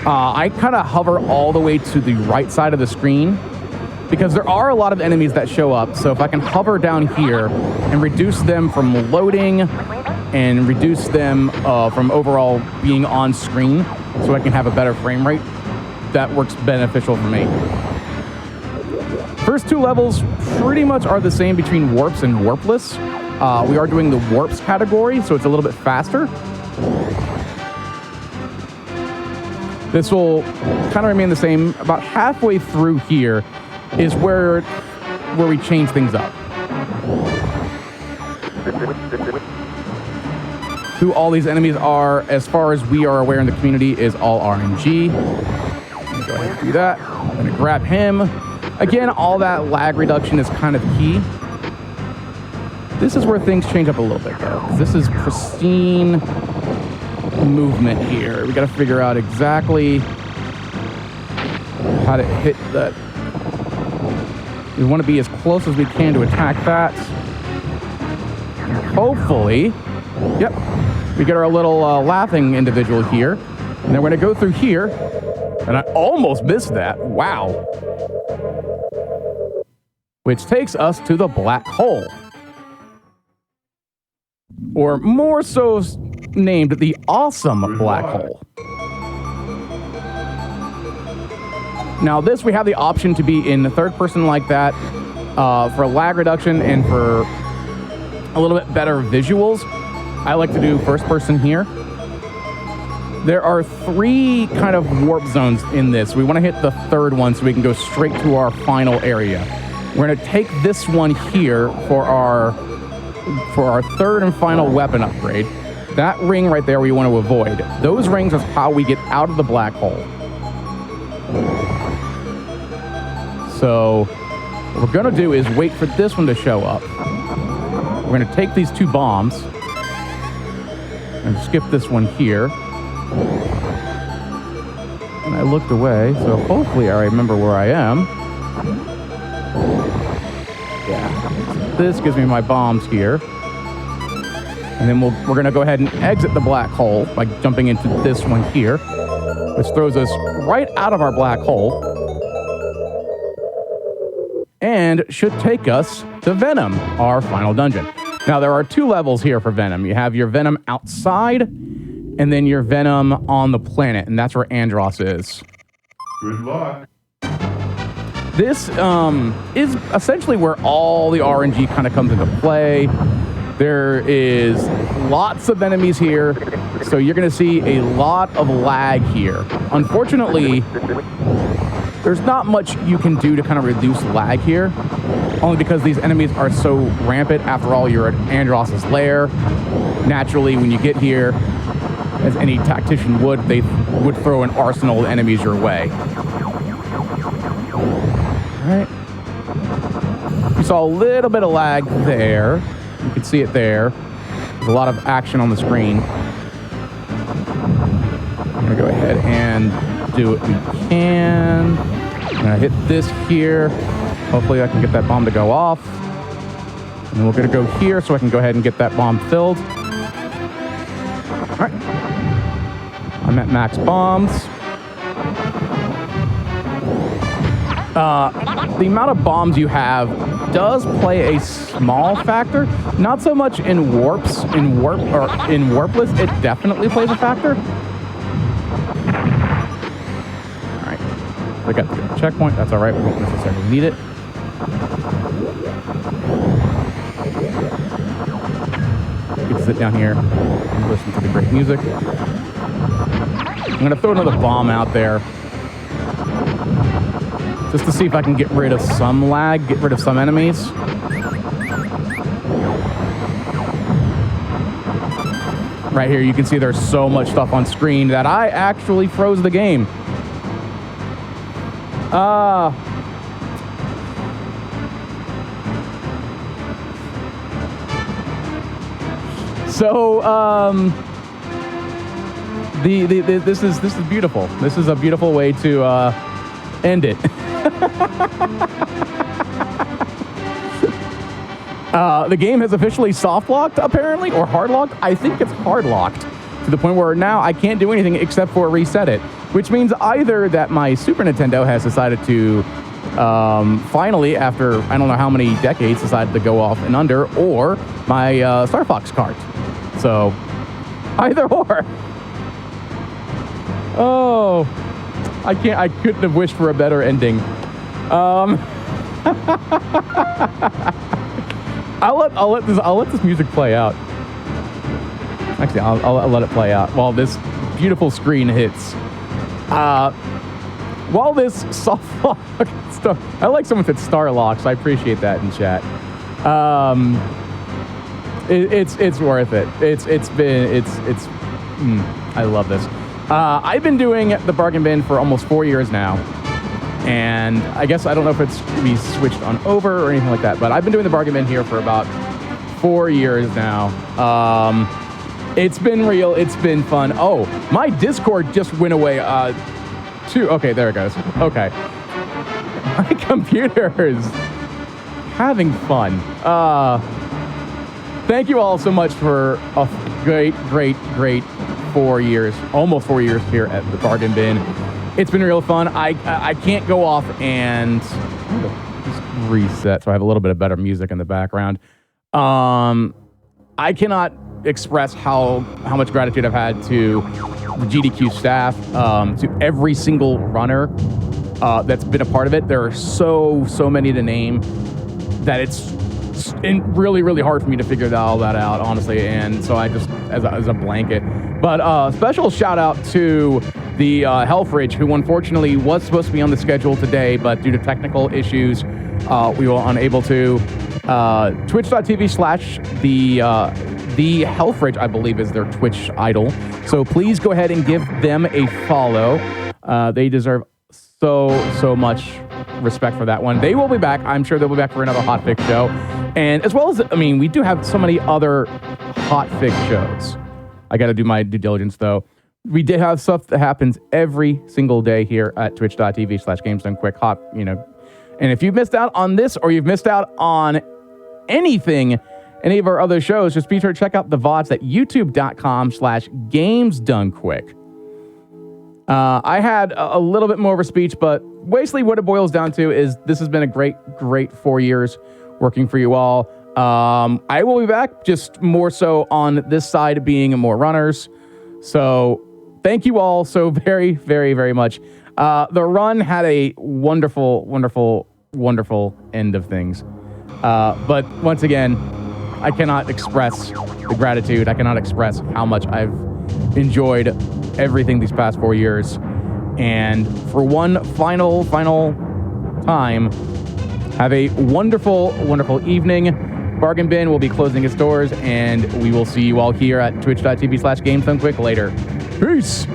I kind of hover all the way to the right side of the screen, because there are a lot of enemies that show up. So if I can hover down here and reduce them from loading and reduce them from overall being on screen, so I can have a better frame rate, that works beneficial for me. First two levels pretty much are the same between warps and warpless. We are doing the warps category, so it's a little bit faster. This will kind of remain the same. About halfway through here is where we change things up. Who all these enemies are, as far as we are aware in the community, is all RNG. Go ahead and do that. I'm going to grab him. Again, all that lag reduction is kind of key. This is where things change up a little bit, though. This is pristine movement here. We got to figure out exactly how to hit that. We want to be as close as we can to attack that. Hopefully, yep, we get our little laughing individual here. And then we're going to go through here. And I almost missed that. Wow. Which takes us to the black hole. Or more so named the awesome black hole. Now this, we have the option to be in the third person like that for lag reduction and for a little bit better visuals. I like to do first person here. There are 3 kind of warp zones in this. We want to hit the third one so we can go straight to our final area. We're going to take this one here for our third and final weapon upgrade. That ring right there we want to avoid. Those rings is how we get out of the black hole. So what we're going to do is wait for this one to show up. We're going to take these 2 bombs and skip this one here. And I looked away, so hopefully I remember where I am. Yeah. This gives me my bombs here. And then we're going to go ahead and exit the black hole by jumping into this one here, which throws us right out of our black hole and should take us to Venom, our final dungeon. Now, there are 2 levels here for Venom. You have your Venom outside, and then your Venom on the planet, and that's where Andros is. Good luck. This is essentially where all the RNG kind of comes into play. There is lots of enemies here, so you're going to see a lot of lag here. Unfortunately, there's not much you can do to kind of reduce lag here, only because these enemies are so rampant. After all, you're at Andros' lair. Naturally, when you get here, as any tactician would, they would throw an arsenal of enemies your way. All right. You saw a little bit of lag there. You can see it there. There's a lot of action on the screen. I'm gonna go ahead and do what we can. I'm gonna hit this here. Hopefully I can get that bomb to go off. And we're gonna go here so I can go ahead and get that bomb filled. All right. I'm at max bombs. The amount of bombs you have does play a small factor. Not so much in warps, in warpless, it definitely plays a factor. All right, I got the checkpoint. That's all right. We won't necessarily need it. You can sit down here and listen to the great music. I'm gonna throw another bomb out there, just to see if I can get rid of some lag, get rid of some enemies. Right here, you can see there's so much stuff on screen that I actually froze the game. This is beautiful. This is a beautiful way to end it. The game has officially soft-locked, apparently, or hard-locked. I think it's hard-locked to the point where now I can't do anything except for reset it, which means either that my Super Nintendo has decided to finally, after I don't know how many decades, decided to go off and under, or my Star Fox cart. So, either or. Oh, I couldn't have wished for a better ending. I'll let this music play out. Actually, I'll let it play out while this beautiful screen hits. While this soft lock stuff, I like someone said star lock, so I appreciate that in chat. It's worth it. I love this. I've been doing the bargain bin for almost 4 years now, and I guess I don't know if we switched on over or anything like that, but I've been doing the bargain bin here for about 4 years now. It's been real. It's been fun. Oh, my Discord just went away. Okay, there it goes. Okay. My computer is having fun. Thank you all so much for a great 4 years, almost 4 years here at the Bargain Bin. It's been real fun. I can't go off and just reset so I have a little bit of better music in the background. I cannot express how much gratitude I've had to the GDQ staff, to every single runner that's been a part of it. There are so many to name that it's really hard for me to figure all that out, honestly. And so I just, as a blanket. But special shout out to the Helfridge, who unfortunately was supposed to be on the schedule today, but due to technical issues, we were unable to. Twitch.tv/the Helfridge, I believe, is their Twitch idol. So please go ahead and give them a follow. They deserve so much respect for that one. They will be back. I'm sure they'll be back for another Hotfix show. And as well as, I mean, we do have so many other Hotfix shows. I got to do my due diligence, though. We did have stuff that happens every single day here at twitch.tv/GamesDoneQuick. And if you've missed out on this or you've missed out on any of our other shows, just be sure to check out the VODs at youtube.com/GamesDoneQuick. I had a little bit more of a speech, but basically what it boils down to is this has been a great 4 years working for you all. I will be back, just more so on this side, being more runners. So thank you all so very much. The run had a wonderful end of things. But once again, I cannot express the gratitude. I cannot express how much I've enjoyed everything these past 4 years. And for one final time, have a wonderful evening. Bargain Bin will be closing its doors, and we will see you all here at twitch.tv/GamesDoneQuick later. Peace!